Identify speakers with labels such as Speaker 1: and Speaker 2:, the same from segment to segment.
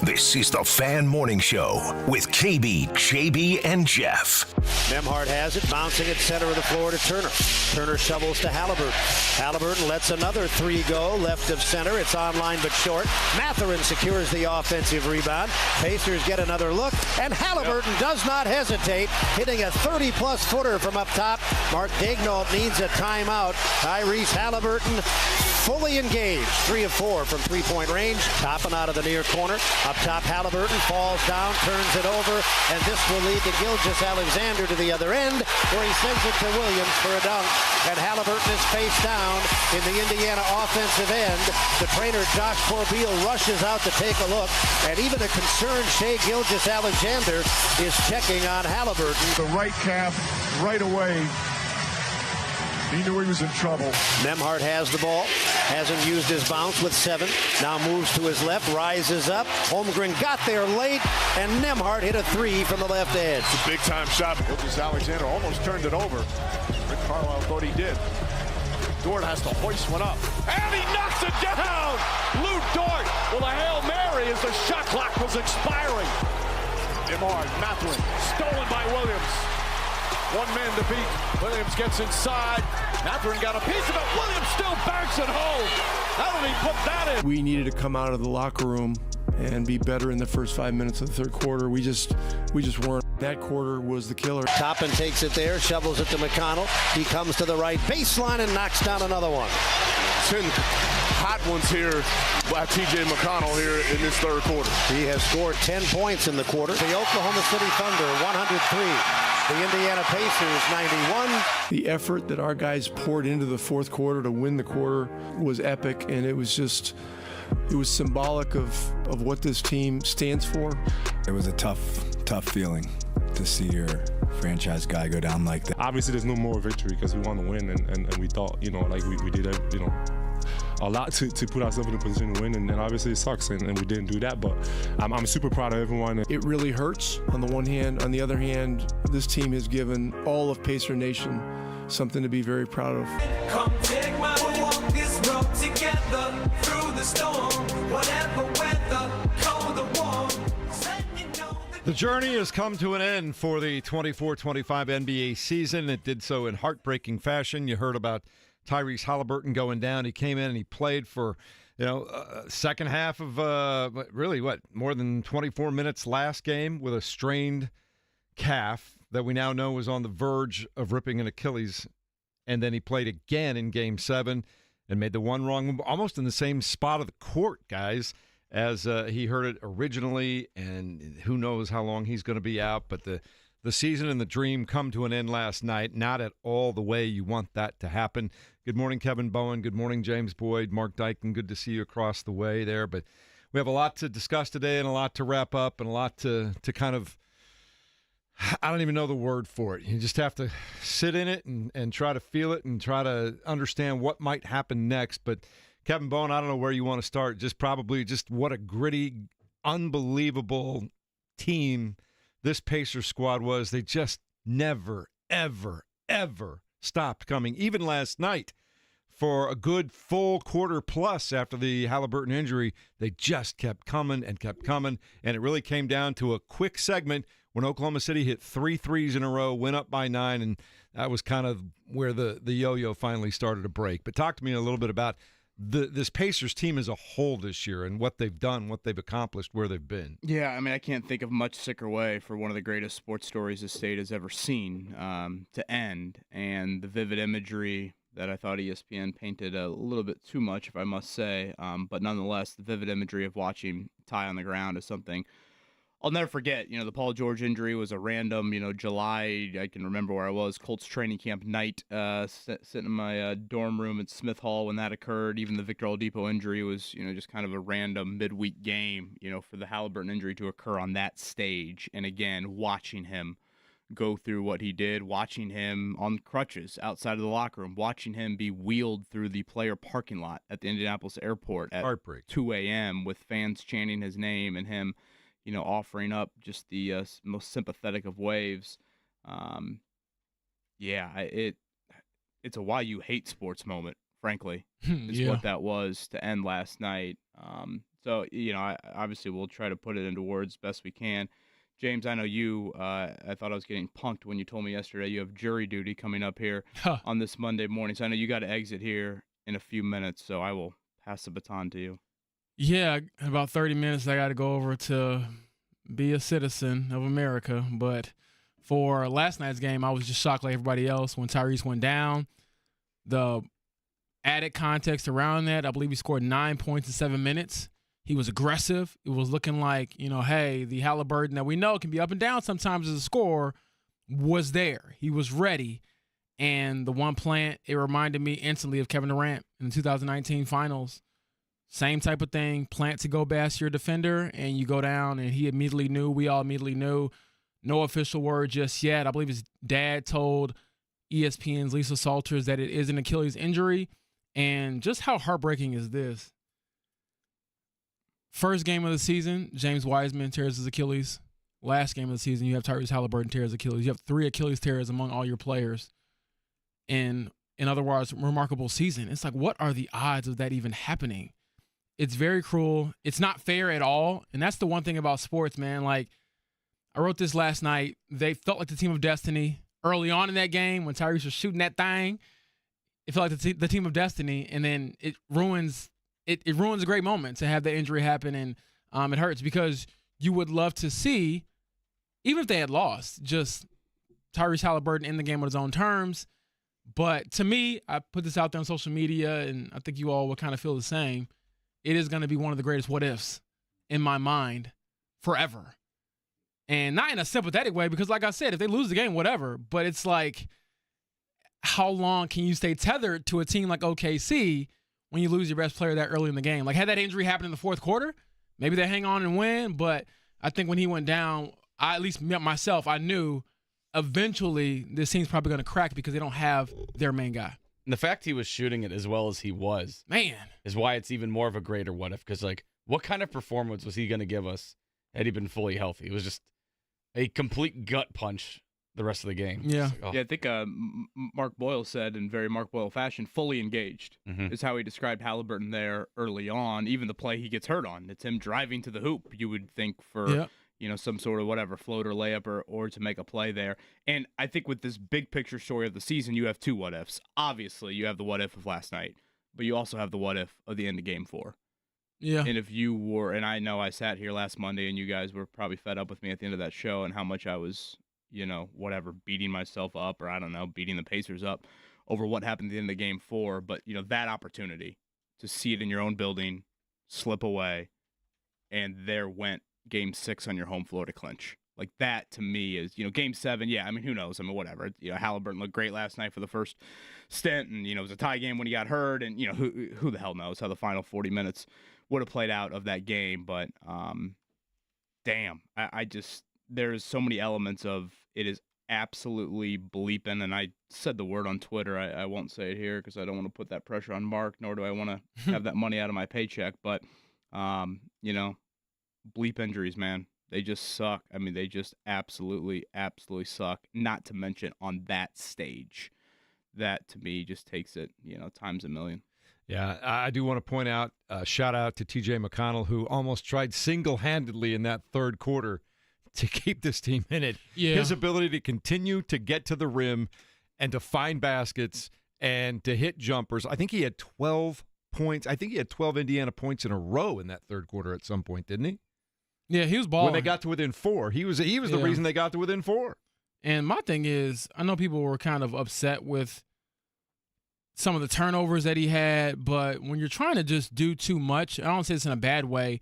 Speaker 1: This is the Fan Morning Show with KB, JB, and Jeff.
Speaker 2: Nembhard has it, bouncing at center of the floor to Turner. Turner shovels to Haliburton. Haliburton lets another three go, left of center. It's online but short. Mathurin secures the offensive rebound. Pacers get another look, and Haliburton does not hesitate, hitting a 30-plus footer from up top. Mark Daignault needs a timeout. Tyrese Haliburton fully engaged, 3 of 4 from three-point range, topping out of the near corner. Up top, Haliburton falls down, turns it over, and this will lead to Gilgeous-Alexander to the other end, where he sends it to Williams for a dunk, and Haliburton is face down in the Indiana offensive end. The trainer, Josh Corbeil, rushes out to take a look, and even a concerned Shai Gilgeous-Alexander is checking on Haliburton.
Speaker 3: The right calf right away. He knew he was in trouble.
Speaker 2: Nembhard has the ball, hasn't used his bounce with 7. Now moves to his left, rises up. Holmgren got there late, and Nembhard hit a 3 from the left edge.
Speaker 3: It's a big-time shot. Gilgeous-Alexander almost turned it over. Rick Carlisle thought he did. Dort has to hoist one up. And he knocks it down! Lou Dort with a Hail Mary as the shot clock was expiring. Nembhard, Mathurin, stolen by Williams. One man to beat. Williams gets inside. Mathurin got a piece of it. Williams still banks it home. How did he put that in?
Speaker 4: We needed to come out of the locker room and be better in the first 5 minutes of the third quarter. We just weren't. That quarter was the killer.
Speaker 2: Toppin takes it there, shovels it to McConnell. He comes to the right baseline and knocks down another one.
Speaker 3: 10 hot ones here by T.J. McConnell here in this third quarter.
Speaker 2: He has scored 10 points in the quarter. The Oklahoma City Thunder, 103. The Indiana Pacers, 91.
Speaker 4: The effort that our guys poured into the fourth quarter to win the quarter was epic, and it was symbolic of what this team stands for.
Speaker 5: It was a tough feeling to see your franchise guy go down like that.
Speaker 6: Obviously, there's no more victory because we want to win, and we thought, we did, a lot to put ourselves in a position to win, and obviously it sucks, and we didn't do that, but I'm super proud of everyone.
Speaker 4: It really hurts on the one hand. On the other hand, this team has given all of Pacer Nation something to be very proud of.
Speaker 7: Come take my walk this road together through the storm, whatever weather, cold or warm.
Speaker 8: The journey has come to an end for the 24-25 NBA season. It did so in heartbreaking fashion. You heard about Tyrese Haliburton going down. He came in and he played for, second half of more than 24 minutes last game with a strained calf that we now know was on the verge of ripping an Achilles. And then he played again in Game 7 and made the one wrong move, almost in the same spot of the court, guys, as he hurt it originally. And who knows how long he's going to be out. But the season and the dream come to an end last night, not at all the way you want that to happen. Good morning, Kevin Bowen. Good morning, James Boyd. Mark Dyken, good to see you across the way there. But we have a lot to discuss today and a lot to wrap up and a lot to kind of, I don't even know the word for it. You just have to sit in it and try to feel it and try to understand what might happen next. But Kevin Bowen, I don't know where you want to start. Just what a gritty, unbelievable team this Pacers squad was. They just never, ever, ever stopped coming. Even last night, for a good full quarter plus after the Haliburton injury, they just kept coming, and it really came down to a quick segment when Oklahoma City hit 3 threes in a row, went up by 9, and that was kind of where the yo-yo finally started to break. But talk to me a little bit about this Pacers team as a whole this year and what they've done, what they've accomplished, where they've been.
Speaker 9: Yeah, I mean, I can't think of a much sicker way for one of the greatest sports stories the state has ever seen to end. And the vivid imagery that I thought ESPN painted a little bit too much, if I must say. But nonetheless, the vivid imagery of watching Ty on the ground is something I'll never forget. The Paul George injury was a random, July, I can remember where I was, Colts training camp night, sitting in my dorm room at Smith Hall when that occurred. Even the Victor Oladipo injury was, just kind of a random midweek game, for the Haliburton injury to occur on that stage. And again, watching him go through what he did, watching him on crutches outside of the locker room, watching him be wheeled through the player parking lot at the Indianapolis airport at 2 a.m. with fans chanting his name and him offering up just the most sympathetic of waves. It's a why you hate sports moment, frankly, is what that was to end last night. So, obviously we'll try to put it into words best we can. James, I know you, I thought I was getting punked when you told me yesterday you have jury duty coming up here on this Monday morning. So I know you got to exit here in a few minutes, so I will pass the baton to you.
Speaker 10: Yeah, in about 30 minutes, I got to go over to be a citizen of America. But for last night's game, I was just shocked like everybody else when Tyrese went down. The added context around that, I believe he scored 9 points in 7 minutes. He was aggressive. It was looking like, hey, the Haliburton that we know can be up and down sometimes as a scorer was there. He was ready. And the one plant, it reminded me instantly of Kevin Durant in the 2019 finals. Same type of thing. Plant to go past your defender, and you go down, and he immediately knew. We all immediately knew. No official word just yet. I believe his dad told ESPN's Lisa Salters that it is an Achilles injury. And just how heartbreaking is this? First game of the season, James Wiseman tears his Achilles. Last game of the season, you have Tyrese Haliburton tears Achilles. You have 3 Achilles tears among all your players. In other words, remarkable season. It's like, what are the odds of that even happening? It's very cruel. It's not fair at all. And that's the one thing about sports, man. Like, I wrote this last night. They felt like the team of destiny early on in that game when Tyrese was shooting that thing. It felt like the team of destiny, and then it ruins a great moment to have that injury happen, and it hurts because you would love to see, even if they had lost, just Tyrese Haliburton in the game on his own terms. But to me, I put this out there on social media, and I think you all will kind of feel the same. It is going to be one of the greatest what-ifs in my mind forever. And not in a sympathetic way, because like I said, if they lose the game, whatever. But it's like, how long can you stay tethered to a team like OKC when you lose your best player that early in the game? Like, had that injury happened in the fourth quarter, maybe they hang on and win. But I think when he went down, at least myself, I knew eventually this team's probably going to crack because they don't have their main guy.
Speaker 11: And the fact he was shooting it as well as he was,
Speaker 10: man,
Speaker 11: is why it's even more of a greater what if. Because, like, what kind of performance was he going to give us had he been fully healthy? It was just a complete gut punch the rest of the game.
Speaker 10: Yeah.
Speaker 11: Like, oh.
Speaker 9: Yeah, I think Mark Boyle said in very Mark Boyle fashion, fully engaged is how he described Haliburton there early on. Even the play he gets hurt on, it's him driving to the hoop, you would think, for some sort of whatever, floater layup or to make a play there. And I think with this big picture story of the season, you have 2 what-ifs. Obviously, you have the what-if of last night, but you also have the what-if of the end of Game 4.
Speaker 10: Yeah.
Speaker 9: And if you were, and I know I sat here last Monday and you guys were probably fed up with me at the end of that show and how much I was, beating myself up, or I don't know, beating the Pacers up over what happened at the end of Game 4. But, that opportunity to see it in your own building, slip away, and there went Game 6 on your home floor to clinch. Like, that to me is, Game 7, yeah, I mean, who knows? I mean, whatever. Haliburton looked great last night for the first stint, and, it was a tie game when he got hurt, and, who the hell knows how the final 40 minutes would have played out of that game. But, damn, I just, there's so many elements of it is absolutely bleeping, and I said the word on Twitter. I won't say it here because I don't want to put that pressure on Mark, nor do I want to have that money out of my paycheck. But, bleep injuries, man. They just suck. I mean, they just absolutely suck, not to mention on that stage. That, to me, just takes it, times a million.
Speaker 8: Yeah, I do want to point out, shout out to TJ McConnell, who almost tried single-handedly in that third quarter to keep this team in it.
Speaker 10: Yeah.
Speaker 8: His ability to continue to get to the rim and to find baskets and to hit jumpers. I think he had 12 points. I think he had 12 Indiana points in a row in that third quarter at some point, didn't he?
Speaker 10: Yeah, he was balling.
Speaker 8: When they got to within 4. He was the reason they got to within 4.
Speaker 10: And my thing is, I know people were kind of upset with some of the turnovers that he had, but when you're trying to just do too much, I don't say this in a bad way,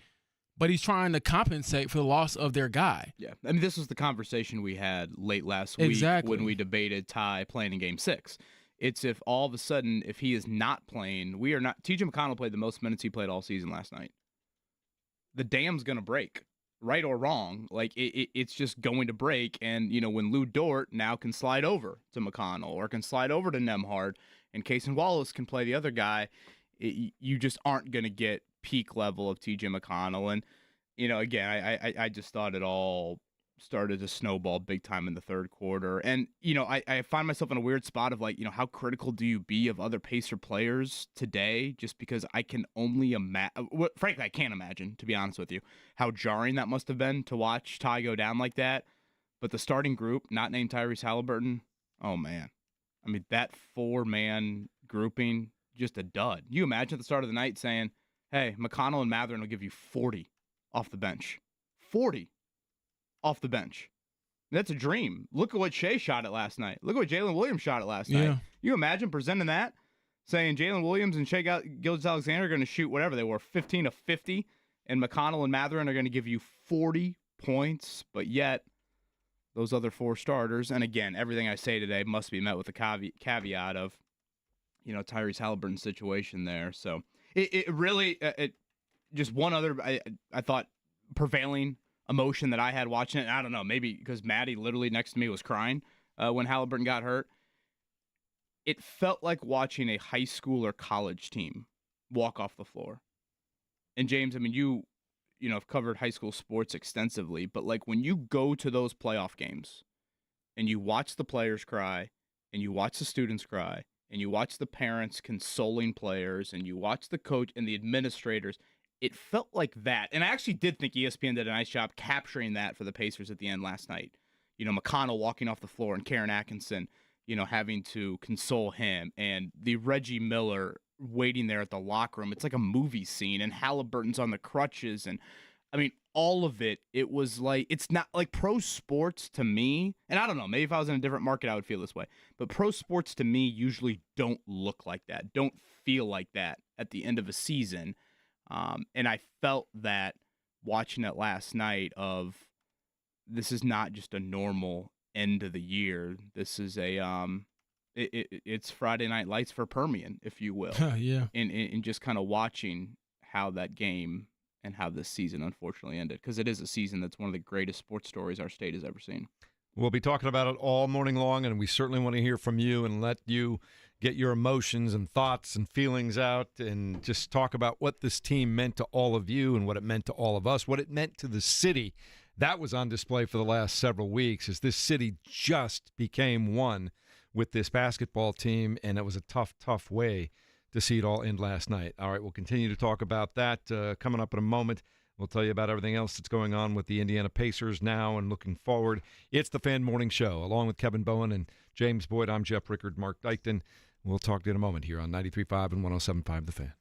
Speaker 10: but he's trying to compensate for the loss of their guy.
Speaker 9: Yeah, I mean, this was the conversation we had late last week when we debated Ty playing in Game 6. It's if all of a sudden, if he is not playing, TJ McConnell played the most minutes he played all season last night. The dam's going to break, right or wrong. Like, it's just going to break. And, when Lou Dort now can slide over to McConnell or can slide over to Nembhard and Cason Wallace can play the other guy, you just aren't going to get peak level of TJ McConnell. And, again, I just thought it all started to snowball big time in the third quarter. And, I find myself in a weird spot of like, how critical do you be of other Pacer players today? Just because I can only imagine, frankly, I can't imagine, to be honest with you, how jarring that must have been to watch Ty go down like that. But the starting group, not named Tyrese Haliburton, oh man. I mean, that 4-man grouping, just a dud. You imagine at the start of the night saying, hey, McConnell and Mathurin will give you 40 off the bench. 40 off the bench. That's a dream. Look at what Shea shot at last night. Look at what Jalen Williams shot at last night. You imagine presenting that, saying Jalen Williams and Shea Gilgeous-Alexander are going to shoot whatever they were, 15 of 50, and McConnell and Mathurin are going to give you 40 points, but yet those other 4 starters, and again, everything I say today must be met with the caveat of, Tyrese Haliburton's situation there. So it really, just one other, I thought, prevailing emotion that I had watching it. I don't know, maybe because Maddie literally next to me was crying when Haliburton got hurt. It felt like watching a high school or college team walk off the floor. And James, I mean, you have covered high school sports extensively, but like when you go to those playoff games and you watch the players cry and you watch the students cry and you watch the parents consoling players and you watch the coach and the administrators, it felt like that. And I actually did think ESPN did a nice job capturing that for the Pacers at the end last night. McConnell walking off the floor and Karen Atkinson, having to console him, and the Reggie Miller waiting there at the locker room. It's like a movie scene, and Haliburton's on the crutches. And I mean, all of it, it was like, it's not like pro sports to me. And I don't know, maybe if I was in a different market, I would feel this way. But pro sports to me usually don't look like that, don't feel like that at the end of a season. And I felt that watching it last night of, this is not just a normal end of the year. This is it's Friday Night Lights for Permian, if you will.
Speaker 10: Yeah.
Speaker 9: And just kind of watching how that game and how this season unfortunately ended, because it is a season that's one of the greatest sports stories our state has ever seen.
Speaker 8: We'll be talking about it all morning long, and we certainly want to hear from you and let you get your emotions and thoughts and feelings out, and just talk about what this team meant to all of you and what it meant to all of us, what it meant to the city. That was on display for the last several weeks, as this city just became one with this basketball team, and it was a tough, tough way to see it all end last night. All right, we'll continue to talk about that coming up in a moment. We'll tell you about everything else that's going on with the Indiana Pacers now and looking forward. It's the Fan Morning Show. Along with Kevin Bowen and James Boyd, I'm Jeff Rickard, Mark Dykton. We'll talk to you in a moment here on 93.5 and 107.5 The Fan.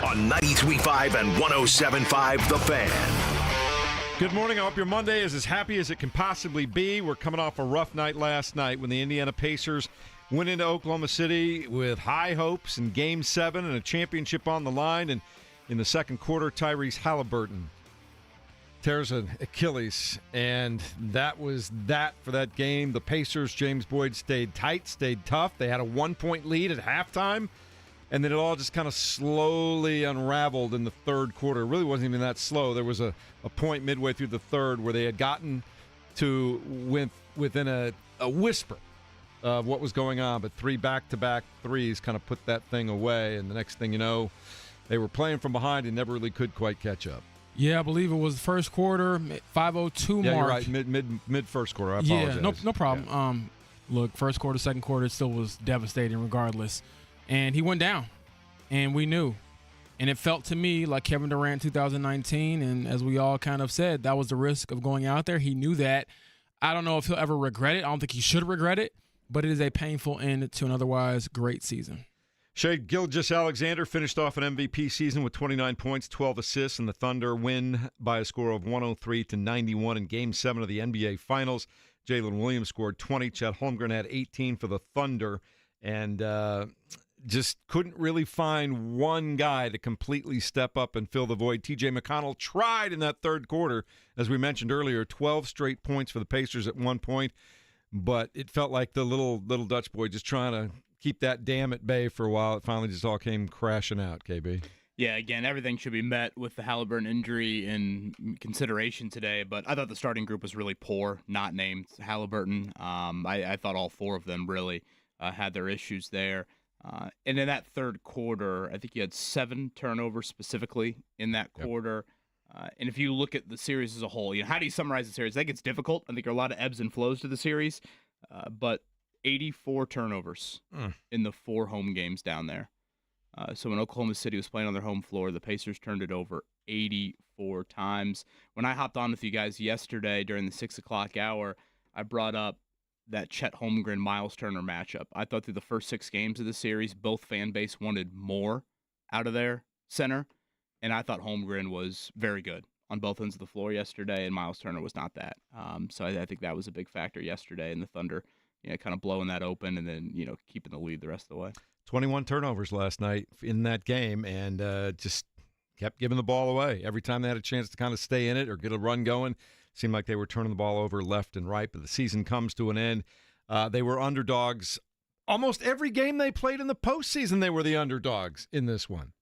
Speaker 1: On 93.5 and 107.5 The Fan.
Speaker 8: Good morning. I hope your Monday is as happy as it can possibly be. We're coming off a rough night last night when the Indiana Pacers went into Oklahoma City with high hopes in Game 7 and a championship on the line. And in the second quarter, Tyrese Haliburton tears an Achilles. And that was that for that game. The Pacers, James Boyd, stayed tight, stayed tough. They had a 1-point lead at halftime. And then it all just kind of slowly unraveled in the third quarter. It really wasn't even that slow. There was a point midway through the third where they had gotten to within a whisper of what was going on. But 3 back-to-back threes kind of put that thing away. And the next thing you know, they were playing from behind and never really could quite catch up.
Speaker 10: Yeah, I believe it was the first quarter, 5:02 mark.
Speaker 8: Yeah, you're right, mid first quarter. I apologize.
Speaker 10: Yeah, no problem. Yeah. Look, first quarter, second quarter, it still was devastating regardless. And he went down, and we knew. And it felt to me like Kevin Durant 2019, and as we all kind of said, that was the risk of going out there. He knew that. I don't know if he'll ever regret it. I don't think he should regret it, but it is a painful end to an otherwise great season.
Speaker 8: Shai Gilgeous-Alexander finished off an MVP season with 29 points, 12 assists, and the Thunder win by a score of 103-91 in Game 7 of the NBA Finals. Jalen Williams scored 20. Chet Holmgren had 18 for the Thunder, and just couldn't really find one guy to completely step up and fill the void. T.J. McConnell tried in that third quarter, as we mentioned earlier, 12 straight points for the Pacers at one point, but it felt like the little Dutch boy just trying to keep that dam at bay for a while. It finally just all came crashing out, KB.
Speaker 9: Yeah, again, everything should be met with the Haliburton injury in consideration today, but I thought the starting group was really poor, not named Haliburton. I thought all 4 of them really had their issues there. And in that third quarter, I think you had 7 turnovers specifically in that quarter. And if you look at the series as a whole, how do you summarize the series? I think it's difficult. I think there are a lot of ebbs and flows to the series, but 84 turnovers in the 4 home games down there. So when Oklahoma City was playing on their home floor, the Pacers turned it over 84 times. When I hopped on with you guys yesterday during the 6 o'clock hour, I brought up that Chet Holmgren Miles Turner matchup. I thought through the first 6 games of the series, both fan base wanted more out of their center, and I thought Holmgren was very good on both ends of the floor yesterday, and Miles Turner was not that. So I think that was a big factor yesterday, and the Thunder, kind of blowing that open and then, keeping the lead the rest of the way.
Speaker 8: 21 turnovers last night in that game, and just kept giving the ball away. Every time they had a chance to kind of stay in it or get a run going, seemed like they were turning the ball over left and right, but the season comes to an end. They were underdogs. Almost every game they played in the postseason, they were the underdogs in this one.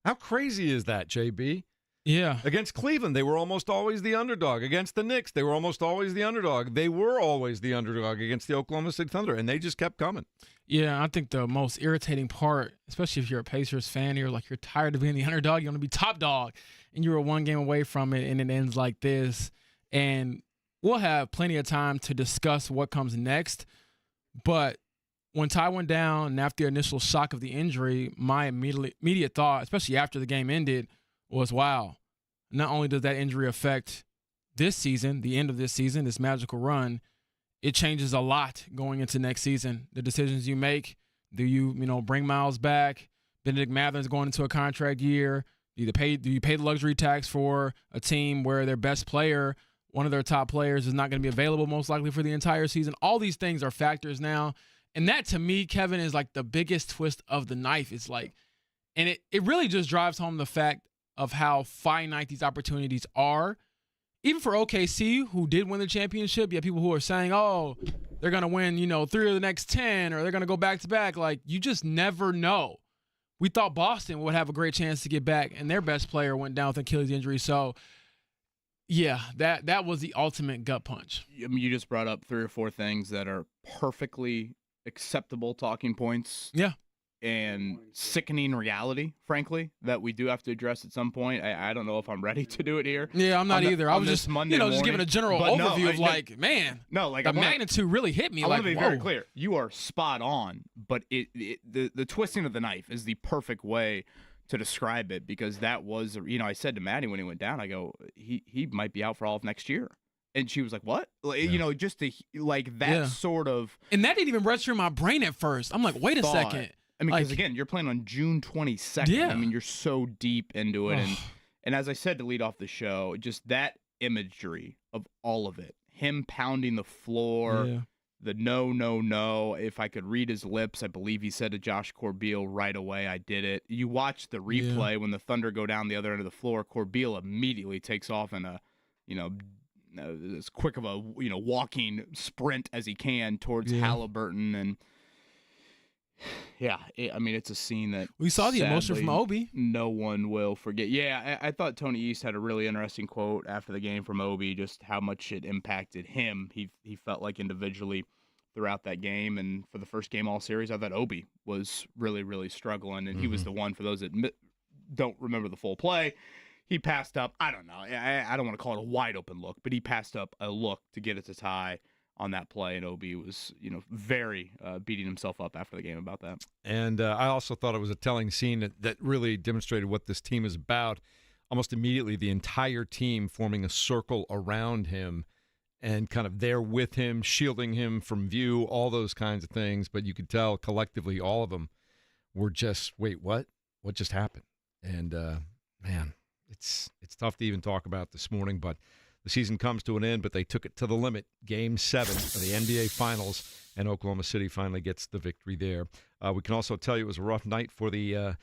Speaker 8: How crazy is that, JB?
Speaker 10: Yeah.
Speaker 8: Against Cleveland, they were almost always the underdog. Against the Knicks, they were almost always the underdog. They were always the underdog against the Oklahoma City Thunder, and they just kept coming.
Speaker 10: Yeah, I think the most irritating part, especially if you're a Pacers fan, you're tired of being the underdog, you want to be top dog, and you're 1 game away from it, and it ends like this. And we'll have plenty of time to discuss what comes next. But when Ty went down and after the initial shock of the injury, my immediate thought, especially after the game ended, was, wow, not only does that injury affect this season, the end of this season, this magical run, it changes a lot going into next season. The decisions you make, do you bring Miles back? Benedict Mathurin's going into a contract year. Do you pay the luxury tax for a team where their best player, one of their top players, is not going to be available most likely for the entire season? All these things are factors now. And that, to me, Kevin, is like the biggest twist of the knife. It's like, and it really just drives home the fact of how finite these opportunities are. Even for OKC, who did win the championship, you have people who are saying, oh, they're going to win, 3 of the next 10, or they're going to go back-to-back. Like, you just never know. We thought Boston would have a great chance to get back, and their best player went down with Achilles injury. So, yeah, that was the ultimate gut punch.
Speaker 9: I mean, you just brought up 3 or 4 things that are perfectly acceptable talking points.
Speaker 10: Yeah.
Speaker 9: And sickening reality, frankly, that we do have to address at some point. I don't know if I'm ready to do it here.
Speaker 10: Yeah, I'm not either. I was just,
Speaker 9: Monday
Speaker 10: just giving a general overview of the magnitude really hit me.
Speaker 9: I want to be very clear. You are spot on, but the twisting of the knife is the perfect way to describe it, because that was, I said to Maddie when he went down, I go, he might be out for all of next year. And she was like, what? Just that sort of.
Speaker 10: And that didn't even register in my brain at first. I'm like, wait a second.
Speaker 9: I mean, because again, you're playing on June 22nd.
Speaker 10: Yeah.
Speaker 9: I mean, you're so deep into it. And as I said to lead off the show, just that imagery of all of it, him pounding the floor, the no. If I could read his lips, I believe he said to Josh Corbeil right away, I did it. You watch the replay when the Thunder go down the other end of the floor, Corbeil immediately takes off in a, as quick of a, walking sprint as he can towards Haliburton. And it's a scene that
Speaker 10: we saw the emotion from Obi.
Speaker 9: No one will forget. Yeah, I thought Tony East had a really interesting quote after the game from Obi, just how much it impacted him. He felt like individually throughout that game, and for the first game all series, I thought Obi was really, really struggling, and he was the one, for those that don't remember the full play, he passed up, I don't know, I don't want to call it a wide open look, but he passed up a look to get it to tie on that play, and Obi was, very beating himself up after the game about that.
Speaker 8: And I also thought it was a telling scene that really demonstrated what this team is about. Almost immediately, the entire team forming a circle around him and kind of there with him, shielding him from view, all those kinds of things. But you could tell collectively all of them were just, wait, what? What just happened? And, man, it's tough to even talk about this morning, but the season comes to an end, but they took it to the limit. Game 7 of the NBA Finals, and Oklahoma City finally gets the victory there. We can also tell you it was a rough night for the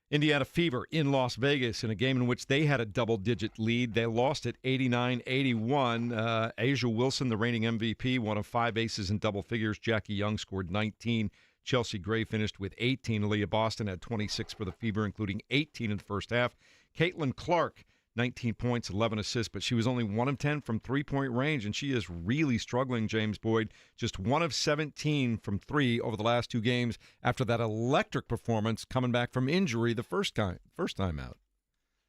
Speaker 8: Indiana Fever in Las Vegas in a game in which they had a double-digit lead. They lost it 89-81. Asia Wilson, the reigning MVP, one of 5 aces in double figures. Jackie Young scored 19. Chelsea Gray finished with 18. Aaliyah Boston had 26 for the Fever, including 18 in the first half. Caitlin Clark, 19 points, 11 assists, but she was only 1 of 10 from three-point range, and she is really struggling, James Boyd. Just 1 of 17 from 3 over the last 2 games after that electric performance coming back from injury the first time out.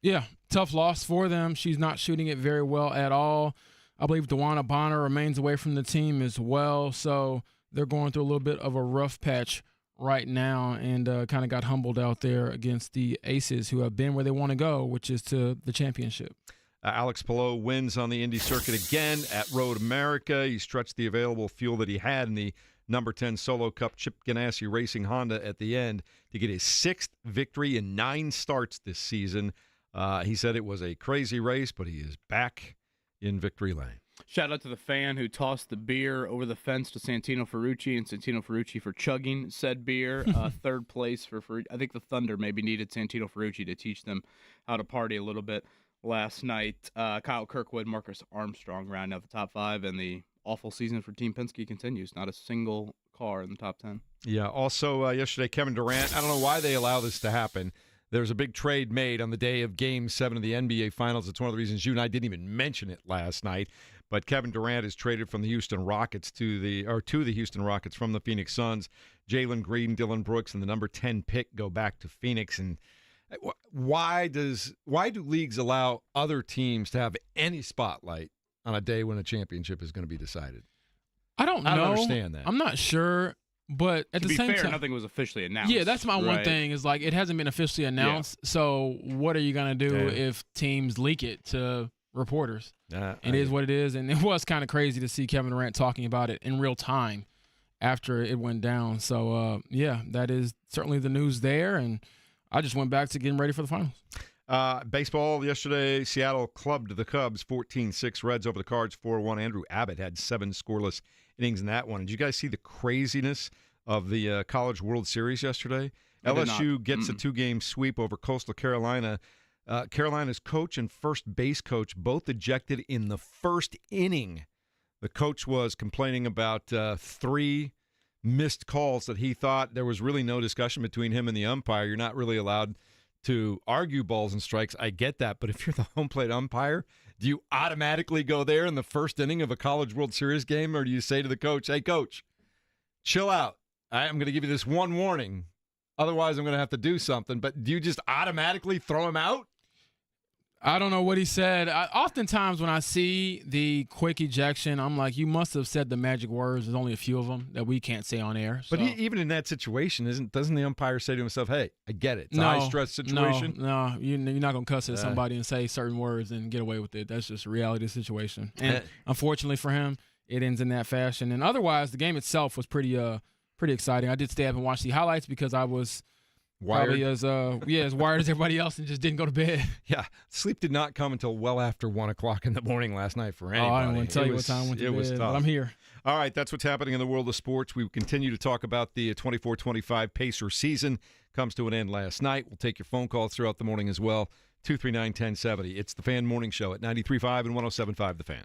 Speaker 10: Yeah, tough loss for them. She's not shooting it very well at all. I believe DeWanna Bonner remains away from the team as well, so they're going through a little bit of a rough patch right now, and kind of got humbled out there against the Aces, who have been where they want to go, which is to the championship.
Speaker 8: Alex Palou wins on the Indy Circuit again at Road America. He stretched the available fuel that he had in the number 10 Solo Cup Chip Ganassi Racing Honda at the end to get his 6th victory in 9 starts this season. He said it was a crazy race, but he is back in victory lane.
Speaker 9: Shout out to the fan who tossed the beer over the fence to Santino Ferrucci, and Santino Ferrucci for chugging said beer. 3rd place for Ferrucci. I think the Thunder maybe needed Santino Ferrucci to teach them how to party a little bit last night. Kyle Kirkwood, Marcus Armstrong round out the top 5, and the awful season for Team Penske continues. Not a single car in the top 10. Yeah,
Speaker 8: also yesterday, Kevin Durant. I don't know why they allow this to happen. There was a big trade made on the day of Game 7 of the NBA Finals. It's one of the reasons you and I didn't even mention it last night. But Kevin Durant is traded from the Houston Rockets to the Houston Rockets from the Phoenix Suns. Jalen Green, Dylan Brooks, and the number 10 pick go back to Phoenix. And why do leagues allow other teams to have any spotlight on a day when a championship is going to be decided?
Speaker 10: I don't know.
Speaker 8: I don't understand that.
Speaker 10: I'm not sure. But at the same time,
Speaker 9: nothing was officially announced.
Speaker 10: Yeah, that's my one thing is like it hasn't been officially announced. Yeah. So what are you gonna do if teams leak it to reporters? It is what it is, and it was kind of crazy to see Kevin Durant talking about it in real time after it went down. So that is certainly the news there, and I just went back to getting ready for the finals.
Speaker 8: Baseball yesterday, Seattle clubbed the Cubs 14-6, Reds over the Cards 4-1. Andrew Abbott had 7 scoreless innings in that one. Did you guys see the craziness of the College World Series yesterday? LSU gets a 2-game sweep over Coastal Carolina. Carolina's coach and first base coach both ejected in the first inning. The coach was complaining about 3 missed calls that he thought there was really no discussion between him and the umpire. You're not really allowed to argue balls and strikes. I get that, but if you're the home plate umpire, do you automatically go there in the first inning of a College World Series game, or do you say to the coach, hey, coach, chill out. I'm going to give you this one warning. Otherwise, I'm going to have to do something. But do you just automatically throw him out?
Speaker 10: I don't know what he said. Oftentimes when I see the quick ejection, I'm like, you must have said the magic words. There's only a few of them that we can't say on air.
Speaker 8: But even in that situation, doesn't the umpire say to himself, hey, I get it. It's a high-stress situation?
Speaker 10: No, you're not going to cuss at somebody and say certain words and get away with it. That's just a reality of the situation. And unfortunately for him, it ends in that fashion. And otherwise, the game itself was pretty pretty exciting. I did stay up and watch the highlights because I was
Speaker 8: Wired.
Speaker 10: probably as wired as everybody else and just didn't go to bed.
Speaker 8: Yeah, sleep did not come until well after 1 o'clock in the morning last night for anybody.
Speaker 10: I don't want to tell you what time I went to bed,
Speaker 8: was tough.
Speaker 10: but I'm here.
Speaker 8: All right, that's what's happening in the world of sports. We continue to talk about the 24-25 Pacer season. Comes to an end last night. We'll take your phone calls throughout the morning as well. 239-1070. It's the Fan Morning Show at 93.5 and 107.5 The Fan.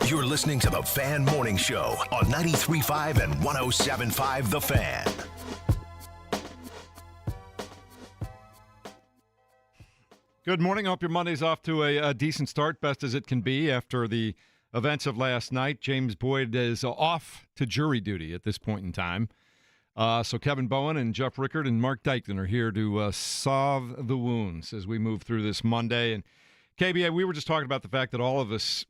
Speaker 1: You're listening to the Fan Morning Show on 93.5 and 107.5 The Fan.
Speaker 8: Good morning. Hope your Monday's off to a decent start, best as it can be after the events of last night. James Boyd is off to jury duty at this point in time. So Kevin Bowen and Jeff Rickard and Mark Dykton are here to solve the wounds as we move through this Monday. And KBA, we were just talking about the fact that all of us,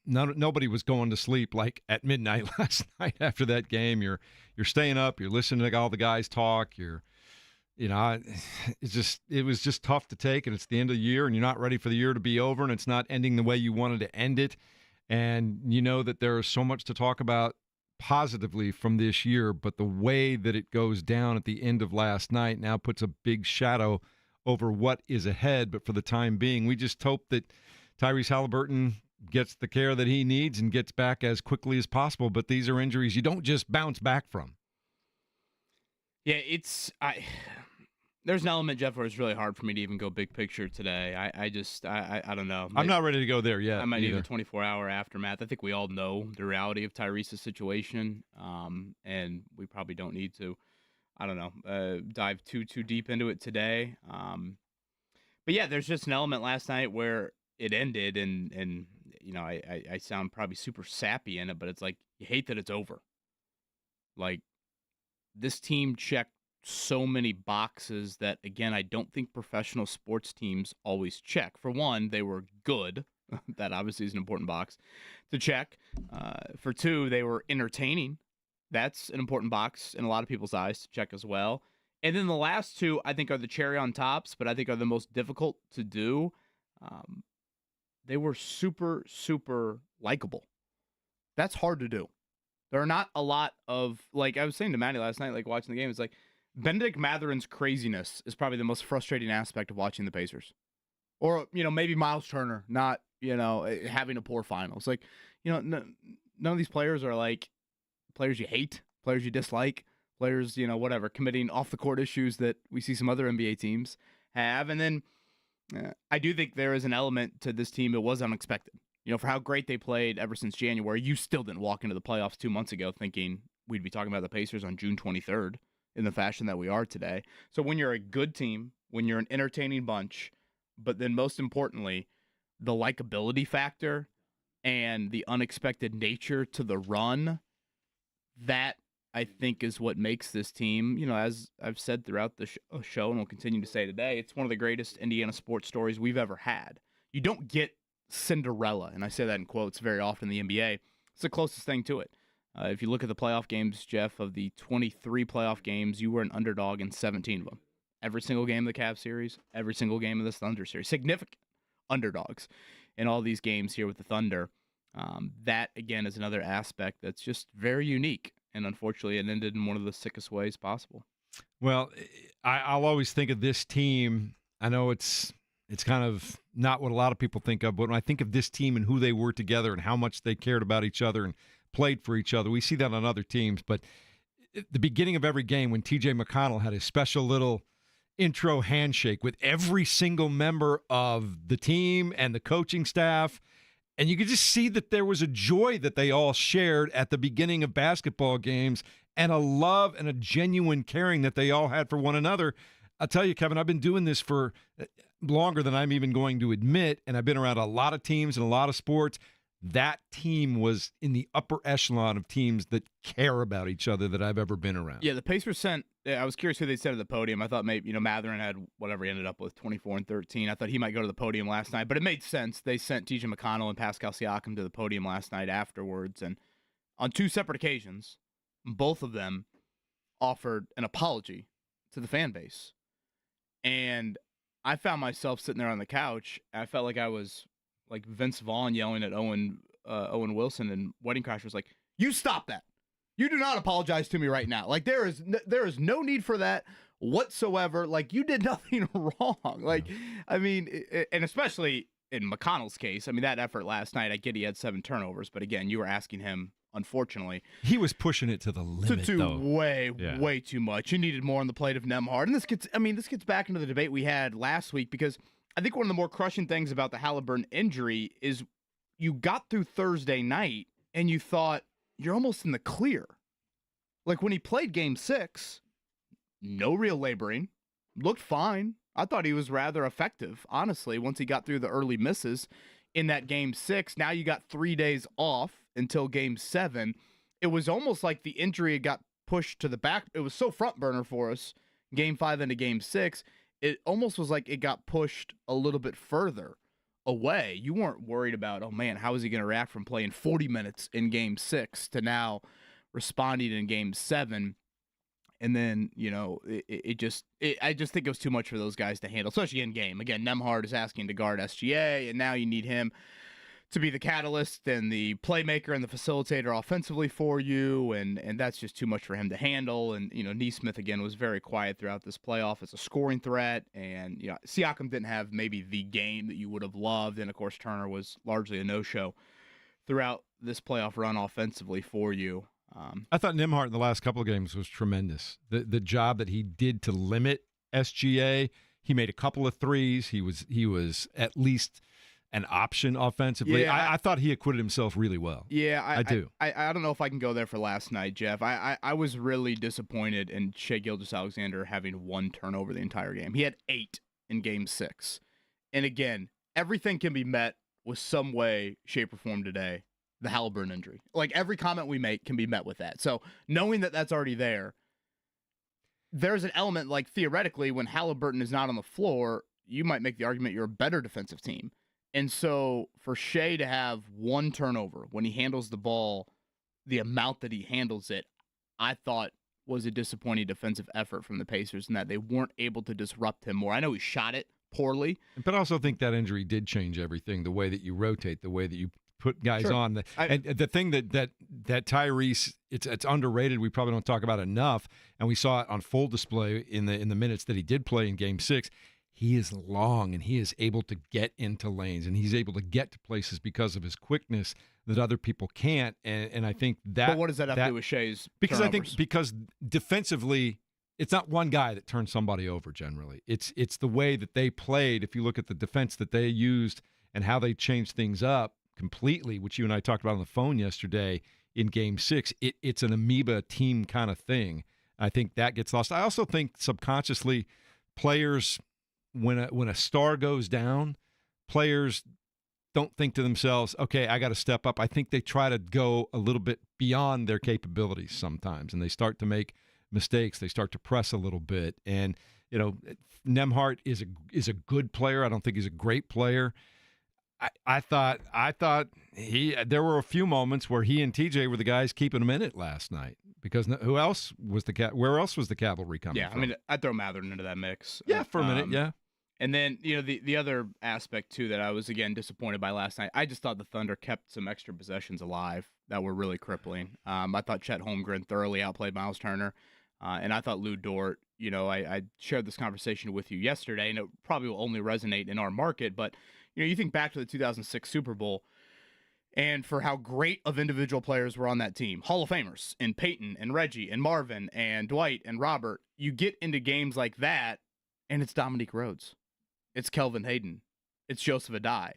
Speaker 8: nobody was going to sleep like at midnight last night after that game. You're staying up, you're listening to all the guys talk, it was just tough to take, and it's the end of the year, and you're not ready for the year to be over, and it's not ending the way you wanted to end it. And you know that there is so much to talk about positively from this year, but the way that it goes down at the end of last night now puts a big shadow over what is ahead. But for the time being, we just hope that Tyrese Haliburton gets the care that he needs and gets back as quickly as possible. But these are injuries you don't just bounce back from.
Speaker 9: Yeah, there's an element, Jeff, where it's really hard for me to even go big picture today. I don't know.
Speaker 8: I'm not ready to go there yet.
Speaker 9: I might need a 24-hour aftermath. I think we all know the reality of Tyrese's situation, and we probably don't need to, dive too deep into it today. But yeah, there's just an element last night where it ended, and I sound probably super sappy in it, but it's like you hate that it's over. Like, this team checked so many boxes that, again, I don't think professional sports teams always check. For one, they were good. That obviously is an important box to check. For two, they were entertaining. That's an important box in a lot of people's eyes to check as well. And then the last two, I think, are the cherry on tops, but I think are the most difficult to do. They were super, super likable. That's hard to do. There are not a lot of, like I was saying to Maddie last night, like watching the game, it's like, Bennedict Matherin's craziness is probably the most frustrating aspect of watching the Pacers. Or, maybe Miles Turner not, having a poor final. It's like, none of these players are like players you hate, players you dislike, players, whatever, committing off-the-court issues that we see some other NBA teams have. And then I do think there is an element to this team that was unexpected. For how great they played ever since January, you still didn't walk into the playoffs 2 months ago thinking we'd be talking about the Pacers on June 23rd. In the fashion that we are today. So when you're a good team, when you're an entertaining bunch, but then most importantly, the likability factor and the unexpected nature to the run, that I think is what makes this team, as I've said throughout the show and will continue to say today, it's one of the greatest Indiana sports stories we've ever had. You don't get Cinderella, and I say that in quotes very often in the NBA. It's the closest thing to it. If you look at the playoff games, Jeff, of the 23 playoff games, you were an underdog in 17 of them. Every single game of the Cavs series, every single game of the Thunder series. Significant underdogs in all these games here with the Thunder. That, again, is another aspect that's just very unique. And unfortunately, it ended in one of the sickest ways possible.
Speaker 8: Well, I'll always think of this team. I know it's kind of not what a lot of people think of, but when I think of this team and who they were together and how much they cared about each other and played for each other. We see that on other teams, but at the beginning of every game when TJ McConnell had his special little intro handshake with every single member of the team and the coaching staff, and you could just see that there was a joy that they all shared at the beginning of basketball games and a love and a genuine caring that they all had for one another. I'll tell you, Kevin, I've been doing this for longer than I'm even going to admit, and I've been around a lot of teams and a lot of sports. That team was in the upper echelon of teams that care about each other that I've ever been around.
Speaker 9: Yeah, the Pacers I was curious who they sent to the podium. I thought maybe, Matherin had whatever he ended up with, 24 and 13. I thought he might go to the podium last night, but it made sense. They sent TJ McConnell and Pascal Siakam to the podium last night afterwards. And on two separate occasions, both of them offered an apology to the fan base. And I found myself sitting there on the couch. I felt like I was like Vince Vaughn yelling at Owen Wilson, and Wedding Crashers was like, "You stop that! You do not apologize to me right now. Like there is no need for that whatsoever. Like you did nothing wrong. Like I mean, and especially in McConnell's case, I mean that effort last night. I get he had 7 turnovers, but again, you were asking him. Unfortunately,
Speaker 8: he was pushing it to the limit.
Speaker 9: Way too much. You needed more on the plate of Nembhard, and this gets back into the debate we had last week because I think one of the more crushing things about the Haliburton injury is you got through Thursday night and you thought you're almost in the clear. Like when he played game 6, no real laboring, looked fine. I thought he was rather effective, honestly, once he got through the early misses in that game 6. Now you got 3 days off until game 7. It was almost like the injury got pushed to the back. It was so front burner for us, game 5 into game 6. It almost was like it got pushed a little bit further away. You weren't worried about, oh man, how is he going to react from playing 40 minutes in game 6 to now responding in game 7. And then, I just think it was too much for those guys to handle, especially in game. Again, Nembhard is asking to guard SGA, and now you need him to be the catalyst and the playmaker and the facilitator offensively for you, and that's just too much for him to handle. And, Nesmith, again, was very quiet throughout this playoff as a scoring threat, and, Siakam didn't have maybe the game that you would have loved, and, of course, Turner was largely a no-show throughout this playoff run offensively for you.
Speaker 8: I thought Nembhard in the last couple of games was tremendous. The job that he did to limit SGA, he made a couple of threes. He was at least an option offensively.
Speaker 9: Yeah,
Speaker 8: I thought he acquitted himself really well.
Speaker 9: Yeah,
Speaker 8: I do.
Speaker 9: I don't know if I can go there for last night, Jeff. I was really disappointed in Shai Gilgeous-Alexander having 1 turnover the entire game. He had 8 in game 6. And again, everything can be met with some way, shape, or form today. The Haliburton injury. Like every comment we make can be met with that. So knowing that that's already there, there's an element like theoretically when Haliburton is not on the floor, you might make the argument you're a better defensive team. And so for Shai to have 1 turnover when he handles the ball, the amount that he handles it, I thought was a disappointing defensive effort from the Pacers in that they weren't able to disrupt him more. I know he shot it poorly.
Speaker 8: But I also think that injury did change everything, the way that you rotate, the way that you put guys on. And the thing that Tyrese, it's underrated. We probably don't talk about enough, and we saw it on full display in the minutes that he did play in Game 6. He is long, and he is able to get into lanes, and he's able to get to places because of his quickness that other people can't. And I think that.
Speaker 9: But what does that have to do with Shai's turnovers?
Speaker 8: Because defensively, it's not one guy that turns somebody over. Generally, it's the way that they played. If you look at the defense that they used and how they changed things up completely, which you and I talked about on the phone yesterday in Game 6, it's an amoeba team kind of thing. I think that gets lost. I also think subconsciously players, when a star goes down, players don't think to themselves, okay, I got to step up. I think they try to go a little bit beyond their capabilities sometimes, and they start to make mistakes. They start to press a little bit. And, Nembhard is a good player. I don't think he's a great player. I thought there were a few moments where he and TJ were the guys keeping him in it last night, because where else was the cavalry coming from?
Speaker 9: I mean, I'd throw Mathurin into that mix.
Speaker 8: Yeah, for a minute, yeah.
Speaker 9: And then, the other aspect, too, that I was, again, disappointed by last night, I just thought the Thunder kept some extra possessions alive that were really crippling. I thought Chet Holmgren thoroughly outplayed Miles Turner, and I thought Lou Dort, I shared this conversation with you yesterday, and it probably will only resonate in our market, but you think back to the 2006 Super Bowl and for how great of individual players were on that team. Hall of Famers in Peyton and Reggie and Marvin and Dwight and Robert. You get into games like that, and it's Dominique Rhodes. It's Kelvin Hayden. It's Joseph Adai.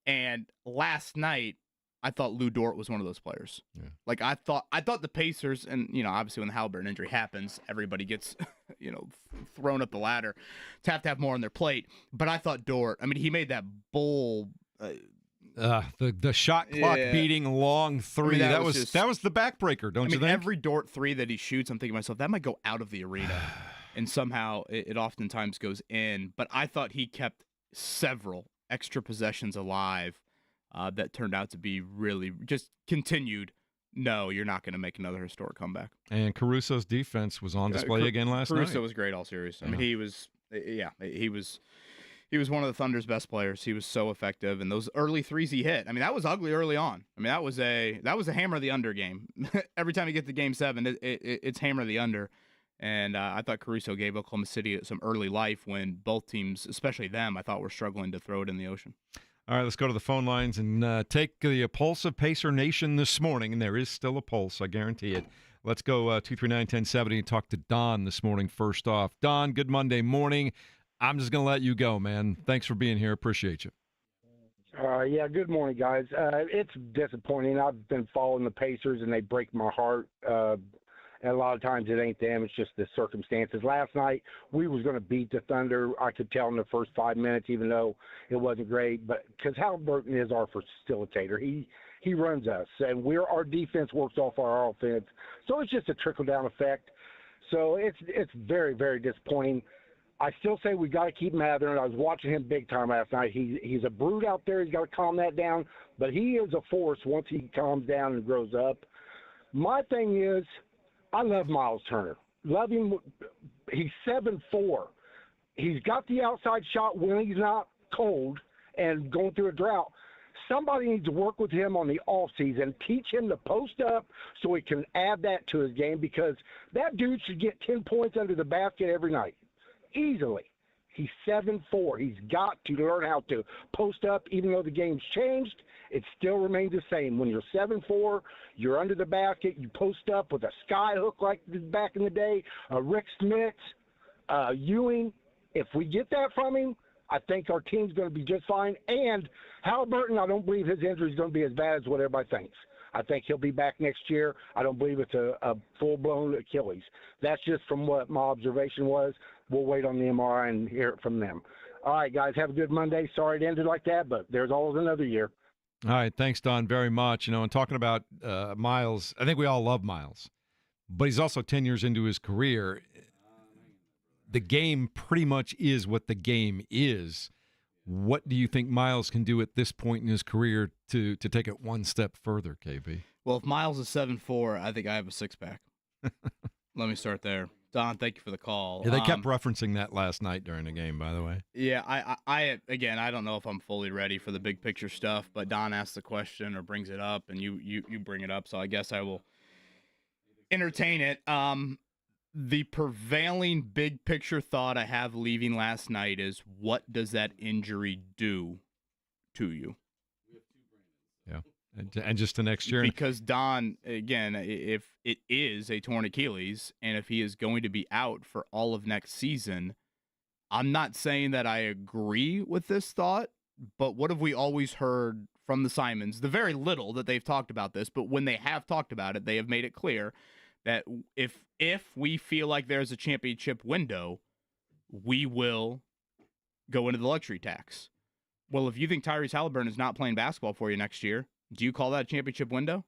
Speaker 9: And last night, I thought Lou Dort was one of those players. Yeah. Like I thought the Pacers, and obviously when the Haliburton injury happens, everybody gets thrown up the ladder to have more on their plate. But I thought Dort, he made that bull
Speaker 8: the shot clock beating long three. That was the backbreaker, don't you think?
Speaker 9: Every Dort 3 that he shoots, I'm thinking to myself, that might go out of the arena. And somehow it oftentimes goes in. But I thought he kept several extra possessions alive that turned out to be really just continued. No, you're not going to make another historic comeback.
Speaker 8: And Caruso's defense was on display again last night.
Speaker 9: Caruso was great all series. I mean, he was one of the Thunder's best players. He was so effective, and those early threes he hit. That was ugly early on. That was a hammer of the under game. Every time you get to Game 7, it's hammer of the under. And I thought Caruso gave Oklahoma City some early life when both teams, especially them, I thought were struggling to throw it in the ocean.
Speaker 8: All right, let's go to the phone lines and take the pulse of Pacer Nation this morning. And there is still a pulse, I guarantee it. Let's go 239-1070 and talk to Don this morning first off. Don, good Monday morning. I'm just going to let you go, man. Thanks for being here. Appreciate you.
Speaker 12: Yeah, good morning, guys. It's disappointing. I've been following the Pacers, and they break my heart. And a lot of times it ain't them. It's just the circumstances. Last night, we was going to beat the Thunder. I could tell in the first 5 minutes, even though it wasn't great. But because Haliburton is our facilitator. He runs us, and our defense works off our offense. So it's just a trickle-down effect. So it's very, very disappointing. I still say we got to keep Matherin. I was watching him big time last night. He's a brute out there. He's got to calm that down. But he is a force once he calms down and grows up. My thing is, I love Miles Turner. Love him. He's 7'4". He's got the outside shot when he's not cold and going through a drought. Somebody needs to work with him on the offseason, teach him to post up so he can add that to his game, because that dude should get 10 points under the basket every night. Easily. He's 7'4". He's got to learn how to post up. Even though the game's changed, it still remains the same. When you're 7'4", you're under the basket, you post up with a sky hook like back in the day, Rick Smith, Ewing. If we get that from him, I think our team's going to be just fine. And Haliburton, I don't believe his injury is going to be as bad as what everybody thinks. I think he'll be back next year. I don't believe it's a full-blown Achilles. That's just from what my observation was. We'll wait on the MRI and hear it from them. All right, guys, have a good Monday. Sorry it ended like that, but there's always another year.
Speaker 8: All right, thanks, Don, very much. And talking about Miles, I think we all love Miles, but he's also 10 years into his career. The game pretty much is what the game is. What do you think Miles can do at this point in his career to take it one step further, KB?
Speaker 9: Well, if Miles is 7'4", I think I have a six-pack. Let me start there. Don, thank you for the call.
Speaker 8: Yeah, they kept referencing that last night during the game, by the way.
Speaker 9: Yeah, I again, I don't know if I'm fully ready for the big picture stuff, but Don asks the question or brings it up, and you bring it up, so I guess I will entertain it. The prevailing big picture thought I have leaving last night is, what does that injury do to you?
Speaker 8: Yeah, and just the next year.
Speaker 9: Because Don, again, if it is a torn Achilles, and if he is going to be out for all of next season, I'm not saying that I agree with this thought, but what have we always heard from the Simons? The very little that they've talked about this, but when they have talked about it, they have made it clear that if we feel like there's a championship window, we will go into the luxury tax. Well, if you think Tyrese Haliburton is not playing basketball for you next year, do you call that a championship window?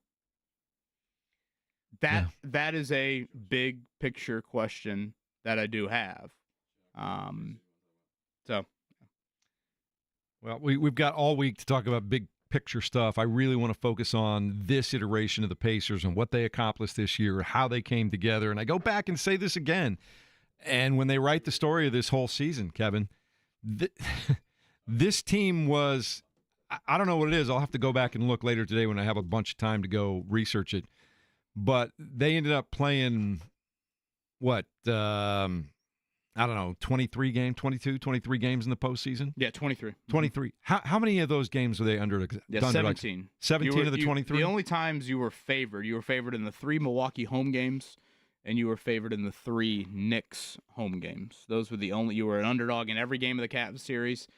Speaker 9: That is a big picture question that I do have.
Speaker 8: Well, we've got all week to talk about big picture stuff. I really want to focus on this iteration of the Pacers and what they accomplished this year, how they came together. And I go back and say this again. And when they write the story of this whole season, Kevin, this team was, I don't know what it is. I'll have to go back and look later today when I have a bunch of time to go research it. But they ended up playing, I don't know, 23 games in the postseason?
Speaker 9: Yeah, 23.
Speaker 8: 23. How many of those games were they under?
Speaker 9: Yeah, 17.
Speaker 8: 17 of the 23?
Speaker 9: The only times you were favored in the 3 Milwaukee home games, and you were favored in the 3 Knicks home games. Those were the only – you were an underdog in every game of the Cavs series,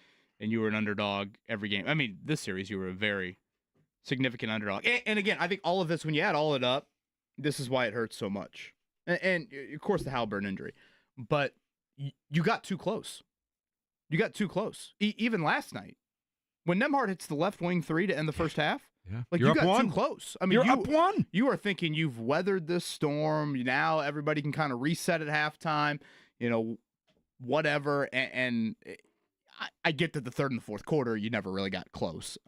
Speaker 9: and you were an underdog every game. I mean, this series you were a very significant underdog. And again, I think all of this, when you add all it up, this is why it hurts so much. And of course, the Haliburton injury. But – you got too close. Even last night, when Nembhard hits the left wing 3 to end the first half, you got too close. I mean,
Speaker 8: you're up 1.
Speaker 9: You are thinking you've weathered this storm. Now everybody can kind of reset at halftime, whatever. And I get that the third and the fourth quarter, you never really got close.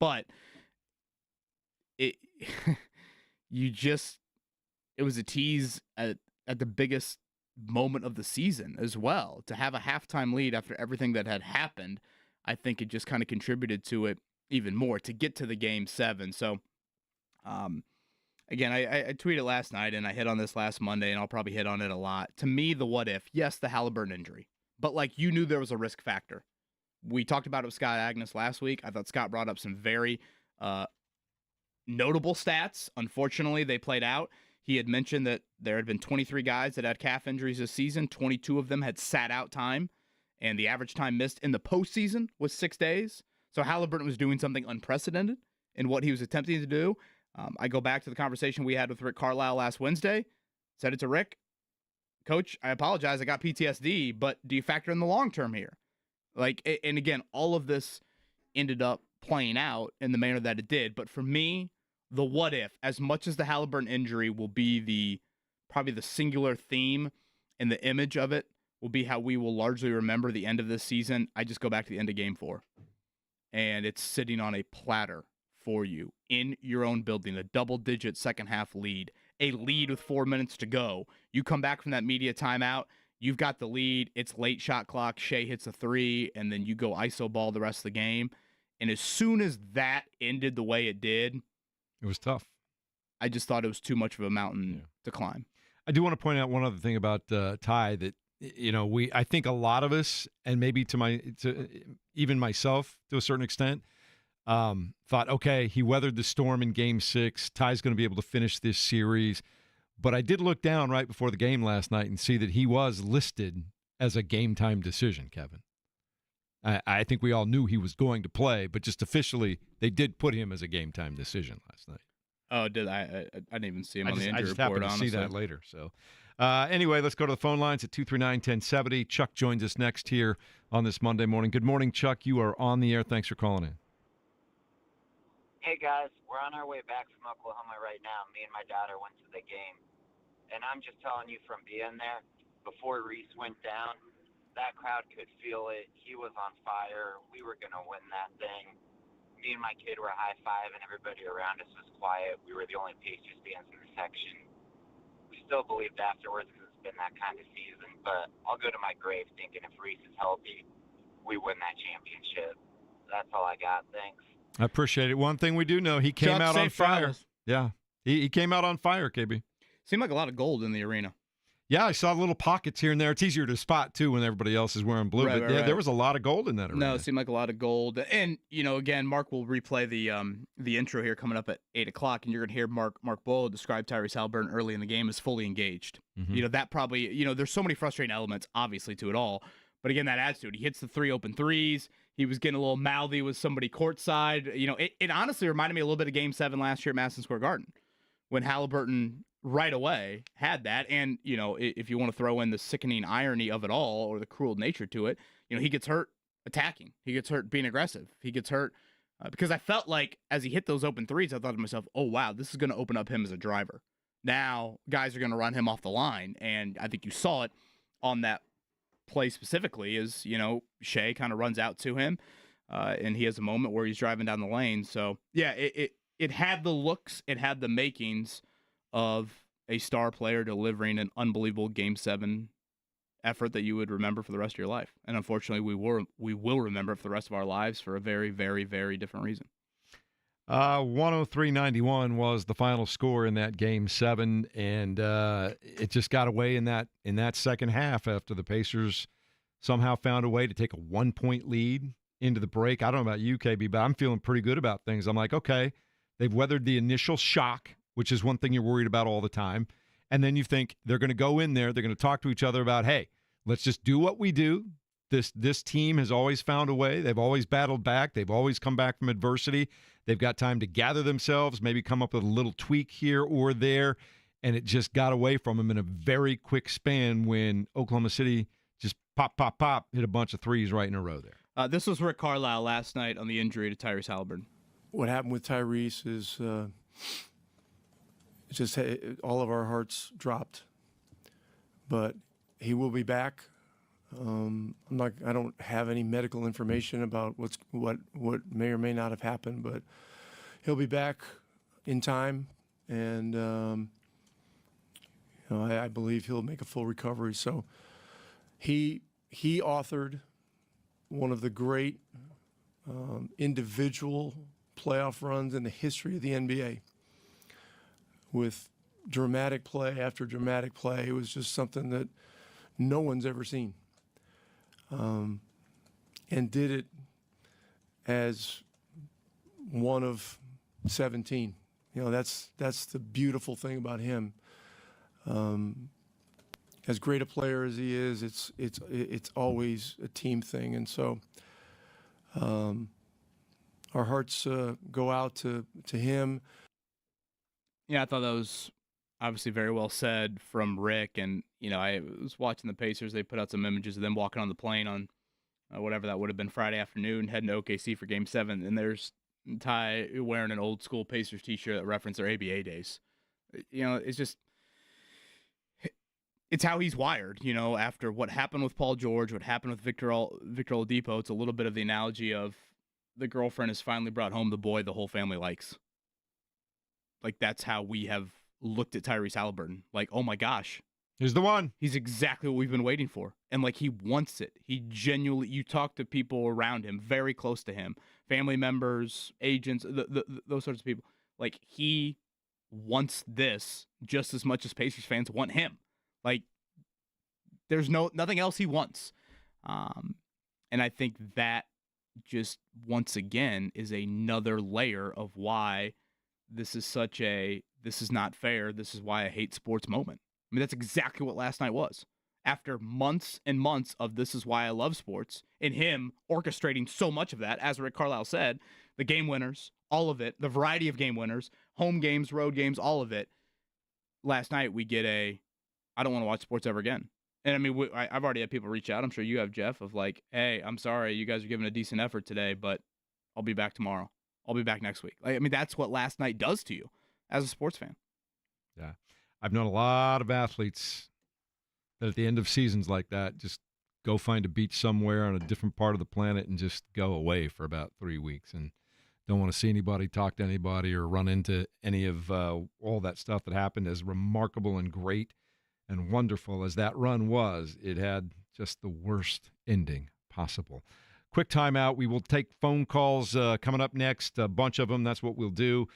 Speaker 9: But it was a tease at the biggest moment of the season as well. To have a halftime lead after everything that had happened, I think it just kind of contributed to it even more to get to the Game 7. So, again, I tweeted last night, and I hit on this last Monday, and I'll probably hit on it a lot. To me, the what if, yes, the Haliburton injury, but you knew there was a risk factor. We talked about it with Scott Agnes last week. I thought Scott brought up some very notable stats. Unfortunately, they played out. He had mentioned that there had been 23 guys that had calf injuries this season. 22 of them had sat out time, and the average time missed in the postseason was 6 days. So Haliburton was doing something unprecedented in what he was attempting to do. I go back to the conversation we had with Rick Carlisle last Wednesday. Said it to Rick, Coach, I apologize. I got PTSD, but do you factor in the long term here? And again, all of this ended up playing out in the manner that it did. But for me, the what if, as much as the Haliburton injury will be probably the singular theme and the image of it will be how we will largely remember the end of this season. I just go back to the end of Game 4. And it's sitting on a platter for you in your own building, a double-digit second-half lead, a lead with 4 minutes to go. You come back from that media timeout, you've got the lead, it's late shot clock, Shea hits a three, and then you go iso ball the rest of the game. And as soon as that ended the way it did,
Speaker 8: it was tough.
Speaker 9: I just thought it was too much of a mountain to climb.
Speaker 8: I do want to point out one other thing about Ty that, I think a lot of us, and maybe to even myself to a certain extent, thought, okay, he weathered the storm in Game 6. Ty's going to be able to finish this series. But I did look down right before the game last night and see that he was listed as a game-time decision, Kevin. I think we all knew he was going to play, but just officially, they did put him as a game-time decision last night.
Speaker 9: Oh, did I didn't even see him on the injury report,
Speaker 8: happened to
Speaker 9: honestly.
Speaker 8: see that later. So, anyway, let's go to the phone lines at 239-1070. Chuck joins us next here on this Monday morning. Good morning, Chuck. You are on the air. Thanks for calling in.
Speaker 13: Hey, guys. We're on our way back from Oklahoma right now. Me and my daughter went to the game. And I'm just telling you from being there, before Reese went down, that crowd could feel it. He was on fire. We were going to win that thing. Me and my kid were high-fiving. Everybody around us was quiet. We were the only Pacers fans in the section. We still believed afterwards because it's been that kind of season. But I'll go to my grave thinking if Reese is healthy, we win that championship. That's all I got. Thanks.
Speaker 8: I appreciate it. One thing we do know, he came out on fire. Yeah, he came out on fire, KB.
Speaker 9: Seemed like a lot of gold in the arena.
Speaker 8: Yeah, I saw little pockets here and there. It's easier to spot, too, when everybody else is wearing blue.
Speaker 9: Right,
Speaker 8: There was a lot of gold in that arena.
Speaker 9: No, it seemed like a lot of gold. And, again, Mark will replay the intro here coming up at 8 o'clock, and you're going to hear Mark Boyle describe Tyrese Haliburton early in the game as fully engaged.
Speaker 8: Mm-hmm.
Speaker 9: That probably, there's so many frustrating elements, obviously, to it all. But, again, that adds to it. He hits the 3 open threes. He was getting a little mouthy with somebody courtside. It honestly reminded me a little bit of Game 7 last year at Madison Square Garden when Haliburton right away had that. And, if you want to throw in the sickening irony of it all or the cruel nature to it, he gets hurt attacking. He gets hurt being aggressive. He gets hurt because I felt like as he hit those open threes, I thought to myself, oh, wow, this is going to open up him as a driver. Now guys are going to run him off the line. And I think you saw it on that play specifically is, Shea kind of runs out to him and he has a moment where he's driving down the lane. So, yeah, it had the looks, it had the makings of a star player delivering an unbelievable Game 7 effort that you would remember for the rest of your life. And unfortunately, we will remember it for the rest of our lives for a very, very, very different reason.
Speaker 8: 103-91 was the final score in that Game 7, and it just got away in that second half after the Pacers somehow found a way to take a 1-point lead into the break. I don't know about you, KB, but I'm feeling pretty good about things. I'm like, okay, they've weathered the initial shock, which is one thing you're worried about all the time. And then you think they're going to go in there, they're going to talk to each other about, hey, let's just do what we do. This team has always found a way. They've always battled back. They've always come back from adversity. They've got time to gather themselves, maybe come up with a little tweak here or there. And it just got away from them in a very quick span when Oklahoma City just pop, hit a bunch of threes right in a row there.
Speaker 9: This was Rick Carlisle last night on the injury to Tyrese Haliburton.
Speaker 4: What happened with Tyrese is just all of our hearts dropped. But he will be back. I don't have any medical information about what may or may not have happened, but he'll be back in time, and I believe he'll make a full recovery. So he authored one of the great individual playoff runs in the history of the NBA with dramatic play after dramatic play. It was just something that no one's ever seen. And did it as one of 17. That's the beautiful thing about him. As great a player as he is, it's always a team thing. And so our hearts go out to him.
Speaker 9: Yeah, I thought that was obviously very well said from Rick. And, I was watching the Pacers. They put out some images of them walking on the plane on whatever that would have been Friday afternoon, heading to OKC for Game 7. And there's Ty wearing an old school Pacers t-shirt that referenced their ABA days. It's just, it's how he's wired, after what happened with Paul George, what happened with Victor Oladipo. It's a little bit of the analogy of the girlfriend has finally brought home the boy the whole family likes. Like, that's how we have looked at Tyrese Haliburton. Like, oh my gosh.
Speaker 8: He's the one.
Speaker 9: He's exactly what we've been waiting for. And, like, he wants it. He genuinely, you talk to people around him, very close to him, family members, agents, those sorts of people. Like, he wants this just as much as Pacers fans want him. Like, there's nothing else he wants. And I think that just, once again, is another layer of why this is this is not fair, this is why I hate sports moment. I mean, that's exactly what last night was. After months and months of this is why I love sports, and him orchestrating so much of that, as Rick Carlisle said, the game winners, all of it, the variety of game winners, home games, road games, all of it. Last night we get I don't want to watch sports ever again. And I mean, I've already had people reach out. I'm sure you have, Jeff, of like, hey, I'm sorry, you guys are giving a decent effort today, but I'll be back tomorrow. I'll be back next week. I mean, that's what last night does to you as a sports fan.
Speaker 8: Yeah. I've known a lot of athletes that at the end of seasons like that just go find a beach somewhere on a different part of the planet and just go away for about 3 weeks and don't want to see anybody, talk to anybody, or run into any of all that stuff that happened. As remarkable and great and wonderful as that run was, it had just the worst ending possible. Quick timeout. We will take phone calls coming up next, a bunch of them. That's what we'll do.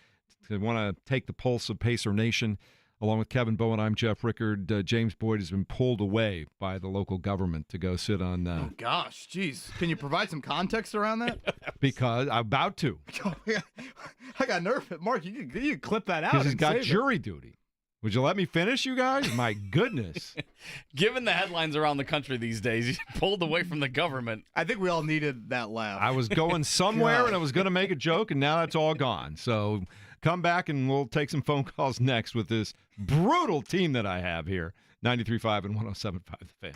Speaker 8: I want to take the pulse of Pacer Nation. Along with Kevin Bowen, I'm Jeff Rickard. James Boyd has been pulled away by the local government to go sit on...
Speaker 9: oh, gosh, geez. Can you provide some context around that?
Speaker 8: Because I'm about to.
Speaker 9: I got nervous. Mark, you can clip that out.
Speaker 8: Because he's got jury duty. Would you let me finish, you guys? My goodness.
Speaker 11: Given the headlines around the country these days, he's pulled away from the government.
Speaker 9: I think we all needed that laugh.
Speaker 8: I was going somewhere and I was going to make a joke, and now that's all gone. So come back and we'll take some phone calls next with this brutal team that I have here. 93.5 and 107.5 The Fan.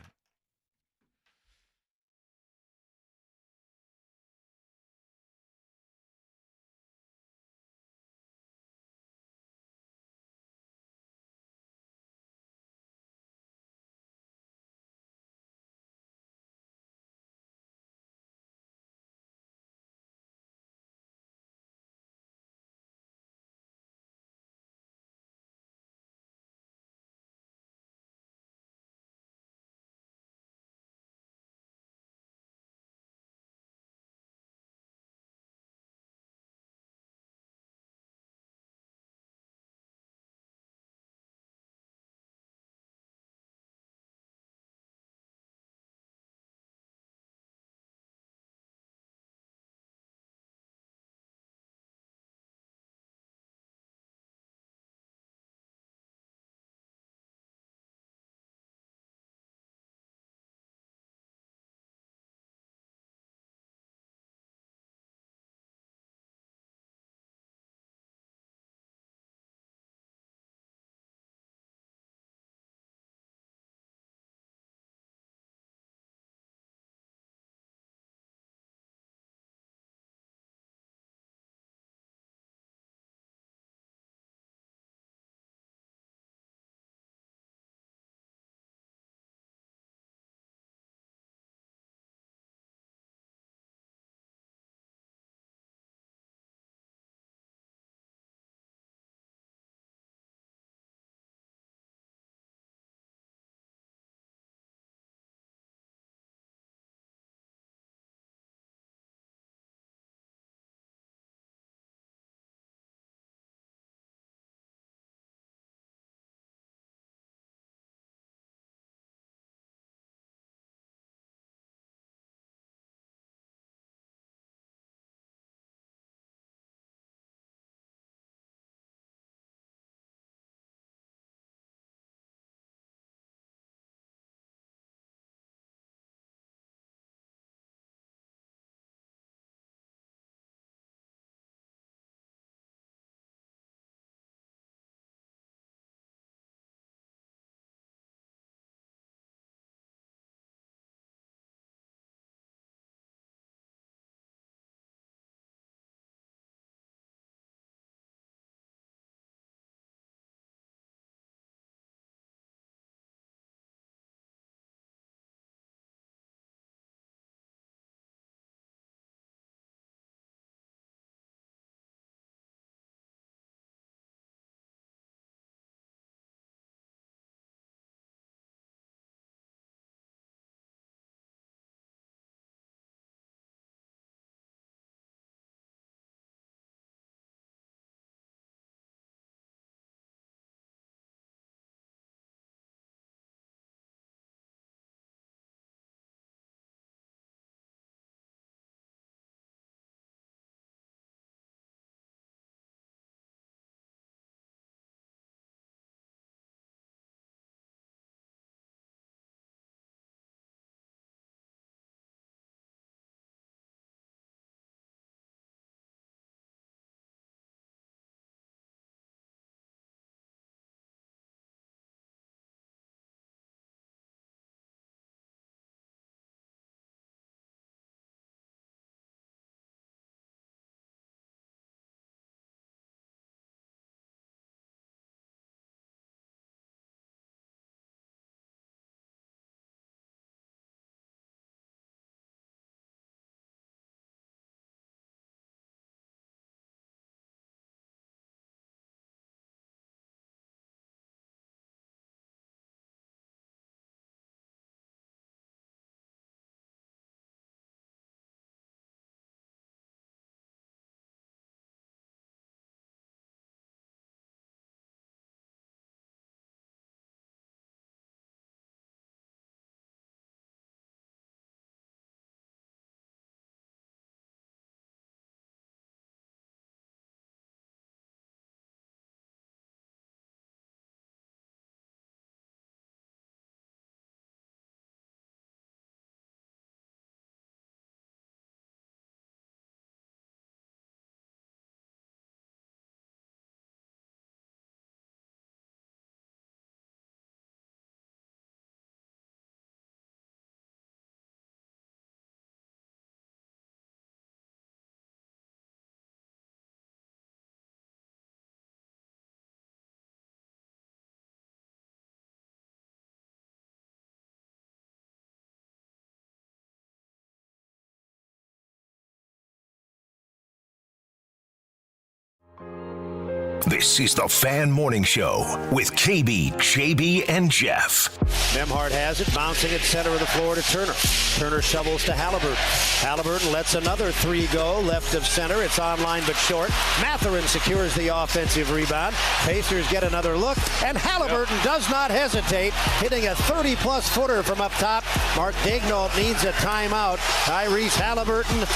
Speaker 1: This is the Fan Morning Show with KB, JB, and Jeff.
Speaker 2: Nembhard has it, bouncing at center of the floor to Turner. Turner shovels to Haliburton. Haliburton lets another three go, left of center. It's online but short. Matherin secures the offensive rebound. Pacers get another look, and Haliburton does not hesitate, hitting a 30-plus footer from up top. Mark Daignault needs a timeout. Tyrese Haliburton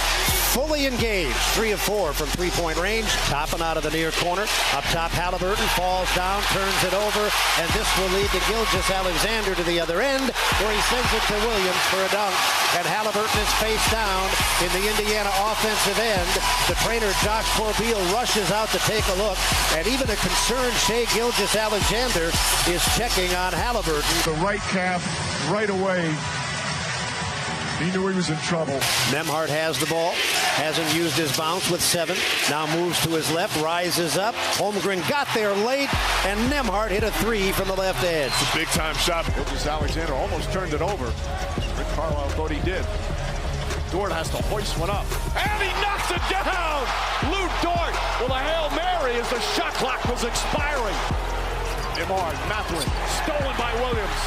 Speaker 2: fully engaged, 3 of 4 from three-point range, topping out of the near corner. Up top, Haliburton falls down, turns it over, and this will lead to Gilgeous-Alexander to the other end, where he sends it to Williams for a dunk. And Haliburton is face down in the Indiana offensive end. The trainer, Josh Corbeil, rushes out to take a look, and even a concerned Shai Gilgeous-Alexander is checking on Haliburton.
Speaker 3: The right calf right away. He knew he was in trouble.
Speaker 2: Nembhard has the ball, hasn't used his bounce with 7. Now moves to his left, rises up. Holmgren got there late, and Nembhard hit a 3 from the left edge.
Speaker 3: It's a big-time shot. Gilgeous-Alexander almost turned it over. Rick Carlisle thought he did. Dort has to hoist one up, and he knocks it down! Lou Dort with a Hail Mary as the shot clock was expiring. Nembhard, Matherin, stolen by Williams.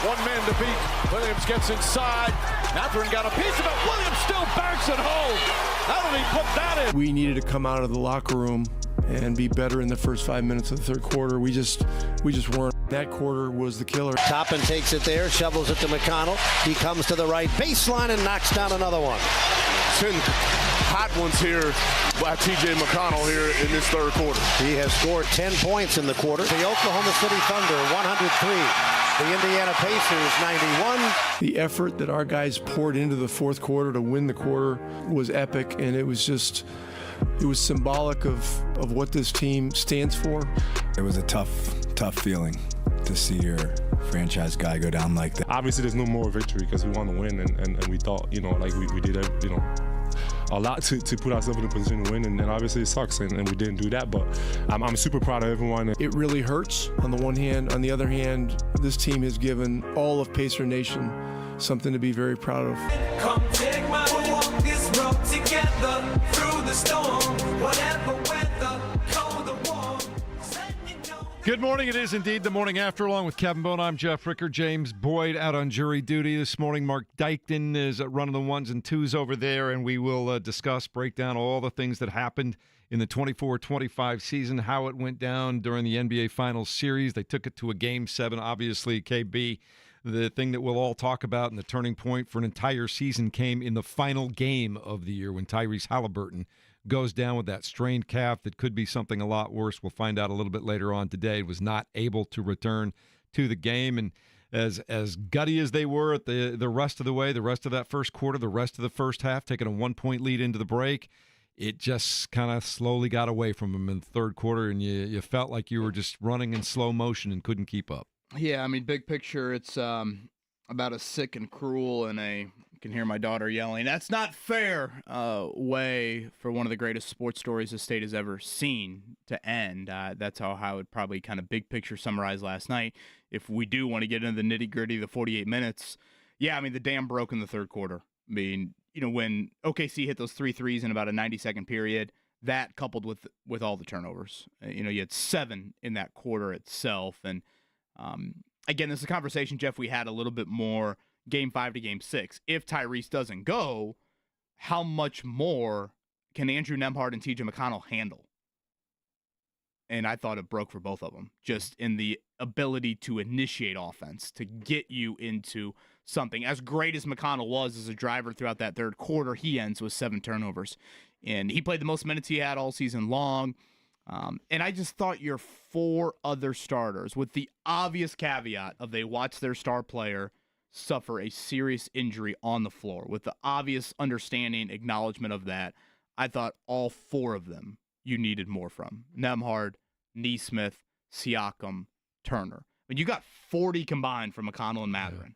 Speaker 3: One man to beat. Williams gets inside. Matherin got a piece of it. Williams still banks it home. How did he put that in?
Speaker 4: We needed to come out of the locker room and be better in the first 5 minutes of the third quarter. We just weren't. That quarter was the killer.
Speaker 2: Toppin takes it there, shovels it to McConnell. He comes to the right baseline and knocks down another one.
Speaker 3: 10 hot ones here by T.J. McConnell here in this third quarter.
Speaker 2: He has scored 10 points in the quarter. The Oklahoma City Thunder, 103. The Indiana Pacers, 91.
Speaker 4: The effort that our guys poured into the fourth quarter to win the quarter was epic, and it was symbolic of what this team stands for.
Speaker 5: It was a tough feeling to see your franchise guy go down like that.
Speaker 6: Obviously, there's no more victory because we want to win, and we thought, like we did, a lot to put ourselves in a position to win, and obviously it sucks, and we didn't do that, but I'm super proud of everyone.
Speaker 4: It really hurts on the one hand. On the other hand, this team has given all of Pacer Nation something to be very proud of.
Speaker 7: Come take my walk this road together through the storm, whatever weather, cold or warm.
Speaker 8: Good morning. It is indeed the morning after. Along with Kevin Bone, I'm Jeff Ricker. James Boyd out on jury duty this morning. Mark Dykton is running the ones and twos over there, and we will break down all the things that happened in the 24-25 season, how it went down during the NBA Finals series. They took it to a Game 7, obviously, KB. The thing that we'll all talk about and the turning point for an entire season came in the final game of the year when Tyrese Haliburton goes down with that strained calf that could be something a lot worse. We'll find out a little bit later on today. Was not able to return to the game, and as gutty as they were at the rest of the way, the rest of that first quarter, the rest of the first half, taking a 1-point lead into the break, it just kind of slowly got away from them in the third quarter, and you felt like you were just running in slow motion and couldn't keep up.
Speaker 9: Yeah, I mean, big picture, it's about as sick and cruel and you can hear my daughter yelling, "That's not fair," way for one of the greatest sports stories the state has ever seen to end. That's how I would probably kind of big picture summarize last night. If we do want to get into the nitty-gritty of the 48 minutes, yeah, I mean, the dam broke in the third quarter. I mean, when OKC hit those 3 threes in about a 90-second period, that coupled with all the turnovers. You had 7 in that quarter itself. And again, this is a conversation, Jeff, we had a little bit more Game 5 to Game 6. If Tyrese doesn't go, how much more can Andrew Nembhard and T.J. McConnell handle? And I thought it broke for both of them, just in the ability to initiate offense, to get you into something. As great as McConnell was as a driver throughout that third quarter, he ends with 7 turnovers. And he played the most minutes he had all season long. And I just thought your 4 other starters, with the obvious caveat of they watch their star player suffer a serious injury on the floor, with the obvious understanding, acknowledgement of that, I thought all 4 of them you needed more from. Nembhard, Nesmith, Siakam, Turner. I mean, you got 40 combined from McConnell and Matherin.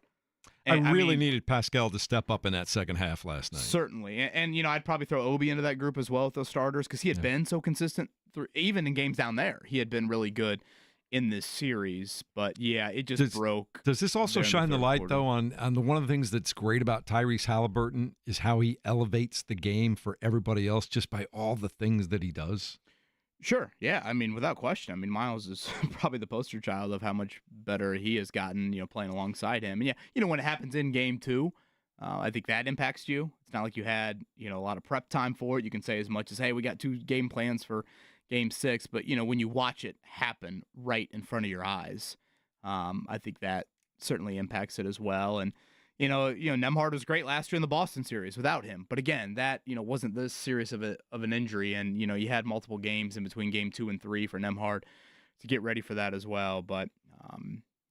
Speaker 9: And,
Speaker 8: I really needed Pascal to step up in that second half last night.
Speaker 9: Certainly. And I'd probably throw Obi into that group as well with those starters because he had been so consistent, even in games down there. He had been really good in this series. But, yeah, it just broke.
Speaker 8: Does this also shine the light, though, on the one of the things that's great about Tyrese Haliburton is how he elevates the game for everybody else just by all the things that he does?
Speaker 9: Sure. Yeah. I mean, without question. I mean, Miles is probably the poster child of how much better he has gotten, playing alongside him. And yeah, when it happens in game 2, I think that impacts you. It's not like you had, a lot of prep time for it. You can say as much as, hey, we got 2 game plans for game 6. But, when you watch it happen right in front of your eyes, I think that certainly impacts it as well. And, Nembhard was great last year in the Boston series without him. But again, that, wasn't this serious of an injury. And, you had multiple games in between game 2 and 3 for Nembhard to get ready for that as well. But,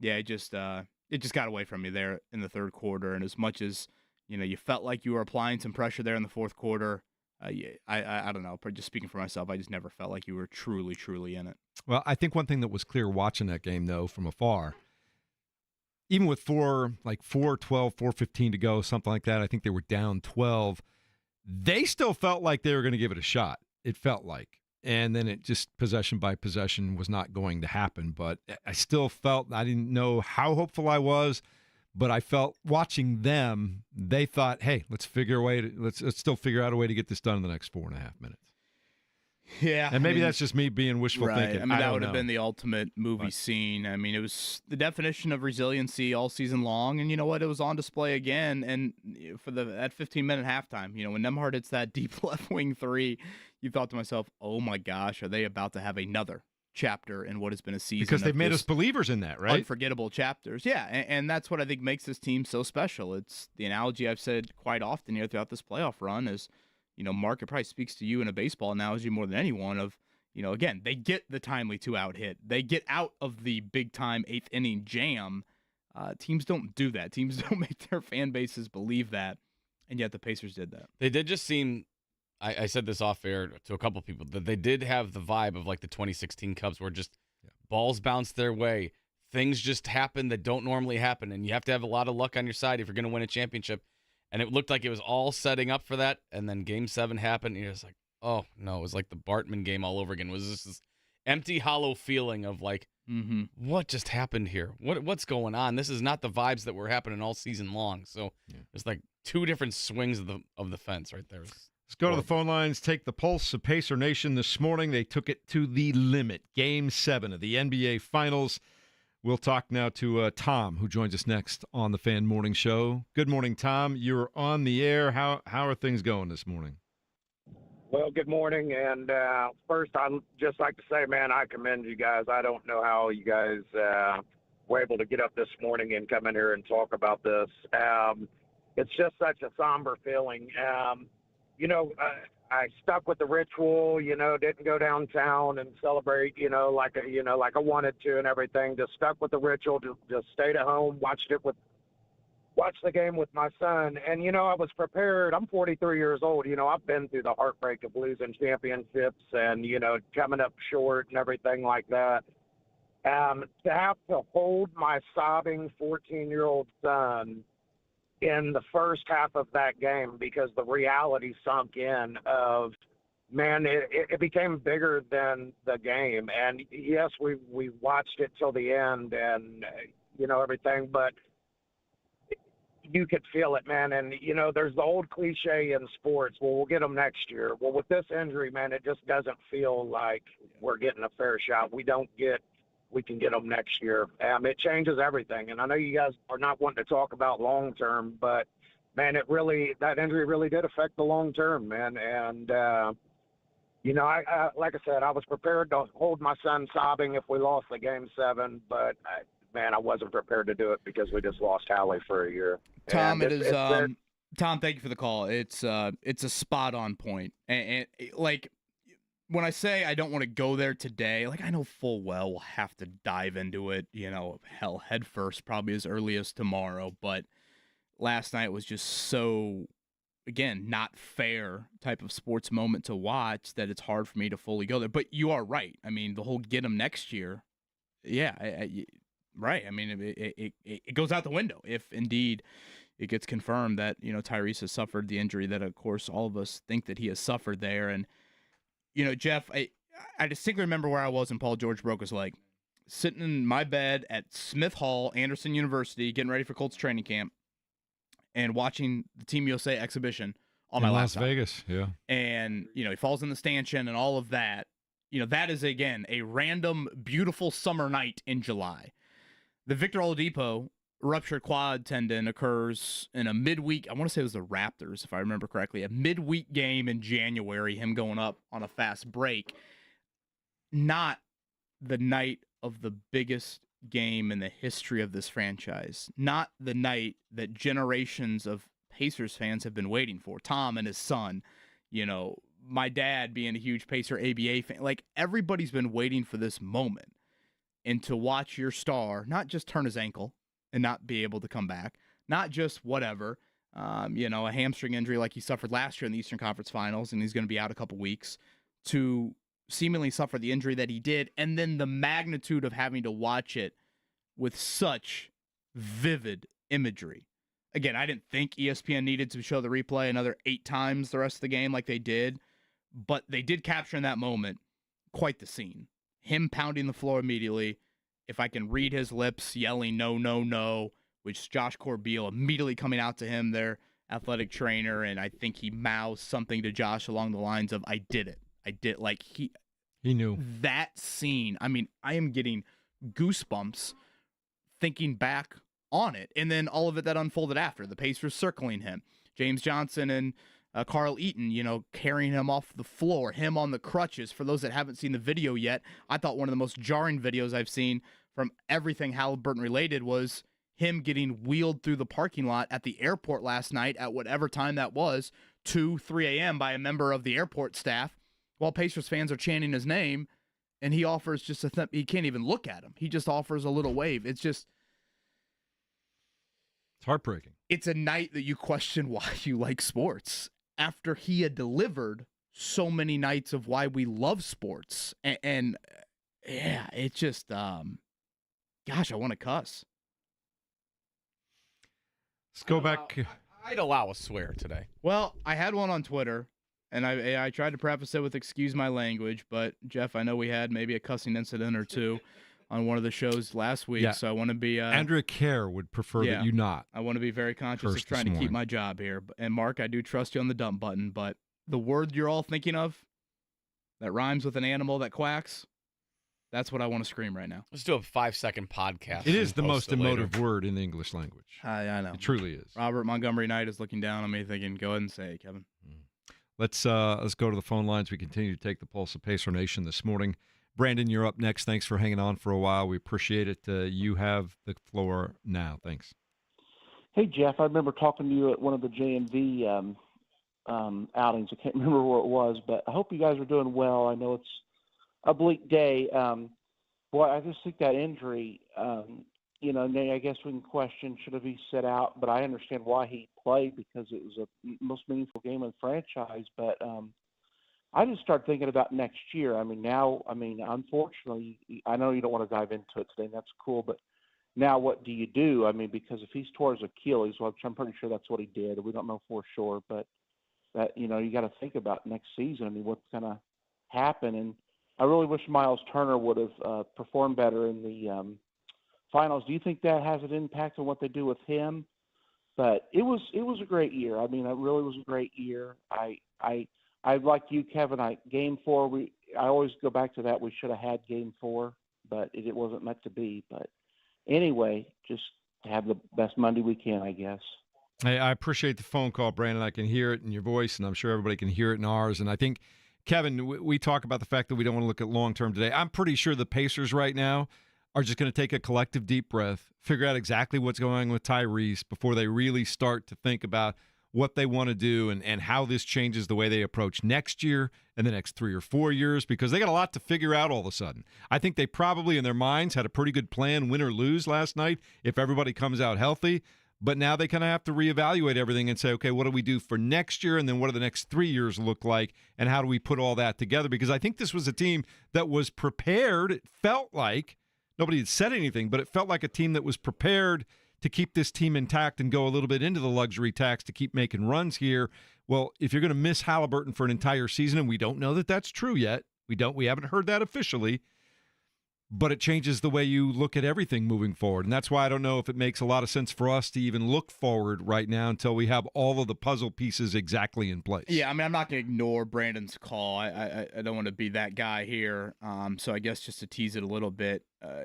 Speaker 9: yeah, it just got away from me there in the third quarter. And as much as, you felt like you were applying some pressure there in the fourth quarter, I don't know. Just speaking for myself, I just never felt like you were truly, truly in it.
Speaker 8: Well, I think one thing that was clear watching that game, though, from afar, even with 4:15 to go, something like that, I think they were down 12. They still felt like they were going to give it a shot. It felt like. And then it just possession by possession was not going to happen. But I still felt, I didn't know how hopeful I was, but I felt watching them, they thought, hey, let's still figure out a way to get this done in the next 4.5 minutes.
Speaker 9: Yeah.
Speaker 8: And maybe that's just me being wishful thinking.
Speaker 9: I mean, that would have been the ultimate movie scene. I mean, it was the definition of resiliency all season long. And you know what? It was on display again. And for that 15-minute halftime, when Nembhard hits that deep left wing 3, you thought to myself, oh my gosh, are they about to have another chapter in what has been a season?
Speaker 8: Because they've made us believers in that, right?
Speaker 9: Unforgettable chapters. Yeah. And that's what I think makes this team so special. It's the analogy I've said quite often here throughout this playoff run is, Mark, it probably speaks to you in a baseball analogy more than anyone of, again, they get the timely 2-out hit. They get out of the big-time 8th inning jam. Teams don't do that. Teams don't make their fan bases believe that, and yet the Pacers did that.
Speaker 11: They did just seem, I said this off air to a couple of people, that they did have the vibe of like the 2016 Cubs where just balls bounce their way. Things just happen that don't normally happen, and you have to have a lot of luck on your side if you're going to win a championship. And it looked like it was all setting up for that. And then game 7 happened. And you're just like, oh, no. It was like the Bartman game all over again. It was just this empty, hollow feeling of like, what just happened here? What's going on? This is not the vibes that were happening all season long. So it's like 2 different swings of the fence right there.
Speaker 8: Let's go to the phone lines, take the pulse of Pacer Nation this morning. They took it to the limit. Game 7 of the NBA Finals. We'll talk now to Tom, who joins us next on the Fan Morning Show. Good morning, Tom. You're on the air. How are things going this morning?
Speaker 12: Well, good morning. And first, I'd just like to say, man, I commend you guys. I don't know how you guys were able to get up this morning and come in here and talk about this. It's just such a somber feeling. I stuck with the ritual, didn't go downtown and celebrate, like I wanted to and everything. Just stuck with the ritual, just stayed at home, watched the game with my son. And, I was prepared. I'm 43 years old. I've been through the heartbreak of losing championships and, coming up short and everything like that. To have to hold my sobbing 14-year-old son in the first half of that game because the reality sunk in of, man, it became bigger than the game. And yes, we watched it till the end and, everything, but you could feel it, man. And, there's the old cliche in sports, well, we'll get them next year. Well, with this injury, man, it just doesn't feel like we're getting a fair shot. We can get them next year. It changes everything. And I know you guys are not wanting to talk about long term, but man, that injury really did affect the long term, man. And, I like I said, I was prepared to hold my son sobbing if we lost the game 7, but I wasn't prepared to do it because we just lost Hallie for a year.
Speaker 9: Tom, Tom, thank you for the call. It's a spot on point. And like, when I say I don't want to go there today, like I know full well we'll have to dive into it, head first, probably as early as tomorrow. But last night was just so, again, not fair type of sports moment to watch that it's hard for me to fully go there. But you are right. I mean, the whole get them next year, right. I mean, it goes out the window if indeed it gets confirmed that, Tyrese has suffered the injury that, of course, all of us think that he has suffered there. And Jeff, I distinctly remember where I was when Paul George broke his leg, sitting in my bed at Smith Hall, Anderson University, getting ready for Colts training camp, and watching the Team USA exhibition on my laptop.
Speaker 8: Las Vegas, yeah.
Speaker 9: And, he falls in the stanchion and all of that. that is, again, a random, beautiful summer night in July. The Victor Oladipo ruptured quad tendon occurs in a midweek. I want to say it was the Raptors, if I remember correctly. A midweek game in January, him going up on a fast break. Not the night of the biggest game in the history of this franchise. Not the night that generations of Pacers fans have been waiting for. Tom and his son, my dad being a huge Pacer ABA fan. Like, everybody's been waiting for this moment. And to watch your star not just turn his ankle and not be able to come back, not just whatever, a hamstring injury like he suffered last year in the Eastern Conference Finals, and he's going to be out a couple weeks, to seemingly suffer the injury that he did, and then the magnitude of having to watch it with such vivid imagery. Again, I didn't think ESPN needed to show the replay another 8 times the rest of the game like they did, but they did capture in that moment quite the scene. Him pounding the floor immediately. If I can read his lips, yelling, no, no, no, which Josh Corbeil immediately coming out to him, their athletic trainer, and I think he mouths something to Josh along the lines of, I did it. I did. Like, he
Speaker 8: knew.
Speaker 9: That scene, I mean, I am getting goosebumps thinking back on it. And then all of it that unfolded after, the Pacers circling him, James Johnson and Carl Eaton, carrying him off the floor, him on the crutches. For those that haven't seen the video yet, I thought one of the most jarring videos I've seen from everything Haliburton related was him getting wheeled through the parking lot at the airport last night at whatever time that was, 2, 3 a.m. by a member of the airport staff, while Pacers fans are chanting his name, and he offers just he can't even look at him. He just offers a little wave. It's
Speaker 8: heartbreaking.
Speaker 9: It's a night that you question why you like sports after he had delivered so many nights of why we love sports. And yeah, it's just, gosh, I want to cuss.
Speaker 8: Let's go back.
Speaker 11: I'd allow a swear today.
Speaker 9: Well, I had one on Twitter, and I tried to preface it with excuse my language, but Jeff, I know we had maybe a cussing incident or two on one of the shows last week, so I want to be...
Speaker 8: Andrea Kerr would prefer that you not.
Speaker 9: I want to be very conscious of trying to keep my job here. And Mark, I do trust you on the dump button, but the word you're all thinking of that rhymes with an animal that quacks, that's what I want to scream right now.
Speaker 11: Let's do a 5-second podcast.
Speaker 8: It is the most emotive word in the English language.
Speaker 9: I know.
Speaker 8: It truly is.
Speaker 9: Robert Montgomery Knight is looking down on me thinking, go ahead and say it, Kevin.
Speaker 8: Let's go to the phone lines. We continue to take the pulse of Pacer Nation this morning. Brandon, you're up next. Thanks for hanging on for a while. We appreciate it. You have the floor now. Thanks.
Speaker 14: Hey, Jeff, I remember talking to you at one of the JMV outings. I can't remember where it was, but I hope you guys are doing well. I know it's a bleak day. Boy, I just think that injury, I guess we can question should have he set out, but I understand why he played because it was a most meaningful game in the franchise. But I just started thinking about next year. Unfortunately, I know you don't want to dive into it today, and that's cool, but now what do you do? Because if he's tore his Achilles, which I'm pretty sure that's what he did, we don't know for sure, but that, you got to think about next season. What's going to happen? And I really wish Miles Turner would have performed better in the finals. Do you think that has an impact on what they do with him? But it was a great year. It really was a great year. I like you, Kevin. Game 4. I always go back to that. We should have had Game 4, but it wasn't meant to be. But anyway, just have the best Monday we can, I guess.
Speaker 8: Hey, I appreciate the phone call, Brandon. I can hear it in your voice, and I'm sure everybody can hear it in ours. And I think, Kevin, we talk about the fact that we don't want to look at long-term today. I'm pretty sure the Pacers right now are just going to take a collective deep breath, figure out exactly what's going on with Tyrese before they really start to think about what they want to do and how this changes the way they approach next year and the next 3 or 4 years, because they got a lot to figure out all of a sudden. I think they probably in their minds had a pretty good plan, win or lose last night, if everybody comes out healthy. But now they kind of have to reevaluate everything and say, okay, what do we do for next year? And then what do the next 3 years look like? And how do we put all that together? Because I think this was a team that was prepared. It felt like, nobody had said anything, but it felt like a team that was prepared to keep this team intact and go a little bit into the luxury tax to keep making runs here. Well, if you're going to miss Haliburton for an entire season, and we don't know that that's true yet, we haven't heard that officially, but it changes the way you look at everything moving forward. And that's why I don't know if it makes a lot of sense for us to even look forward right now until we have all of the puzzle pieces exactly in place.
Speaker 9: Yeah, I mean, I'm not going to ignore Brandon's call. I don't want to be that guy here. So I guess just to tease it a little bit,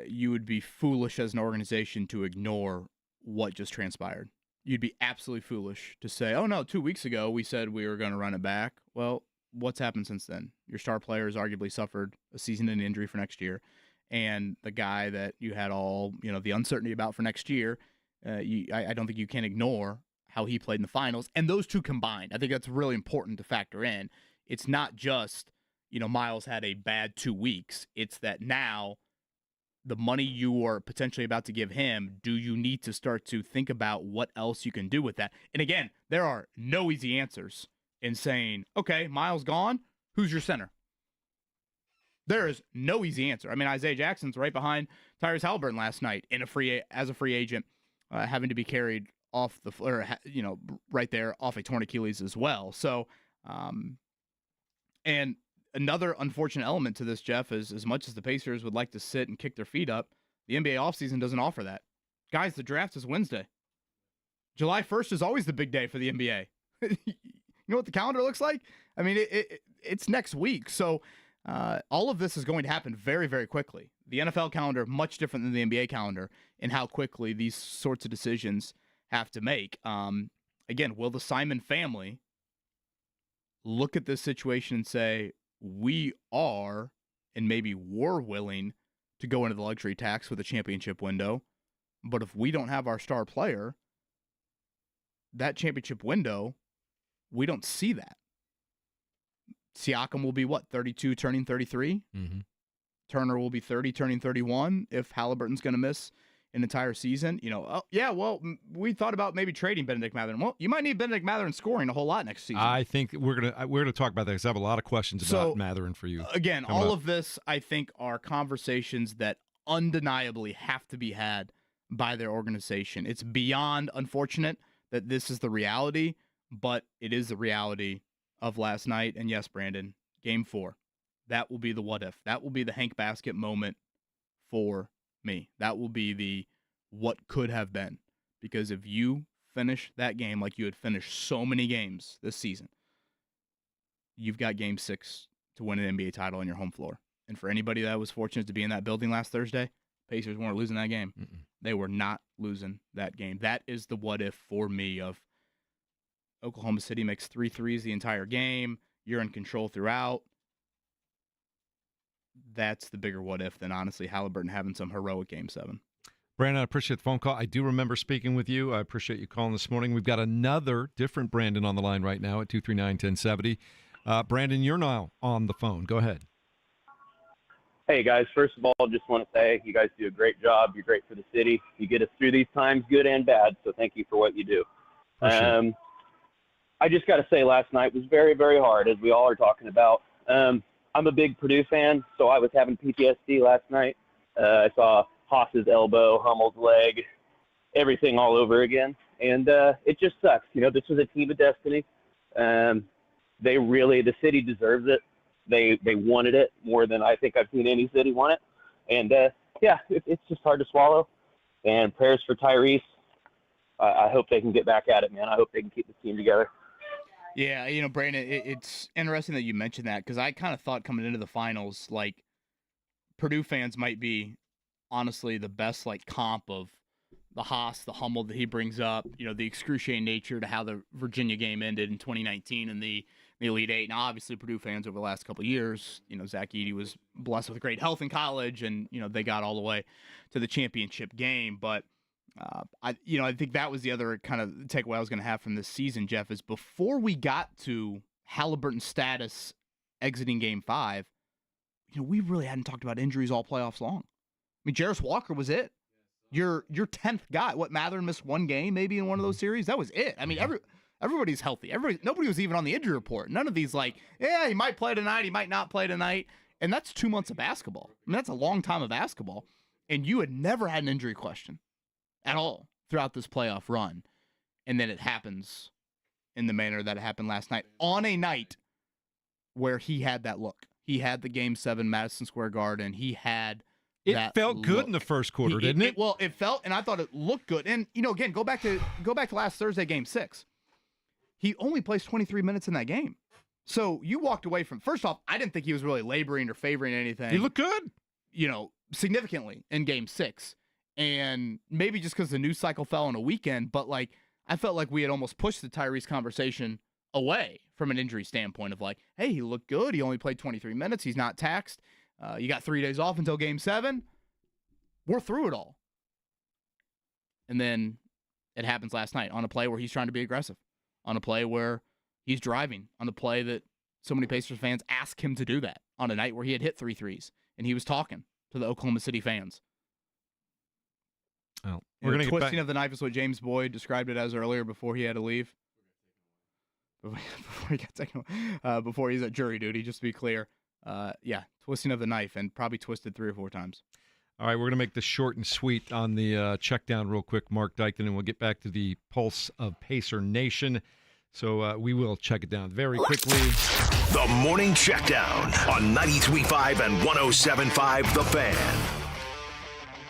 Speaker 9: you would be foolish as an organization to ignore what just transpired. You'd be absolutely foolish to say, oh, no, 2 weeks ago we said we were going to run it back. Well, what's happened since then? Your star player has arguably suffered a season-ending injury for next year. And the guy that you had all, the uncertainty about for next year, I don't think you can ignore how he played in the finals. And those two combined, I think that's really important to factor in. It's not just, Miles had a bad 2 weeks. It's that now the money you are potentially about to give him, do you need to start to think about what else you can do with that? And again, there are no easy answers in saying, okay, Miles gone, who's your center? There is no easy answer. I mean, Isaiah Jackson's right behind Tyrese Haliburton last night as a free agent, having to be carried off the floor, right there off a torn Achilles as well. So, and another unfortunate element to this, Jeff, is as much as the Pacers would like to sit and kick their feet up, the NBA offseason doesn't offer that. Guys, the draft is Wednesday. July 1st is always the big day for the NBA. You know what the calendar looks like? I mean, it's next week. So all of this is going to happen very, very quickly. The NFL calendar, much different than the NBA calendar, in how quickly these sorts of decisions have to make. Again, will the Simon family look at this situation and say, we are, and maybe were willing to go into the luxury tax with a championship window, but if we don't have our star player, that championship window, we don't see that. Siakam will be, 32, turning 33?
Speaker 8: Mm-hmm.
Speaker 9: Turner will be 30, turning 31 if Haliburton's going to miss an entire season. We thought about maybe trading Benedict Mathurin. Well, you might need Benedict Mathurin scoring a whole lot next season.
Speaker 8: I think we're gonna talk about that because I have a lot of questions about Mathurin for you.
Speaker 9: Again, all of this, I think, are conversations that undeniably have to be had by their organization. It's beyond unfortunate that this is the reality, but it is the reality of last night. And yes, Brandon, Game 4, that will be the what if. That will be the Hank Basket moment for me. That will be the what could have been. Because if you finish that game like you had finished so many games this season, you've got Game 6 to win an NBA title on your home floor. And for anybody that was fortunate to be in that building last Thursday, Pacers weren't losing that game.
Speaker 8: Mm-mm.
Speaker 9: They were not losing that game. That is the what if for me of Oklahoma City makes 3 threes the entire game. You're in control throughout. That's the bigger what if than honestly Haliburton having some heroic Game 7.
Speaker 8: Brandon, I appreciate the phone call. I do remember speaking with you. I appreciate you calling this morning. We've got another different Brandon on the line right now at 239-1070. Brandon, you're now on the phone. Go ahead.
Speaker 15: Hey, guys. First of all, just want to say you guys do a great job. You're great for the city. You get us through these times, good and bad, so thank you for what you do. I just got to say last night was very, very hard, as we all are talking about. I'm a big Purdue fan, so I was having PTSD last night. I saw Haas's elbow, Hummel's leg, everything all over again. And it just sucks. This was a team of destiny. The city deserves it. They wanted it more than I think I've seen any city want it. And, it's just hard to swallow. And prayers for Tyrese. I hope they can get back at it, man. I hope they can keep the team together.
Speaker 9: Yeah, Brandon, it's interesting that you mentioned that because I kind of thought coming into the finals, like, Purdue fans might be honestly the best, comp of the Haas, the Hummel that he brings up, the excruciating nature to how the Virginia game ended in 2019 in the Elite Eight. Now, obviously, Purdue fans over the last couple of years, Zach Edey was blessed with great health in college, and, they got all the way to the championship game. But I think that was the other kind of takeaway I was going to have from this season, Jeff, is before we got to Haliburton's status exiting Game 5, we really hadn't talked about injuries all playoffs long. I mean, Jarris Walker was it. Your 10th guy. Mathurin missed one game maybe in one of those series? That was it. I mean, everybody's healthy. Nobody was even on the injury report. None of these he might play tonight, he might not play tonight. And that's 2 months of basketball. I mean, that's a long time of basketball. And you had never had an injury question at all throughout this playoff run. And then it happens in the manner that it happened last night on a night where he had that look. He had the Game 7 Madison Square Garden. He had
Speaker 8: It felt good in the first quarter, didn't it?
Speaker 9: Well, it felt, and I thought it looked good. And again, go back to last Thursday, Game 6. He only plays 23 minutes in that game. So you walked away from. First off, I didn't think he was really laboring or favoring anything.
Speaker 8: He looked good,
Speaker 9: significantly in Game 6, and maybe just because the news cycle fell on a weekend. But I felt like we had almost pushed the Tyrese conversation away from an injury standpoint of hey, he looked good. He only played 23 minutes. He's not taxed. You got 3 days off until Game 7. We're through it all. And then it happens last night on a play where he's trying to be aggressive, on a play where he's driving, on a play that so many Pacers fans asked him to do that, on a night where he had hit 3 threes, and he was talking to the Oklahoma City fans.
Speaker 8: Oh, we're going to
Speaker 9: twisting of the knife is what James Boyd described it as earlier before he had to leave. Before he's at jury duty, just to be clear. Twisting of the knife, and probably twisted 3 or 4 times.
Speaker 8: All right, we're going to make this short and sweet on the check down real quick, Mark Dykton, and we'll get back to the pulse of Pacer Nation. So we will check it down very quickly.
Speaker 1: The Morning Checkdown on 93.5 and 107.5 The Fan.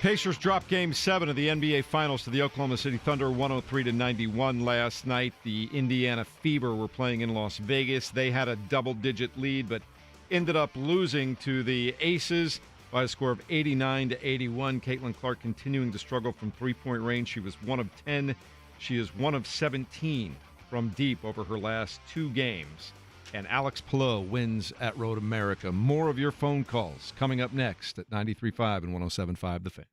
Speaker 8: Pacers dropped Game 7 of the NBA Finals to the Oklahoma City Thunder, 103-91 last night. The Indiana Fever were playing in Las Vegas. They had a double-digit lead, but ended up losing to the Aces by a score of 89-81. Caitlin Clark continuing to struggle from three-point range. She was 1 of 10. She is 1 of 17 from deep over her last 2 games. And Alex Pillow wins at Road America. More of your phone calls coming up next at 93.5 and 107.5 The Fan.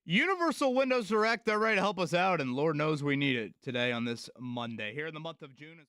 Speaker 9: Universal Windows Direct, they're ready to help us out, and Lord knows we need it today on this Monday. Here in the month of June.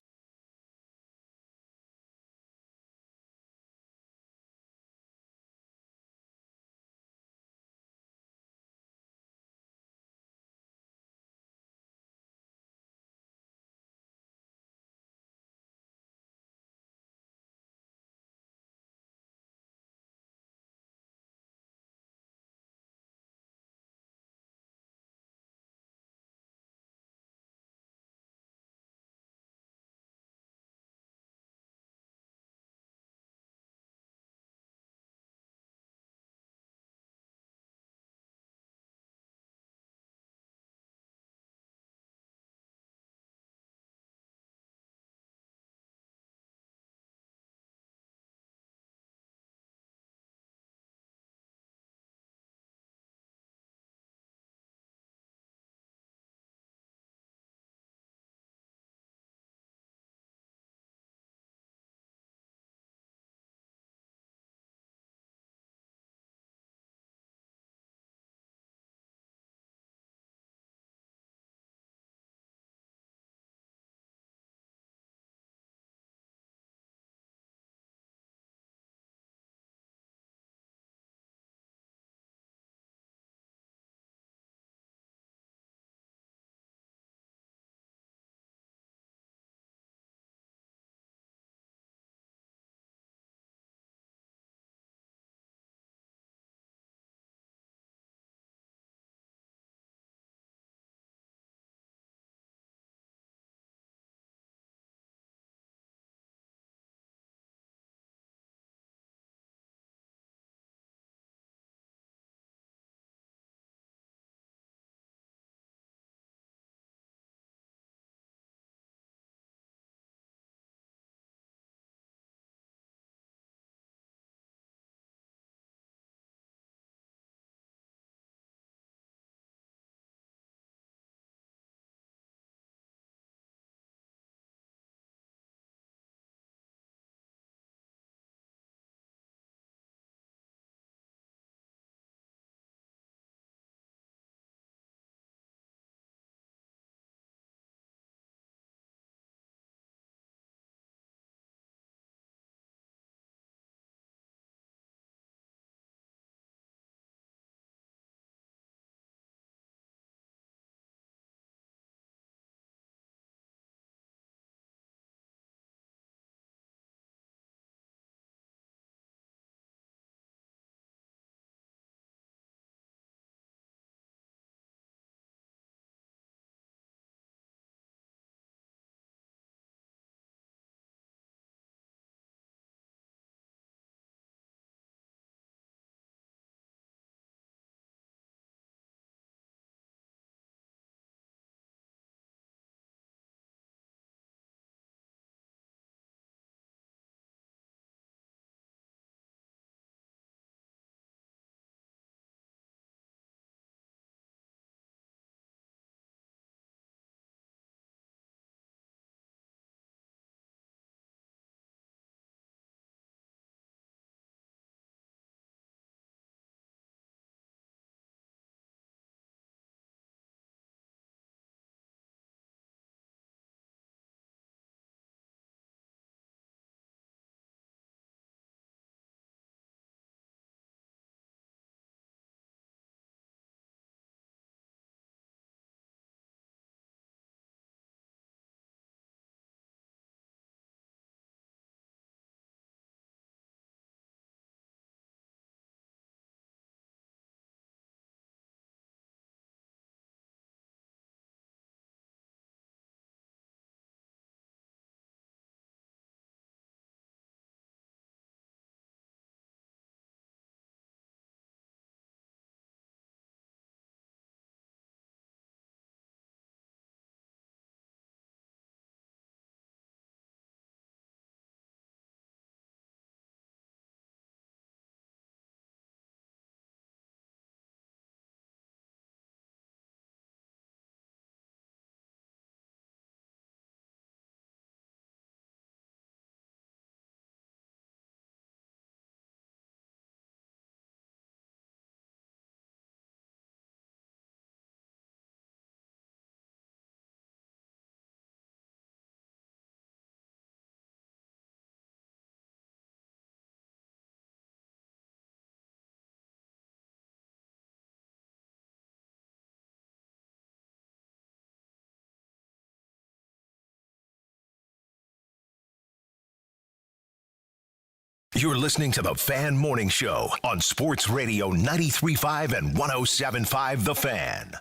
Speaker 1: You're listening to the Fan Morning Show on Sports Radio 93.5 and 107.5 The Fan.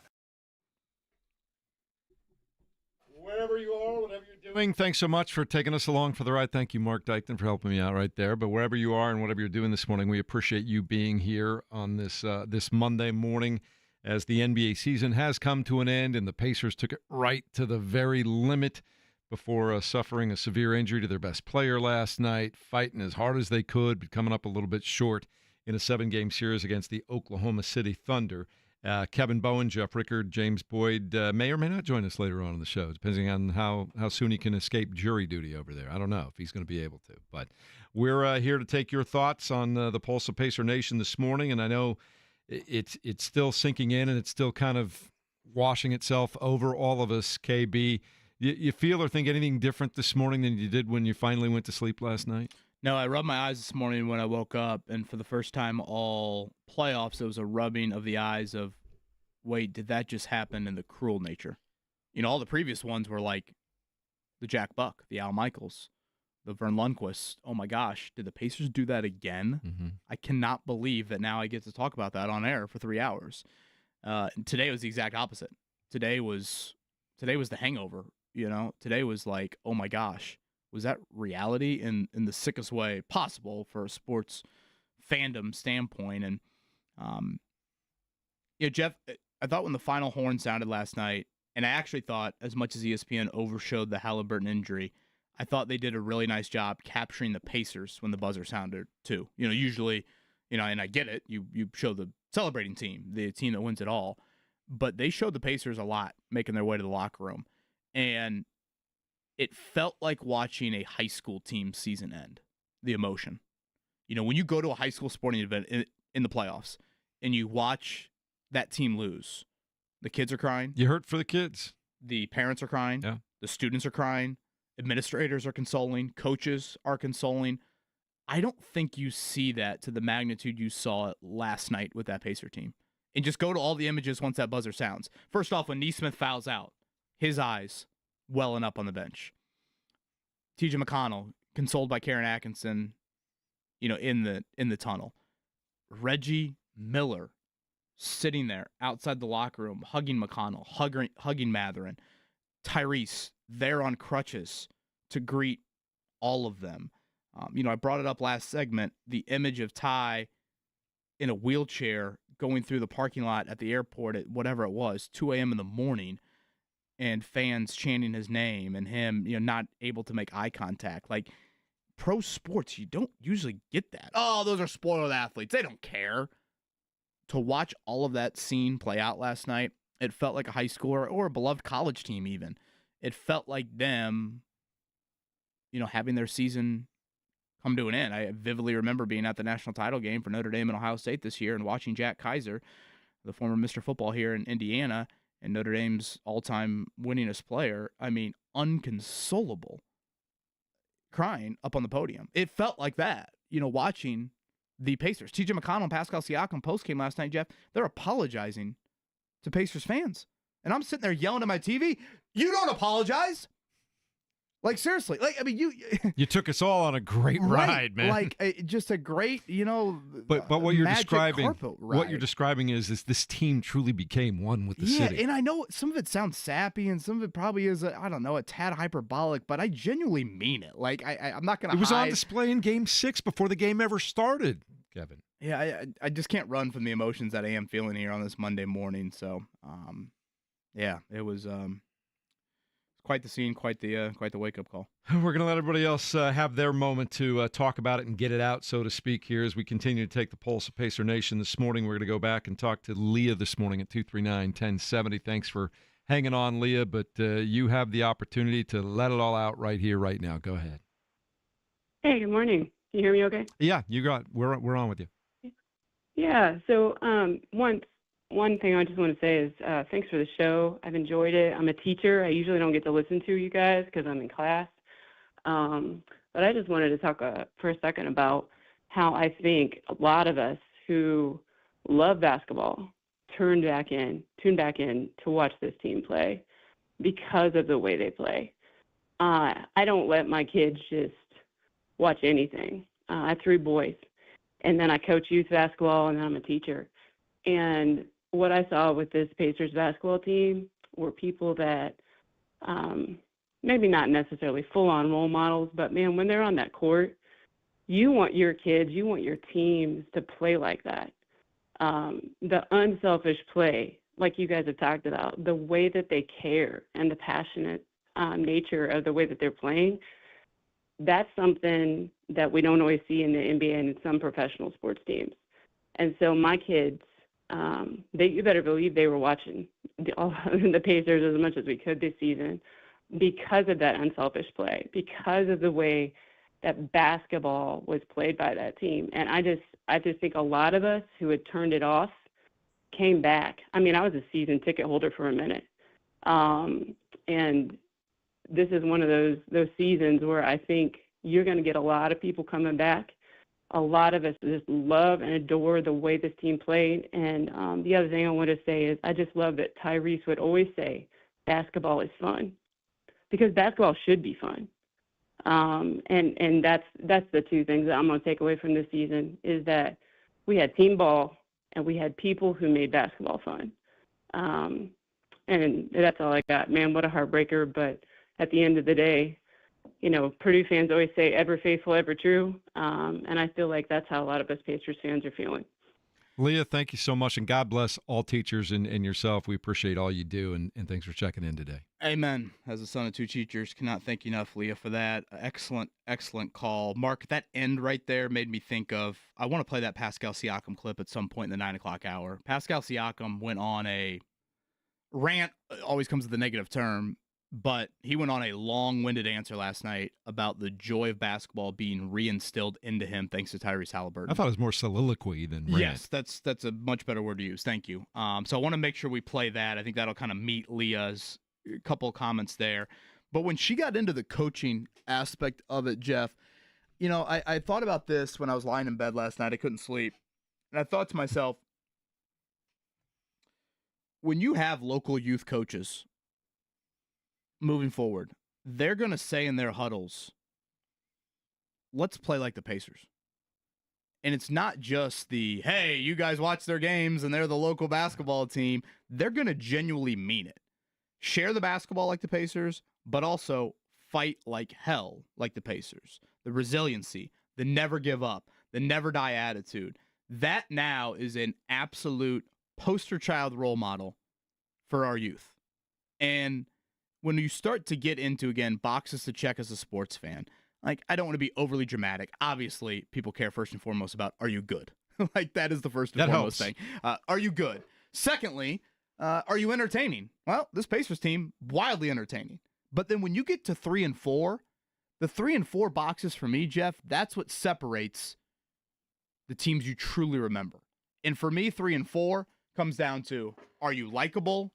Speaker 8: Wherever you are, whatever you're doing, thanks so much for taking us along for the ride. Thank you, Mark Dykton, for helping me out right there. But wherever you are and whatever you're doing this morning, we appreciate you being here on this Monday morning as the NBA season has come to an end and the Pacers took it right to the very limit before suffering a severe injury to their best player last night, fighting as hard as they could, but coming up a little bit short in a 7-game series against the Oklahoma City Thunder. Kevin Bowen, Jeff Rickard, James Boyd may or may not join us later on in the show, depending on how soon he can escape jury duty over there. I don't know if he's going to be able to. But we're here to take your thoughts on the Pulse of Pacer Nation this morning, and I know it's still sinking in and it's still kind of washing itself over all of us, KB. You feel or think anything different this morning than you did when you finally went to sleep last night?
Speaker 9: No, I rubbed my eyes this morning when I woke up, and for the first time all playoffs, it was a rubbing of the eyes of, wait, did that just happen in the cruel nature? You know, all the previous ones were like the Jack Buck, the Al Michaels, the Vern Lundquist. Oh, my gosh, did the Pacers do that again? Mm-hmm. I cannot believe that now I get to talk about that on air for 3 hours. Today was the exact opposite. Today was the hangover. You know, today was like, oh my gosh, was that reality in the sickest way possible for a sports fandom standpoint? And, Jeff, I thought when the final horn sounded last night, and I actually thought as much as ESPN overshowed the Haliburton injury, I thought they did a really nice job capturing the Pacers when the buzzer sounded too. You know, usually, and I get it, you show the celebrating team, the team that wins it all, but they showed the Pacers a lot making their way to the locker room. And it felt like watching a high school team season end, the emotion. You know, when you go to a high school sporting event in the playoffs and you watch that team lose, the kids are crying.
Speaker 8: You hurt for the kids.
Speaker 9: The parents are crying.
Speaker 8: Yeah.
Speaker 9: The students are crying. Administrators are consoling. Coaches are consoling. I don't think you see that to the magnitude you saw it last night with that Pacer team. And just go to all the images once that buzzer sounds. First off, when Neesmith fouls out, his eyes welling up on the bench. T.J. McConnell, consoled by Karen Atkinson, in the tunnel. Reggie Miller sitting there outside the locker room, hugging McConnell, hugging Matherin. Tyrese there on crutches to greet all of them. I brought it up last segment, the image of Ty in a wheelchair going through the parking lot at the airport at whatever it was, 2 a.m. in the morning, and fans chanting his name and him, not able to make eye contact. Like, pro sports, you don't usually get that. Oh, those are spoiled athletes. They don't care. To watch all of that scene play out last night, it felt like a high schooler or a beloved college team even. It felt like them, having their season come to an end. I vividly remember being at the national title game for Notre Dame and Ohio State this year and watching Jack Kaiser, the former Mr. Football here in Indiana, and Notre Dame's all-time winningest player, unconsolable, crying up on the podium. It felt like that, watching the Pacers. T.J. McConnell and Pascal Siakam post-game last night, Jeff, they're apologizing to Pacers fans. And I'm sitting there yelling at my TV, you don't apologize! Like, seriously.
Speaker 8: You took us all on a great ride, man.
Speaker 9: Like, just a great,
Speaker 8: But what you're describing,
Speaker 9: ride.
Speaker 8: is this team truly became one with the city.
Speaker 9: Yeah, and I know some of it sounds sappy, and some of it probably is, a tad hyperbolic, but I genuinely mean it. Like, I'm not going to
Speaker 8: It was on display in Game 6 before the game ever started, Kevin.
Speaker 9: Yeah, I just can't run from the emotions that I am feeling here on this Monday morning. So, it was quite the scene, quite the wake-up call.
Speaker 8: We're going to let everybody else have their moment to talk about it and get it out, so to speak, here as we continue to take the pulse of Pacer Nation this morning. We're going to go back and talk to Leah this morning at 239-1070. Thanks for hanging on, Leah, but you have the opportunity to let it all out right here, right now. Go ahead.
Speaker 16: Hey, good morning. Can you hear me okay?
Speaker 8: Yeah, you got. We're on with you.
Speaker 16: Yeah, so one thing I just want to say is thanks for the show. I've enjoyed it. I'm a teacher. I usually don't get to listen to you guys because I'm in class. But I just wanted to talk for a second about how I think a lot of us who love basketball tune back in to watch this team play because of the way they play. I don't let my kids just watch anything. I have 3 boys, and then I coach youth basketball, and then I'm a teacher. And what I saw with this Pacers basketball team were people that maybe not necessarily full-on role models, but, man, when they're on that court, you want your kids, you want your teams to play like that. The unselfish play, like you guys have talked about, the way that they care and the passionate nature of the way that they're playing, that's something that we don't always see in the NBA and in some professional sports teams. And so my kids, you better believe they were watching the Pacers as much as we could this season because of that unselfish play, because of the way that basketball was played by that team. And I just think a lot of us who had turned it off came back. I mean, I was a season ticket holder for a minute. And this is one of those seasons where I think you're going to get a lot of people coming back. A lot of us just love and adore the way this team played. And the other thing I want to say is I just love that Tyrese would always say basketball is fun, because basketball should be fun. And that's the 2 things that I'm going to take away from this season is that we had team ball and we had people who made basketball fun. And that's all I got. Man, what a heartbreaker. But at the end of the day, Purdue fans always say ever faithful, ever true. And I feel like that's how a lot of us Pacers fans are feeling.
Speaker 8: Leah, thank you so much, and God bless all teachers and yourself. We appreciate all you do, and thanks for checking in today.
Speaker 9: Amen. As a son of 2 teachers, cannot thank you enough, Leah, for that. Excellent, excellent call. Mark, that end right there made me think of, I want to play that Pascal Siakam clip at some point in the 9 o'clock hour. Pascal Siakam went on a rant, always comes with a negative term, but he went on a long-winded answer last night about the joy of basketball being reinstilled into him thanks to Tyrese Haliburton.
Speaker 8: I thought it was more soliloquy than rant.
Speaker 9: Yes, that's a much better word to use. Thank you. So I want to make sure we play that. I think that'll kind of meet Leah's couple of comments there. But when she got into the coaching aspect of it, Jeff, I thought about this when I was lying in bed last night. I couldn't sleep. And I thought to myself, when you have local youth coaches moving forward, they're going to say in their huddles, let's play like the Pacers. And it's not just the, hey, you guys watch their games and they're the local basketball team. They're going to genuinely mean it. Share the basketball like the Pacers, but also fight like hell like the Pacers. The resiliency, the never give up, the never die attitude. That now is an absolute poster child role model for our youth. And when you start to get into, again, boxes to check as a sports fan, like, I don't want to be overly dramatic. Obviously, people care first and foremost about, are you good? Like, that is the first and foremost thing. Are you good? Secondly, are you entertaining? Well, this Pacers team, wildly entertaining. But then when you get to 3 and 4, the 3 and 4 boxes for me, Jeff, that's what separates the teams you truly remember. And for me, 3 and 4 comes down to, are you likable?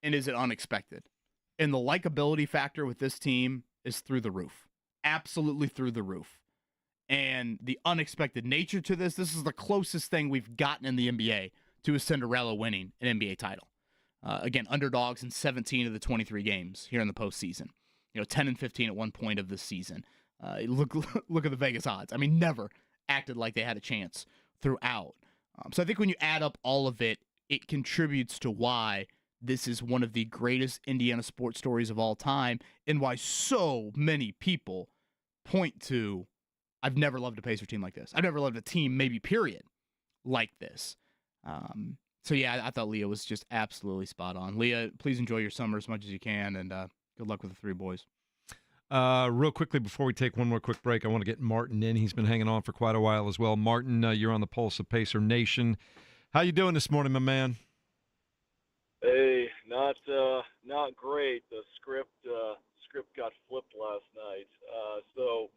Speaker 9: And is it unexpected? And the likability factor with this team is through the roof. Absolutely through the roof. And the unexpected nature to this is the closest thing we've gotten in the NBA to a Cinderella winning an NBA title. Again, underdogs in 17 of the 23 games here in the postseason. 10 and 15 at one point of this season. Look at the Vegas odds. I mean, never acted like they had a chance throughout. So I think when you add up all of it, it contributes to why this is one of the greatest Indiana sports stories of all time, and why so many people point to, I've never loved a Pacer team like this. I've never loved a team, maybe period, like this. So yeah, I thought Leah was just absolutely spot on. Leah, please enjoy your summer as much as you can, and good luck with the 3 boys.
Speaker 8: Real quickly, before we take one more quick break, I want to get Martin in. He's been hanging on for quite a while as well. Martin, you're on the pulse of Pacer Nation. How you doing this morning, my man?
Speaker 17: Hey, not great. The script got flipped last night. So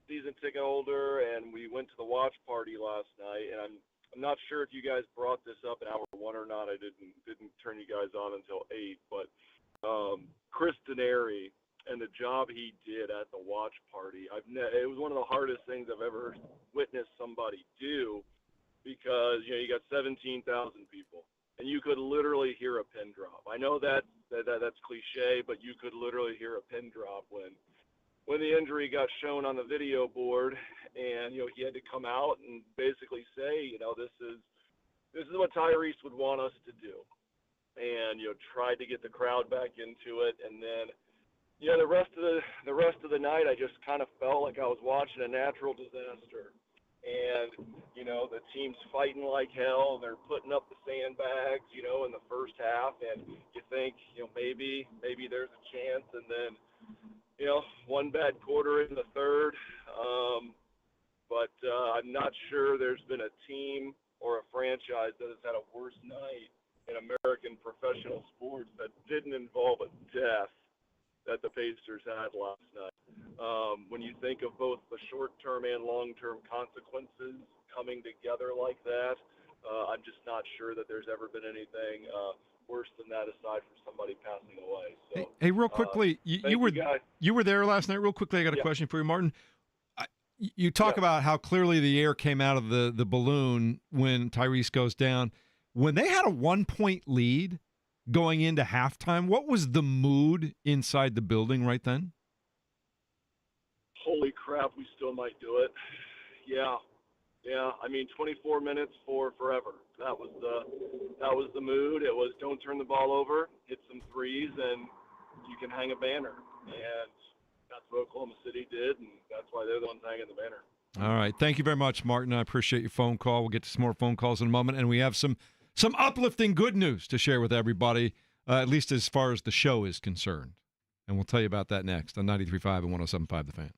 Speaker 17: season ticket holder, and we went to the watch party last night, and I'm not sure if you guys brought this up in hour 1 or not. I didn't turn you guys on until 8, but Chris Denary and the job he did at the watch party, it was one of the hardest things I've ever witnessed somebody do, because you got 17,000 people. And you could literally hear a pin drop. I know that's cliche, but you could literally hear a pin drop when when the injury got shown on the video board, and he had to come out and basically say, this is what Tyrese would want us to do, and tried to get the crowd back into it, and then the rest of the night I just kind of felt like I was watching a natural disaster. And, the team's fighting like hell, and they're putting up the sandbags, in the first half, and you think, maybe there's a chance, and then, one bad quarter in the third. But I'm not sure there's been a team or a franchise that has had a worse night in American professional sports that didn't involve a death that the Pacers had last night. When you think of both the short-term and long-term consequences coming together like that, I'm just not sure that there's ever been anything worse than that aside from somebody passing away. So,
Speaker 8: Hey, real quickly, you were there last night. Real quickly, I got a question for you, Martin. You talk about how clearly the air came out of the balloon when Tyrese goes down. When they had a 1-point lead going into halftime, what was the mood inside the building right then?
Speaker 17: Holy crap, we still might do it. Yeah. I mean, 24 minutes for forever. That was the mood. It was don't turn the ball over, hit some threes, and you can hang a banner. And that's what Oklahoma City did, and that's why they're the ones hanging the banner.
Speaker 8: All right. Thank you very much, Martin. I appreciate your phone call. We'll get to some more phone calls in a moment, and we have some uplifting good news to share with everybody, at least as far as the show is concerned. And we'll tell you about that next on 93.5 and 107.5 The Fan.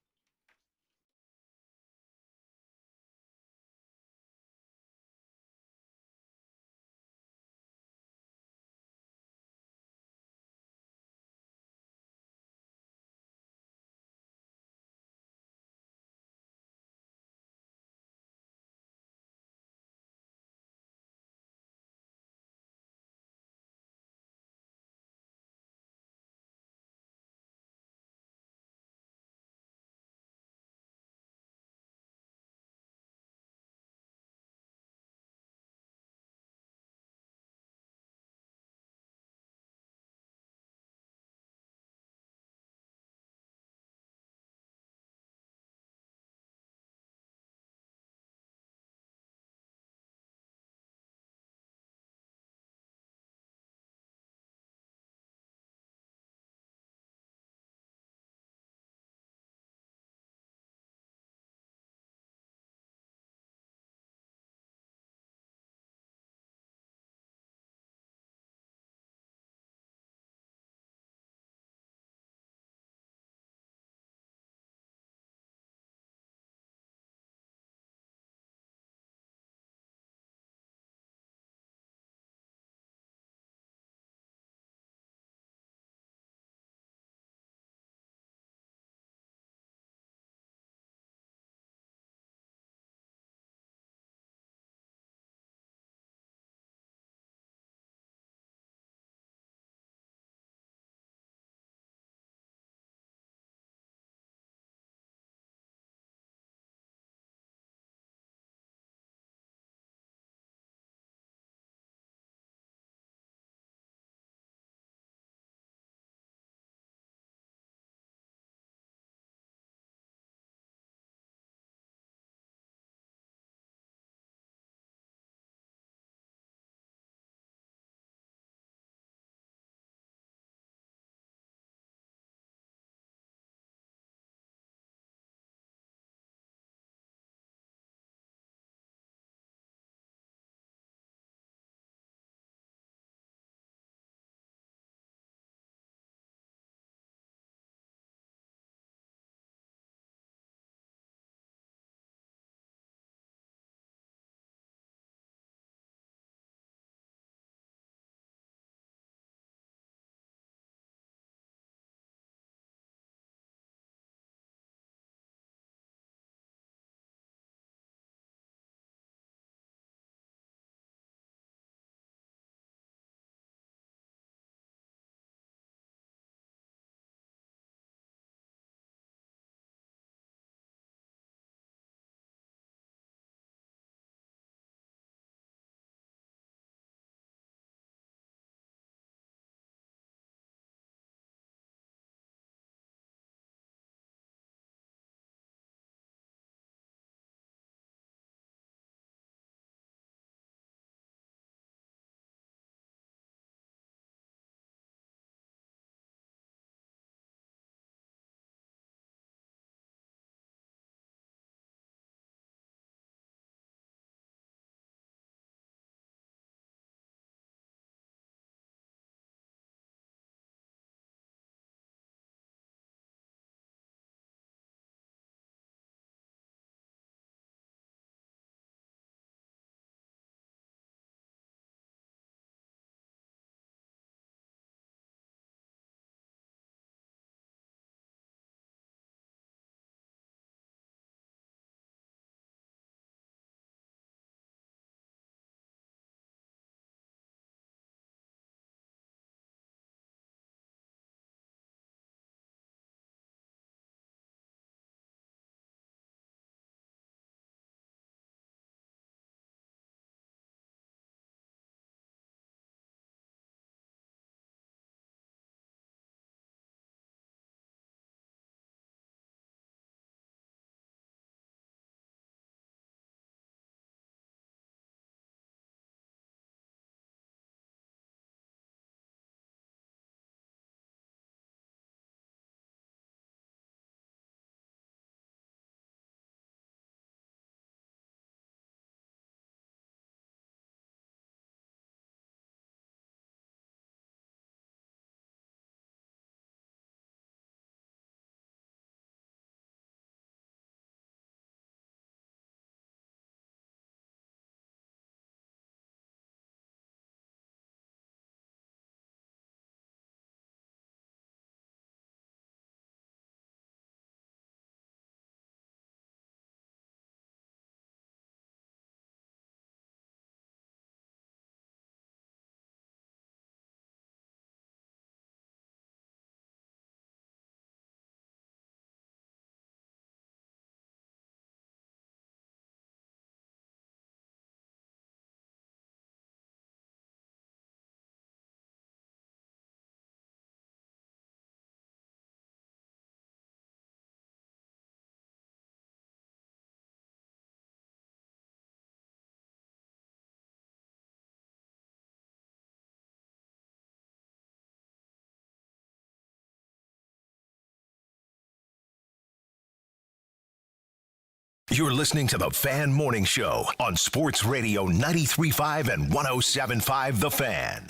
Speaker 1: You're listening to the Fan Morning Show on Sports Radio 93.5 and 107.5 The Fan.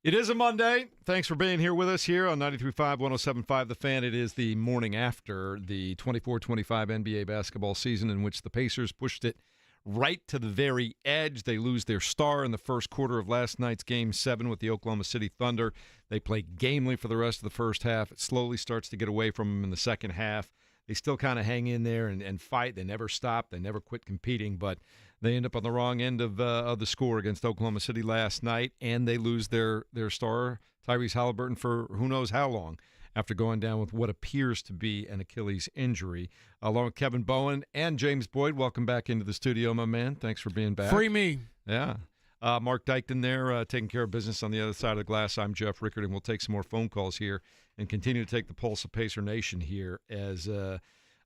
Speaker 8: It is a Monday. Thanks for being here with us here on 93.5, 107.5 The Fan. It is the morning after the 24-25 NBA basketball season in which the Pacers pushed it right to the very edge. They lose their star in the first quarter of last night's Game 7 with the Oklahoma City Thunder. They play gamely for the rest of the first half. It slowly starts to get away from them in the second half. They still kind of hang in there and fight. They never stop. They never quit competing, but they end up on the wrong end of the score against Oklahoma City last night, and they lose their star, Tyrese Haliburton, for who knows how long after going down with what appears to be an Achilles injury. Along with Kevin Bowen and James Boyd, welcome back into the studio, my man. Thanks for being back.
Speaker 10: Free me.
Speaker 8: Yeah. Mark Dykton there taking care of business on the other side of the glass. I'm Jeff Rickard, and we'll take some more phone calls here and continue to take the pulse of Pacer Nation here as a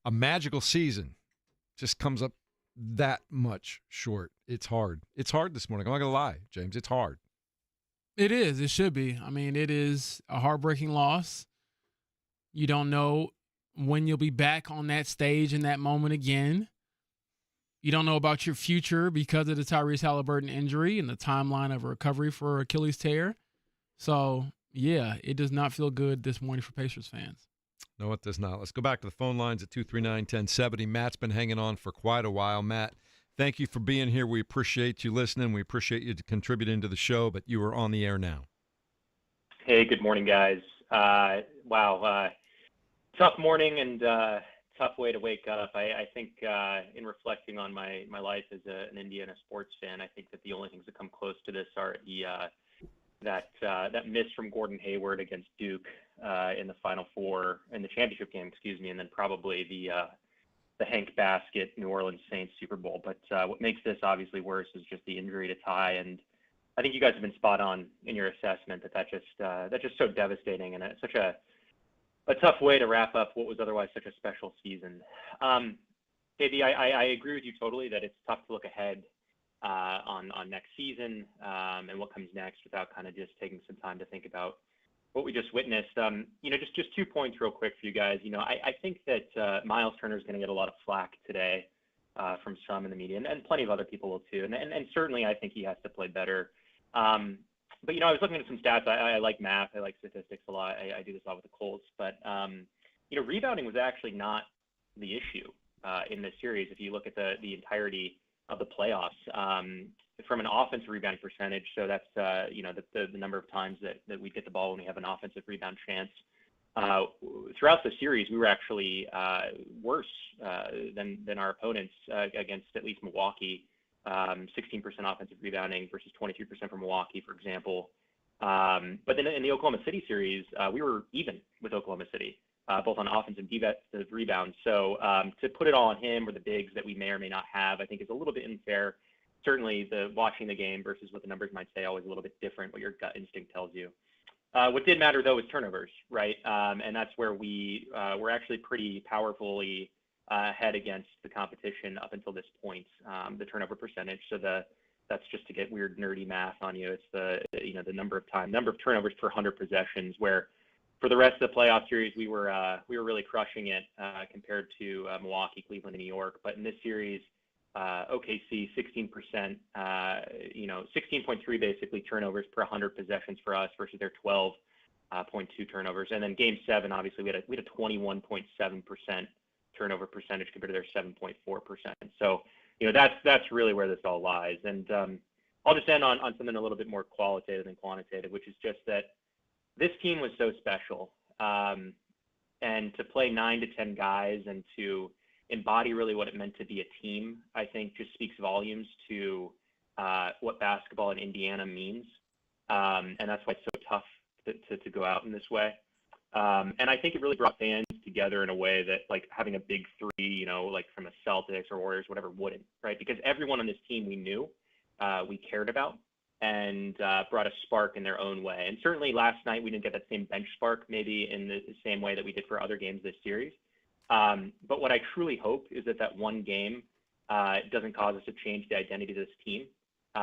Speaker 8: magical season just comes up that much short. It's hard. It's hard this morning. I'm not going to lie, James. It's hard.
Speaker 10: It is. It should be. I mean, it is a heartbreaking loss. You don't know when you'll be back on that stage in that moment again. You don't know about your future because of the Tyrese Haliburton injury and the timeline of recovery for Achilles tear. So, yeah, it does not feel good this morning for Pacers fans.
Speaker 8: No, it does not. Let's go back to the phone lines at 239-1070. Matt's been hanging on for quite a while. Matt, thank you for being here. We appreciate you listening. We appreciate you contributing to the show, but you are on the air now.
Speaker 18: Hey, good morning, guys. Wow, tough morning and tough way to wake up. I think in reflecting on my life as an Indiana sports fan, I think that the only things that come close to this are that miss from Gordon Hayward against Duke in the Final Four, in the championship game, and then probably the Hank Basket New Orleans Saints Super Bowl. But what makes this obviously worse is just the injury to Ty, and I think you guys have been spot on in your assessment that's just so devastating, and it's such a tough way to wrap up what was otherwise such a special season. JB, I agree with you totally that it's tough to look ahead on next season and what comes next without kind of just taking some time to think about what we just witnessed. Just 2 points real quick for you guys. I think that Miles Turner is going to get a lot of flack today from some in the media, and plenty of other people will too. And certainly I think he has to play better. But, I was looking at some stats. I like math. I like statistics a lot. I do this a lot with the Colts. But, rebounding was actually not the issue in this series. If you look at the entirety of the playoffs, from an offensive rebounding percentage, so that's, the number of times that we get the ball when we have an offensive rebound chance. Throughout the series, we were actually worse than our opponents against at least Milwaukee. 16% offensive rebounding versus 23% for Milwaukee, for example. But then in the Oklahoma City series, we were even with Oklahoma City, both on offense and defensive rebounds. So to put it all on him or the bigs that we may or may not have, I think is a little bit unfair. Certainly watching the game versus what the numbers might say, always a little bit different, what your gut instinct tells you. What did matter, though, is turnovers, right? And that's where we were actually pretty powerfully ahead against the competition up until this point, the turnover percentage. So that's just to get weird nerdy math on you. It's the number of turnovers per 100 possessions, where for the rest of the playoff series we were really crushing it compared to Milwaukee, Cleveland, and New York. But in this series, OKC 16%, 16.3 basically turnovers per 100 possessions for us versus their 12.2 turnovers. And then Game 7, obviously we had a 21.7% turnover percentage compared to their 7.4%. So, that's really where this all lies. And I'll just end on something a little bit more qualitative than quantitative, which is just that this team was so special. And to play 9 to 10 guys and to embody really what it meant to be a team, I think just speaks volumes to what basketball in Indiana means. And that's why it's so tough to go out in this way. And I think it really brought fans together in a way that, like, having a big three, like from the Celtics or Warriors, whatever, wouldn't, right? Because everyone on this team we knew, we cared about, and brought a spark in their own way. And certainly last night we didn't get that same bench spark maybe in the same way that we did for other games this series. But what I truly hope is that one game doesn't cause us to change the identity of this team,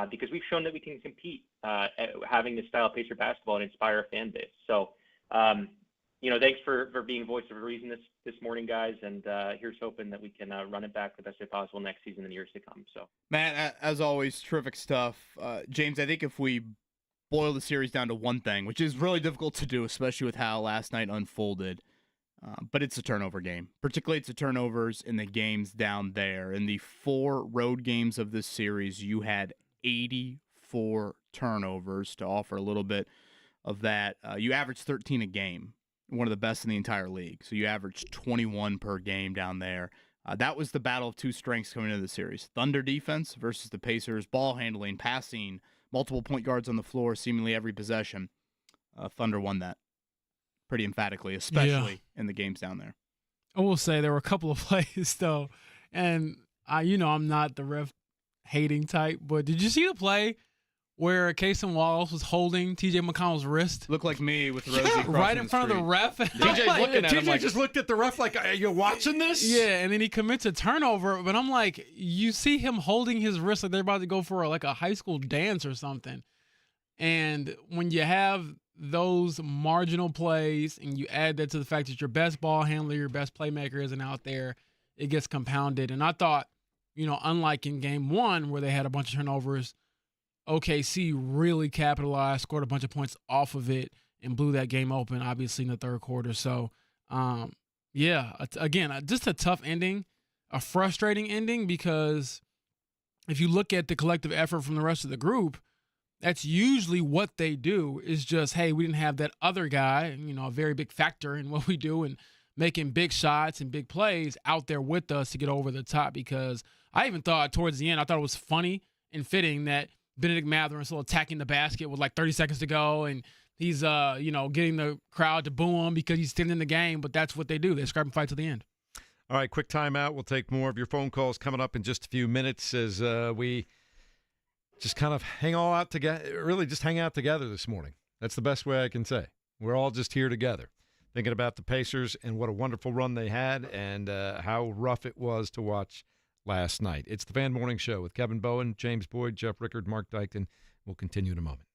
Speaker 18: because we've shown that we can compete at having this style of Pacer basketball and inspire a fan base. So, thanks for being voice of reason this morning, guys. And here's hoping that we can run it back the best way possible next season and years to come. So,
Speaker 9: Matt, as always, terrific stuff. James, I think if we boil the series down to one thing, which is really difficult to do, especially with how last night unfolded, but it's a turnover game. Particularly, it's the turnovers in the games down there. In the 4 road games of this series, you had 84 turnovers. To offer a little bit of that, you averaged 13 a game, one of the best in the entire league. So you averaged 21 per game down there. That was the battle of two strengths coming into the series. Thunder defense versus the Pacers, ball handling, passing, multiple point guards on the floor, seemingly every possession. Thunder won that pretty emphatically, especially in the games down there.
Speaker 10: I will say there were a couple of plays, though, and I'm not the ref hating type, but did you see the play where Kason Wallace was holding T.J. McConnell's wrist?
Speaker 9: Looked like me with Rosie
Speaker 10: right in front of the ref.
Speaker 8: TJ's looking at him like, just looked at the ref like, are you watching this?
Speaker 10: Yeah, and then he commits a turnover, but I'm like, you see him holding his wrist like they're about to go for like a high school dance or something. And when you have those marginal plays and you add that to the fact that your best ball handler, your best playmaker isn't out there, it gets compounded. And I thought, unlike in game 1 where they had a bunch of turnovers, OKC really capitalized, scored a bunch of points off of it, and blew that game open, obviously, in the third quarter. So, again, just a tough ending, a frustrating ending, because if you look at the collective effort from the rest of the group, that's usually what they do is just, hey, we didn't have that other guy, a very big factor in what we do and making big shots and big plays out there with us to get over the top. Because I even thought towards the end, I thought it was funny and fitting that Benedict Mathurin still attacking the basket with like 30 seconds to go, and he's getting the crowd to boo him because he's still in the game. But that's what they do. They scrap and fight to the end.
Speaker 8: All right, quick timeout. We'll take more of your phone calls coming up in just a few minutes as we just kind of hang out together this morning. That's the best way I can say. We're all just here together, thinking about the Pacers and what a wonderful run they had and how rough it was to watch last night. It's the Fan Morning Show with Kevin Bowen, James Boyd, Jeff Rickard, Mark Dykton. We'll continue in a moment.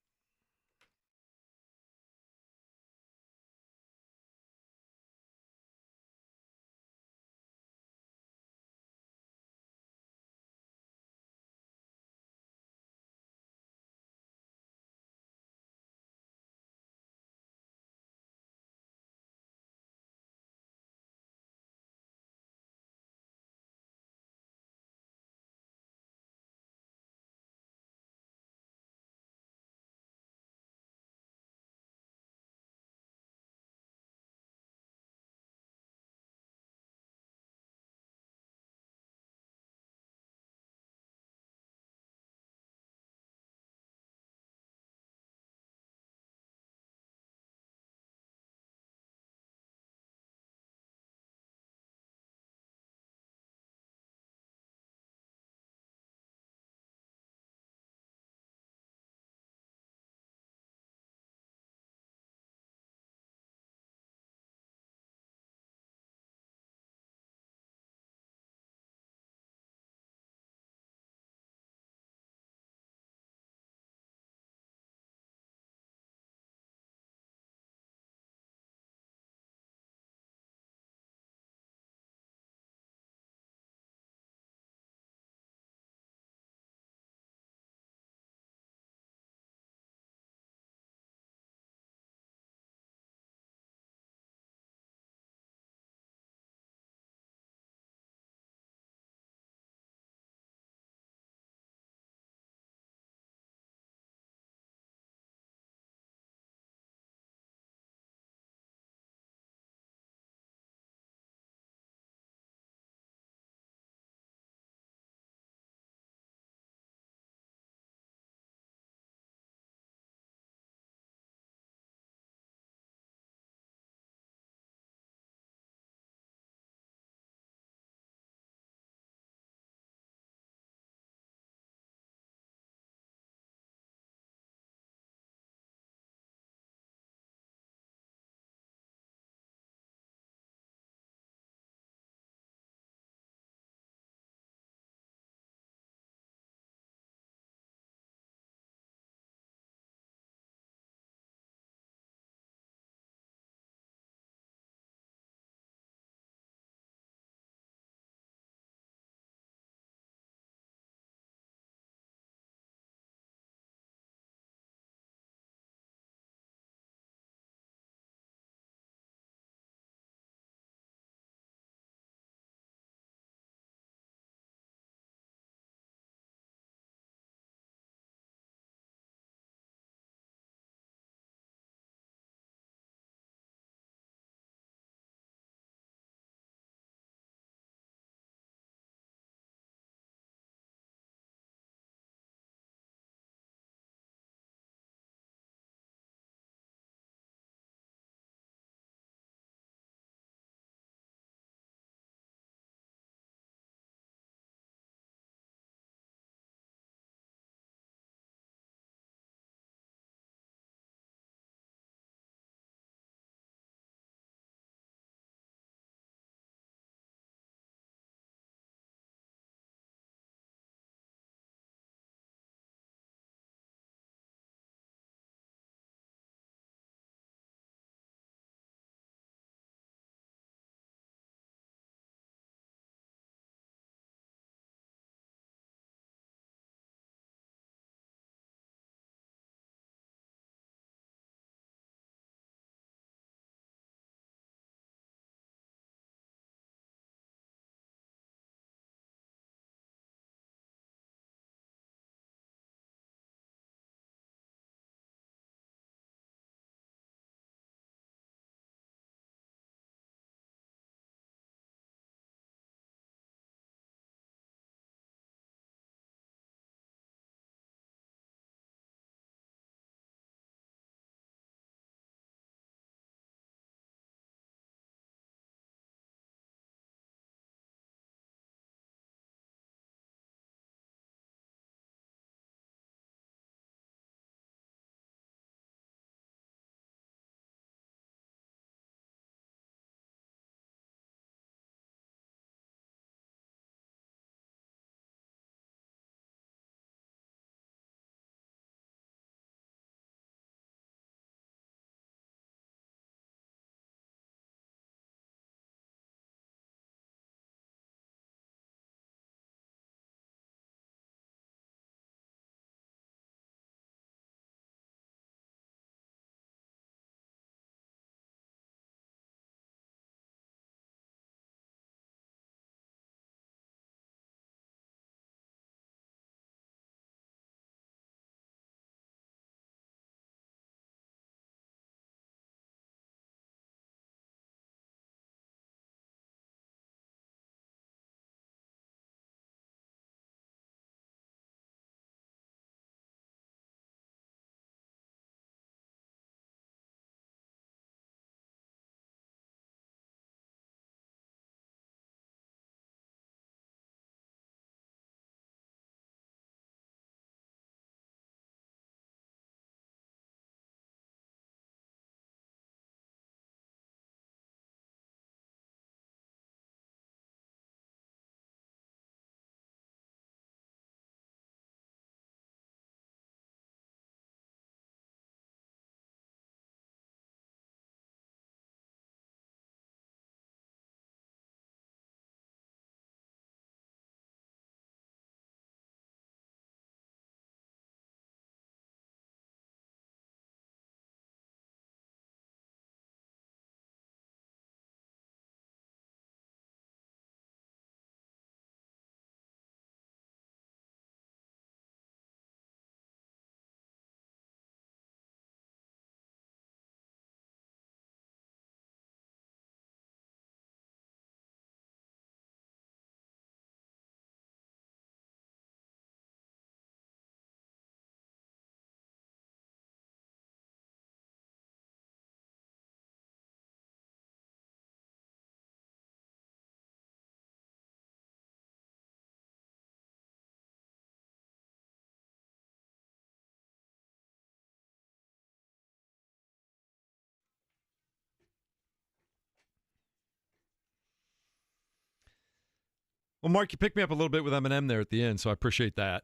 Speaker 8: Well, Mark, you picked me up a little bit with Eminem there at the end, so I appreciate that.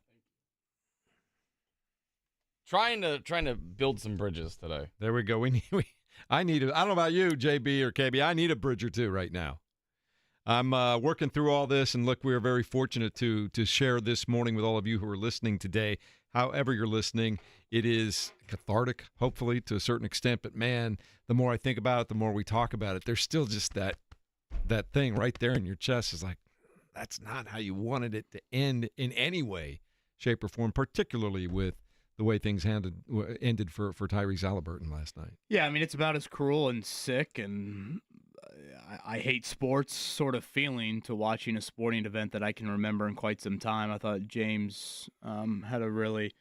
Speaker 11: Trying to build some bridges today.
Speaker 8: There we go. I don't know about you, JB or KB. I need a bridge or two right now. I'm working through all this, and look, we are very fortunate to share this morning with all of you who are listening today. However you're listening, it is cathartic, hopefully, to a certain extent. But, man, the more I think about it, the more we talk about it. There's still just that thing right there in your chest is like, that's not how you wanted it to end in any way, shape, or form, particularly with the way things ended for Tyrese Haliburton last night.
Speaker 9: Yeah, I mean, it's about as cruel and sick and I hate sports sort of feeling to watching a sporting event that I can remember in quite some time. I thought James had a really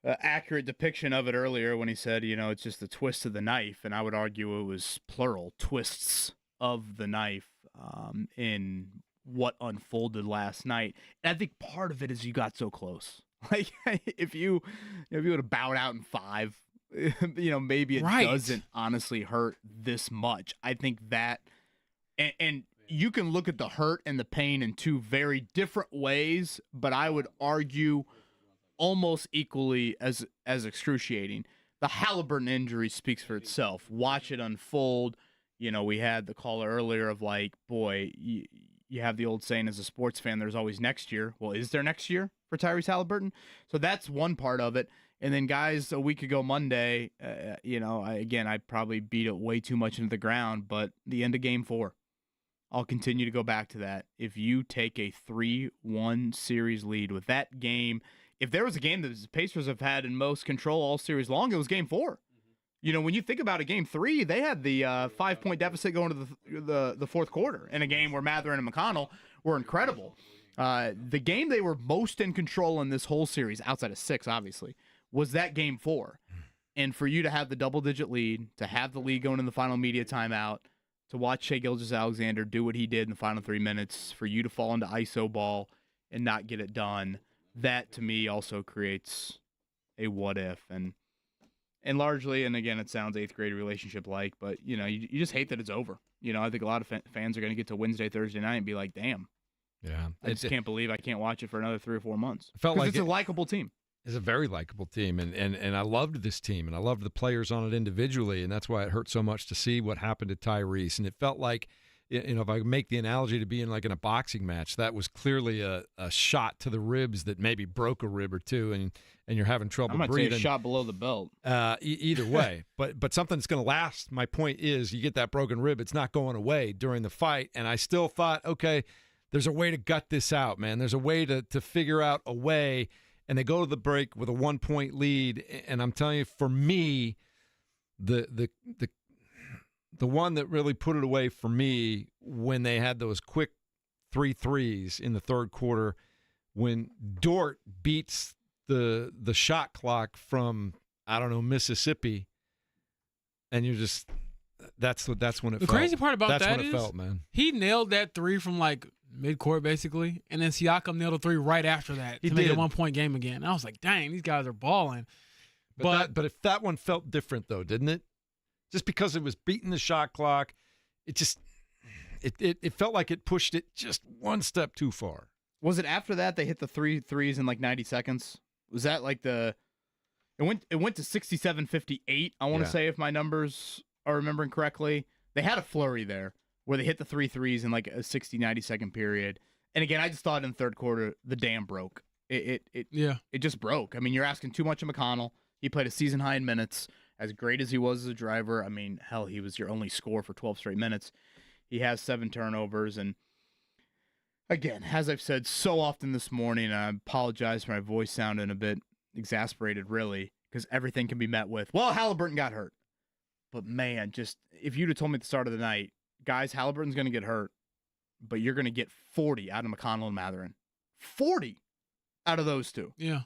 Speaker 9: accurate depiction of it earlier when he said, it's just the twist of the knife, and I would argue it was plural, twists of the knife in what unfolded last night. And I think part of it is you got so close. Like, if you would have bowed out in 5, maybe it doesn't honestly hurt this much. I think that, and you can look at the hurt and the pain in two very different ways, but I would argue almost equally as excruciating. The Haliburton injury speaks for itself. Watch it unfold. We had the caller earlier of like, boy, you have the old saying as a sports fan, there's always next year. Well, is there next year for Tyrese Haliburton? So that's one part of it. And then, guys, a week ago Monday, I probably beat it way too much into the ground, but the end of Game 4, I'll continue to go back to that. If you take a 3-1 series lead with that game, if there was a game that the Pacers have had in most control all series long, it was Game 4. When you think about a Game 3, they had the 5-point deficit going to the fourth quarter in a game where Mathurin and McConnell were incredible. The game they were most in control in this whole series, outside of 6, obviously, was that Game 4. And for you to have the double-digit lead, to have the lead going in the final media timeout, to watch Shai Gilgeous-Alexander do what he did in the final 3 minutes, for you to fall into ISO ball and not get it done, that to me also creates a what-if. And largely, and again, it sounds 8th grade relationship-like, but, you just hate that it's over. I think a lot of fans are going to get to Wednesday, Thursday night and be like, damn.
Speaker 8: Yeah.
Speaker 9: I just can't believe I can't watch it for another 3 or 4 months.
Speaker 8: Felt like
Speaker 9: it's a likable team.
Speaker 8: It's a very likable team, and I loved this team, and I loved the players on it individually, and that's why it hurt so much to see what happened to Tyrese. And it felt like, if I make the analogy to being like in a boxing match, that was clearly a shot to the ribs that maybe broke a rib or two, and you're having trouble breathing.
Speaker 9: I'm going to take a shot below the belt.
Speaker 8: Either way, but something that's going to last. My point is, you get that broken rib, it's not going away during the fight, and I still thought, okay, there's a way to gut this out, man. There's a way to figure out a way. And they go to the break with a 1-point lead. And I'm telling you, for me, the one that really put it away for me when they had those quick 3 threes in the third quarter, when Dort beats the shot clock from, Mississippi, and you're just that's when it felt.
Speaker 10: The crazy part about
Speaker 8: that's
Speaker 10: that
Speaker 8: when it
Speaker 10: is
Speaker 8: felt, man.
Speaker 10: He nailed that 3 from like midcourt basically, and then Siakam nailed a 3 right after that to make it a 1-point game again. And I was like, dang, these guys are balling.
Speaker 8: But if that one felt different though, didn't it? Just because it was beating the shot clock, it felt like it pushed it just one step too far.
Speaker 9: Was it after that they hit the 3 threes in like 90 seconds? Was that like it went to 67-58, I want to say, if my numbers are remembering correctly. They had a flurry there where they hit the 3 threes in like a 60-90 second period. And again, I just thought in the third quarter the dam broke. It just broke. I mean, you're asking too much of McConnell. He played a season high in minutes. As great as he was as a driver, I mean, hell, he was your only scorer for 12 straight minutes. He has 7 turnovers. And again, as I've said so often this morning, I apologize for my voice sounding a bit exasperated, really, because everything can be met with, well, Haliburton got hurt. But man, just if you'd have told me at the start of the night, guys, Haliburton's going to get hurt, but you're going to get 40 out of McConnell and Mathurin. 40 out of those two.
Speaker 10: Yeah.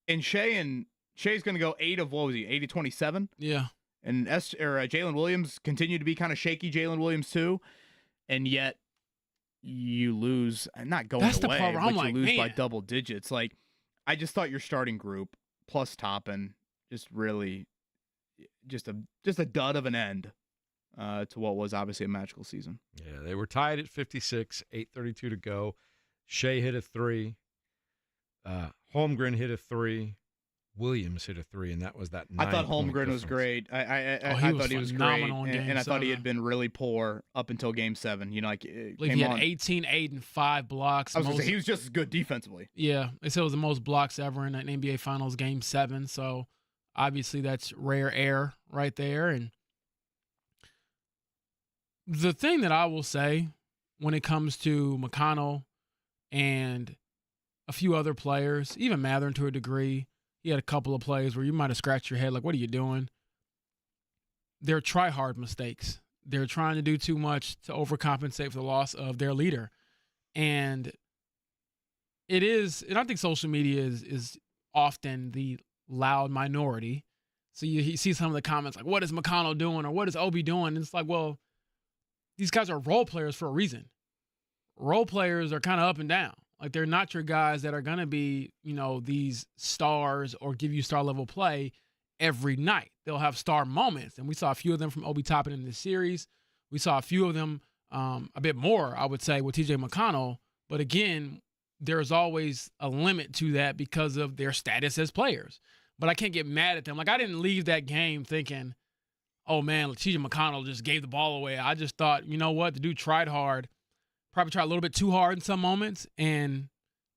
Speaker 9: And Shai's going to go 8 of, what was he, 80-27?
Speaker 10: Yeah.
Speaker 9: And Jalen Williams continued to be kind of shaky, Jalen Williams too. And yet you lose, not going
Speaker 10: That's
Speaker 9: away,
Speaker 10: the part where I'm
Speaker 9: but
Speaker 10: like,
Speaker 9: you lose by
Speaker 10: man.
Speaker 9: double digits. Like, I just thought your starting group plus Toppin just really just a dud of an end to what was obviously a magical season.
Speaker 8: Yeah, they were tied at 56, 8:32 to go. Shea hit a 3. Holmgren hit a 3. Williams hit a 3, and that was that.
Speaker 9: I thought
Speaker 8: 9-point
Speaker 9: Holmgren was
Speaker 8: difference.
Speaker 9: great. I thought he was great, and I thought he had been really poor up until Game 7. You know, like
Speaker 10: I believe he had 18, 8, and 5 blocks.
Speaker 9: I was going to say he was just as good defensively.
Speaker 10: Yeah, they said it was the most blocks ever in an NBA Finals Game 7. So obviously that's rare air right there. And the thing that I will say when it comes to McConnell and a few other players, even Matherin to a degree, he had a couple of plays where you might have scratched your head like, what are you doing? They're try-hard mistakes. They're trying to do too much to overcompensate for the loss of their leader. And it is, and I think social media is often the loud minority. So you see some of the comments like, what is McConnell doing? Or what is Obi doing? And it's like, well, these guys are role players for a reason. Role players are kind of up and down. Like, they're not your guys that are going to be, you know, these stars or give you star-level play every night. They'll have star moments, and we saw a few of them from Obi Toppin in this series. We saw a few of them, a bit more, I would say, with T.J. McConnell. But, again, there's always a limit to that because of their status as players. But I can't get mad at them. Like, I didn't leave that game thinking, oh, man, T.J. McConnell just gave the ball away. I just thought, you know what, the dude tried hard. Probably tried a little bit too hard in some moments and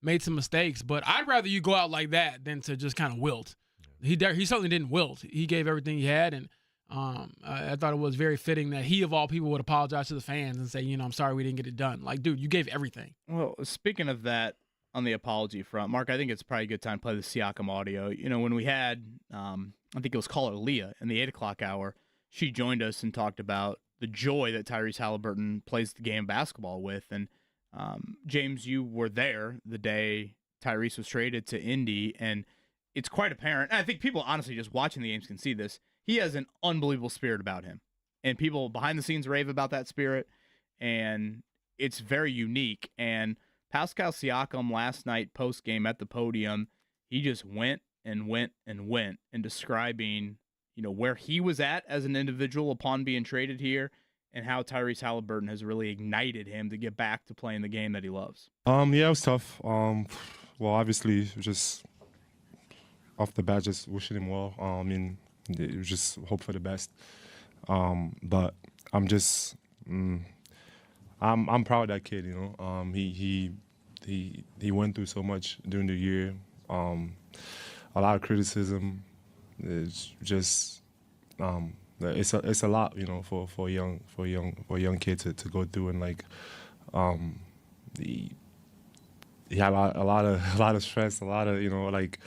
Speaker 10: made some mistakes. But I'd rather you go out like that than to just kind of wilt. He certainly didn't wilt. He gave everything he had, and I thought it was very fitting that he, of all people, would apologize to the fans and say, you know, I'm sorry we didn't get it done. Like, dude, you gave everything.
Speaker 9: Well, speaking of that, on the apology front, Mark, I think it's probably a good time to play the Siakam audio. You know, when we had, I think it was caller Leah in the 8 o'clock hour, she joined us and talked about the joy that Tyrese Haliburton plays the game of basketball with. And James, you were there the day Tyrese was traded to Indy, and it's quite apparent. And I think people honestly just watching the games can see this. He has an unbelievable spirit about him, and people behind the scenes rave about that spirit, and it's very unique. And Pascal Siakam last night post game at the podium, he just went and went and went in describing, you know, where he was at as an individual upon being traded here, and how Tyrese Haliburton has really ignited him to get back to playing the game that he loves.
Speaker 6: Yeah, it was tough. Well, obviously, just off the bat, just wishing him well. I mean, it was just hope for the best. But I'm just, I'm proud of that kid. You know, he went through so much during the year. A lot of criticism. It's just it's a lot, you know, for a young kid to go through, and like he had a lot of stress, a lot of, you know, like,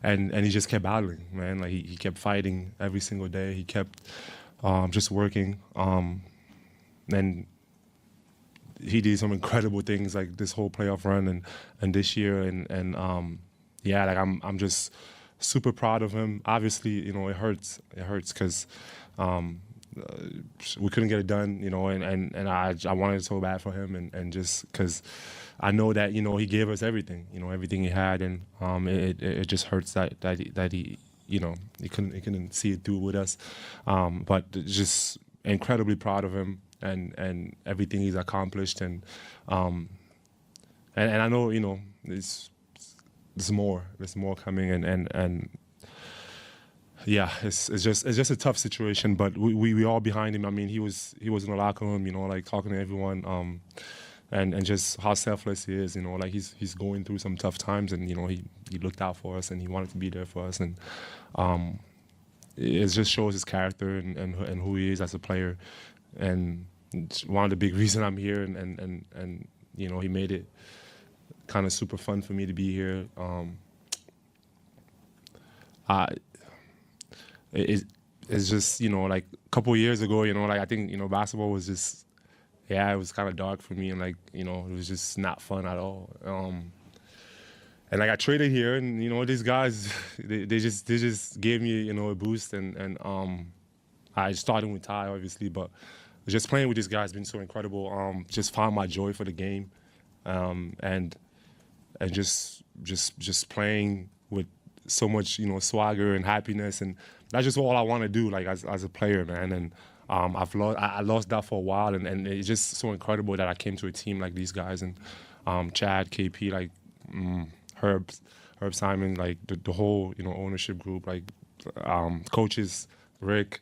Speaker 6: and he just kept battling, man. Like he kept fighting every single day. He kept just working, and he did some incredible things like this whole playoff run and this year, and yeah, like I'm just super proud of him. Obviously, you know, it hurts because we couldn't get it done, you know, and I wanted it so bad for him, and just because I know that, you know, he gave us everything, you know, everything he had, and it just hurts that he, you know, he couldn't see it through with us, but just incredibly proud of him and everything he's accomplished, and I know, you know, there's more coming, and yeah, it's just a tough situation, but we all behind him. I mean, he was in the locker room, you know, like talking to everyone, and just how selfless he is, you know, like he's going through some tough times, and you know, he looked out for us and he wanted to be there for us, and it just shows his character and who he is as a player, and it's one of the big reasons I'm here, and you know, he made it kind of super fun for me to be here. It's just, you know, like a couple of years ago, you know, like I think, you know, basketball was just, yeah, it was kind of dark for me, and like, you know, it was just not fun at all. And I got traded here, and you know, these guys, they just gave me, you know, a boost, and I started with Ty, obviously, but just playing with these guys has been so incredible. Just found my joy for the game, and just playing with so much, you know, swagger and happiness, and that's just all I want to do, like as a player, man. And I lost that for a while, and it's just so incredible that I came to a team like these guys, and Chad, KP, like Herb Simon, like the whole ownership group, like coaches, Rick.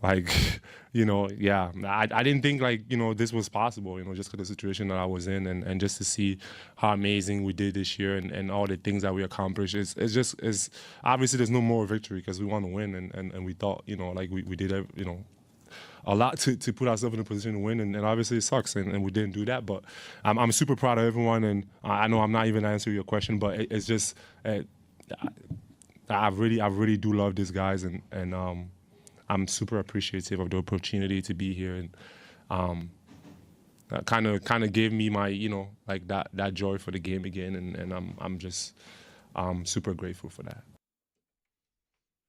Speaker 6: Like, I didn't think this was possible, just because of the situation that I was in, and just to see how amazing we did this year and all the things that we accomplished. It's obviously there's no more victory because we want to win, and we thought, we did, a lot to put ourselves in a position to win, and obviously it sucks, and we didn't do that. But I'm super proud of everyone, and I know I'm not even answering your question, but it's just I really do love these guys, and I'm super appreciative of the opportunity to be here, and kind of gave me my that joy for the game again, and I'm just super grateful for that.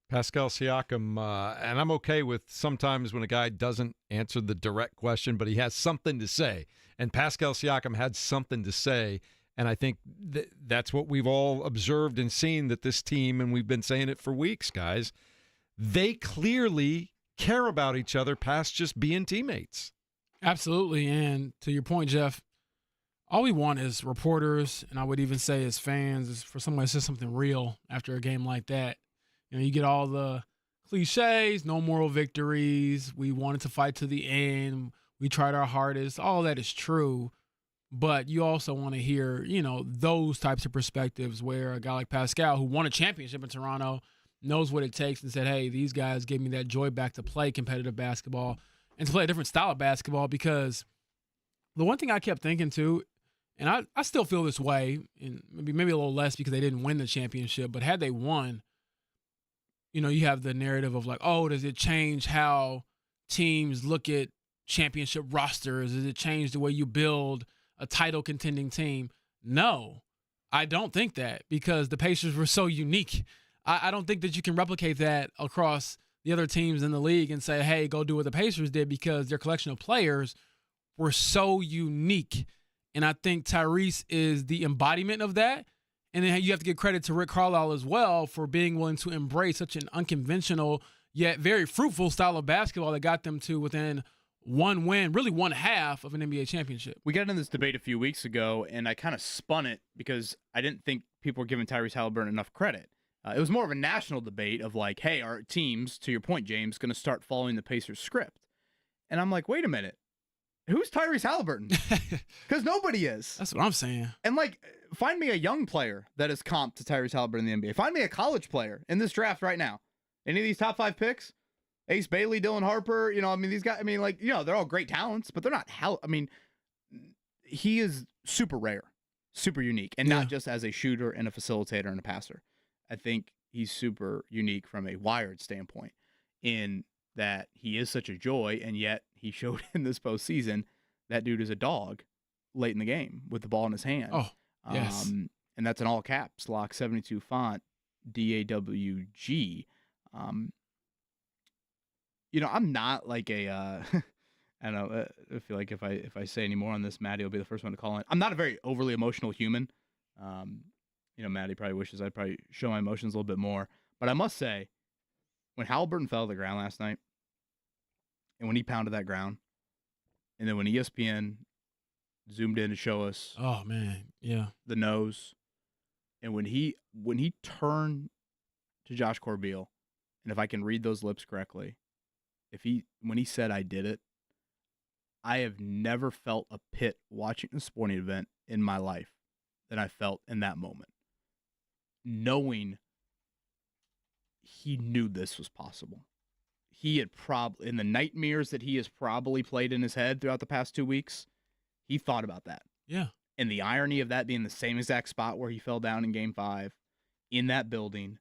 Speaker 8: Pascal Siakam, and I'm okay with sometimes when a guy doesn't answer the direct question, but he has something to say. And Pascal Siakam had something to say, and I think that's what we've all observed and seen, that this team, and we've been saying it for weeks, guys, they clearly care about each other past just being teammates.
Speaker 10: Absolutely, and to your point, Jeff, all we want as reporters, and I would even say as fans, is for somebody to say something real after a game like that. You get all the cliches, no moral victories, we wanted to fight to the end, we tried our hardest. All that is true, but you also want to hear, those types of perspectives where a guy like Pascal, who won a championship in Toronto, knows what it takes and said, hey, these guys gave me that joy back to play competitive basketball and to play a different style of basketball. Because the one thing I kept thinking too, and I still feel this way, and maybe a little less because they didn't win the championship, but had they won, you have the narrative of like, oh, does it change how teams look at championship rosters? Does it change the way you build a title contending team? No, I don't think that, because the Pacers were so unique. I don't think that you can replicate that across the other teams in the league and say, hey, go do what the Pacers did, because their collection of players were so unique. And I think Tyrese is the embodiment of that. And then you have to give credit to Rick Carlisle as well for being willing to embrace such an unconventional yet very fruitful style of basketball that got them to within one win, really one half of an NBA championship.
Speaker 9: We got into this debate a few weeks ago, and I kind of spun it because I didn't think people were giving Tyrese Haliburton enough credit. It was more of a national debate of like, hey, are teams, to your point, James, going to start following the Pacers script? And I'm like, wait a minute. Who's Tyrese Haliburton? Because nobody is.
Speaker 10: That's what I'm saying.
Speaker 9: And like, find me a young player that is comped to Tyrese Haliburton in the NBA. Find me a college player in this draft right now. Any of these top 5 picks? Ace Bailey, Dylan Harper, these guys, they're all great talents, but they're not he is super rare, super unique, and not just as a shooter and a facilitator and a passer. I think he's super unique from a wired standpoint in that he is such a joy, and yet he showed in this postseason that dude is a dog late in the game with the ball in his hand.
Speaker 10: Oh, yes.
Speaker 9: And that's in all caps, Lock 72 font, DAWG. I'm not like a, I don't know, I feel like if I say any more on this, Maddie will be the first one to call in. I'm not a very overly emotional human. Maddie probably wishes I'd probably show my emotions a little bit more. But I must say, when Haliburton fell to the ground last night, and when he pounded that ground, and then when ESPN zoomed in to show us,
Speaker 10: oh man, yeah,
Speaker 9: the nose, and when he turned to Josh Corbeil, and if I can read those lips correctly, when he said I did it, I have never felt a pit watching a sporting event in my life than I felt in that moment, knowing he knew this was possible. He had probably, in the nightmares that he has probably played in his head throughout the past 2 weeks, he thought about that.
Speaker 10: Yeah.
Speaker 9: And the irony of that being the same exact spot where he fell down in Game 5, in that building,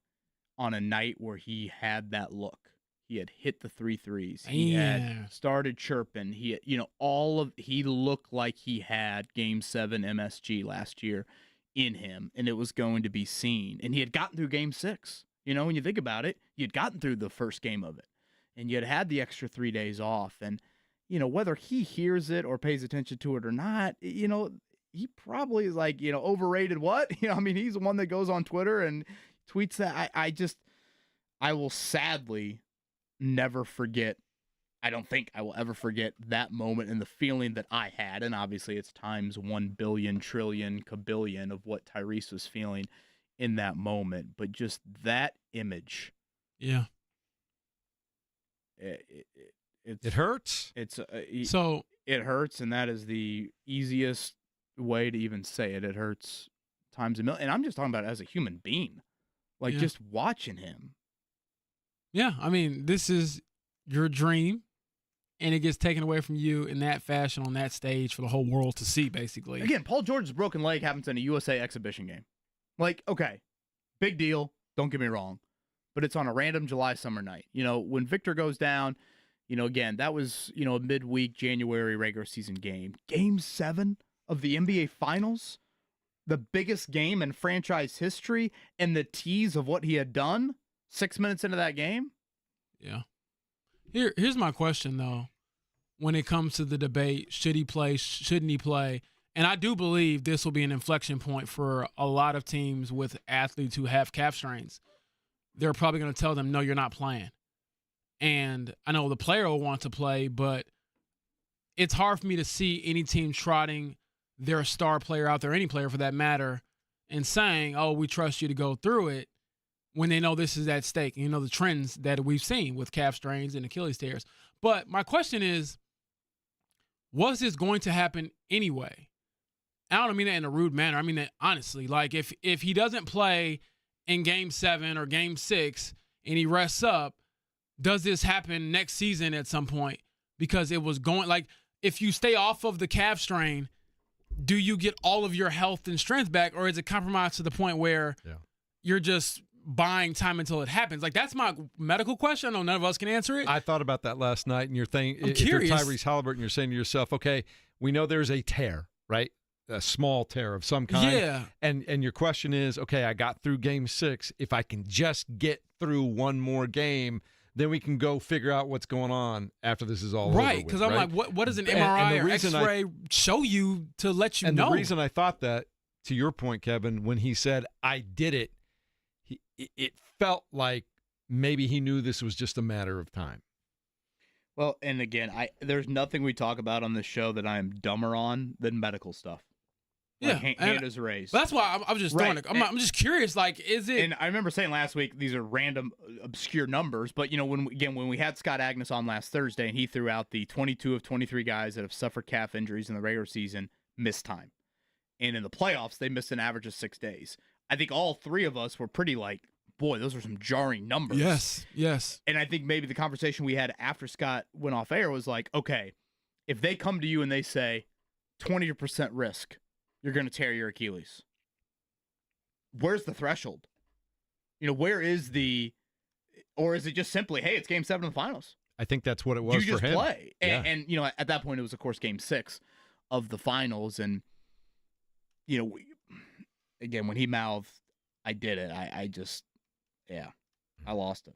Speaker 9: on a night where he had that look. He had hit the 3 threes. He had started chirping. He looked like he had Game 7 MSG last year in him, and it was going to be seen. And he had gotten through Game 6. When you think about it, you'd gotten through the first game of it, and you'd had the extra 3 days off. And, whether he hears it or pays attention to it or not, he probably is like, overrated what? He's the one that goes on Twitter and tweets that. I will sadly never forget I don't think I will ever forget that moment and the feeling that I had. And obviously it's times 1 billion, trillion, kabillion of what Tyrese was feeling in that moment. But just that image.
Speaker 10: Yeah.
Speaker 8: It hurts.
Speaker 9: It hurts, and that is the easiest way to even say it. It hurts times a million. And I'm just talking about it as a human being. Like, just watching him.
Speaker 10: Yeah, I mean, this is your dream, and it gets taken away from you in that fashion on that stage for the whole world to see, basically.
Speaker 9: Again, Paul George's broken leg happens in a USA exhibition game. Like, okay, big deal. Don't get me wrong. But it's on a random July summer night. You know, when Victor goes down, you know, again, that was, you know, a midweek January regular season game. Game 7 of the NBA Finals, the biggest game in franchise history, and the tease of what he had done 6 minutes into that game.
Speaker 10: Yeah. Here's my question, though, when it comes to the debate, should he play, shouldn't he play? And I do believe this will be an inflection point for a lot of teams with athletes who have calf strains. They're probably going to tell them, no, you're not playing. And I know the player will want to play, but it's hard for me to see any team trotting their star player out there, any player for that matter, and saying, oh, we trust you to go through it when they know this is at stake. You know, the trends that we've seen with calf strains and Achilles tears. But my question is, was this going to happen anyway? I don't mean that in a rude manner. I mean that honestly. Like, if he doesn't play in Game 7 or Game 6 and he rests up, does this happen next season at some point? Because it was going, like, if you stay off of the calf strain, do you get all of your health and strength back, or is it compromised to the point where you're just buying time until it happens? Like, that's my medical question. I know none of us can answer it.
Speaker 8: I thought about that last night, and you're thinking, if
Speaker 10: curious.
Speaker 8: you're Tyrese Haliburton, you're saying to yourself, okay, we know there's a tear, right? A small tear of some kind.
Speaker 10: Yeah.
Speaker 8: And your question is, okay, I got through Game 6. If I can just get through one more game, then we can go figure out what's going on after this is all over.
Speaker 10: Right, because I'm like, what does an MRI or X-ray show you to let you know?
Speaker 8: And the reason I thought that, to your point, Kevin, when he said, I did it, it felt like maybe he knew this was just a matter of time.
Speaker 9: Well, and again, there's nothing we talk about on this show that I am dumber on than medical stuff. Like, hand is raised.
Speaker 10: That's why I'm just throwing it. I'm just curious. Like, is it?
Speaker 9: And I remember saying last week these are random, obscure numbers. But you know, when we had Scott Agnes on last Thursday, and he threw out the 22 of 23 guys that have suffered calf injuries in the regular season missed time, and in the playoffs they missed an average of 6 days. I think all three of us were pretty like, boy, those are some jarring numbers.
Speaker 10: Yes.
Speaker 9: And I think maybe the conversation we had after Scott went off air was like, okay, if they come to you and they say 20% risk, you're going to tear your Achilles. Where's the threshold? You know, where is or is it just simply, hey, it's Game 7 of the finals?
Speaker 8: I think that's what it was for him.
Speaker 9: You just play. And, you know, at that point, it was, of course, Game 6 of the finals. And, you know, again, when he mouthed, I did it, I lost him.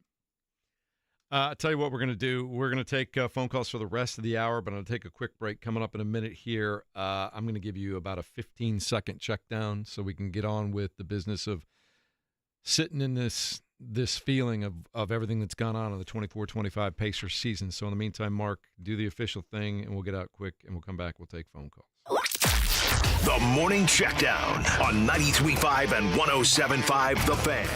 Speaker 8: I'll tell you what we're going to do. We're going to take phone calls for the rest of the hour, but I'm going to take a quick break coming up in a minute here. I'm going to give you about a 15-second check down so we can get on with the business of sitting in this feeling of everything that's gone on in the 24-25 Pacers season. So in the meantime, Mark, do the official thing, and we'll get out quick, and we'll come back. We'll take phone calls.
Speaker 1: The Morning Checkdown on 93.5 and 107.5 The Fan.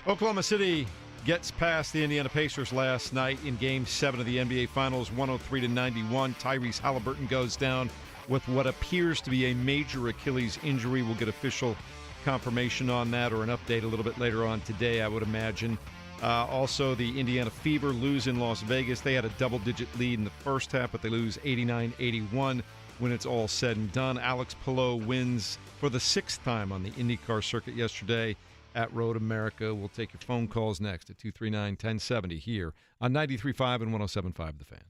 Speaker 8: Oklahoma City gets past the Indiana Pacers last night in Game 7 of the NBA Finals, 103-91. Tyrese Haliburton goes down with what appears to be a major Achilles injury. We'll get official confirmation on that or an update a little bit later on today, I would imagine. Also, the Indiana Fever lose in Las Vegas. They had a double-digit lead in the first half, but they lose 89-81 when it's all said and done. Alex Palou wins for the 6th time on the IndyCar circuit yesterday at Road America. We'll take your phone calls next at 239-1070 here on 93.5 and 107.5 The Fan.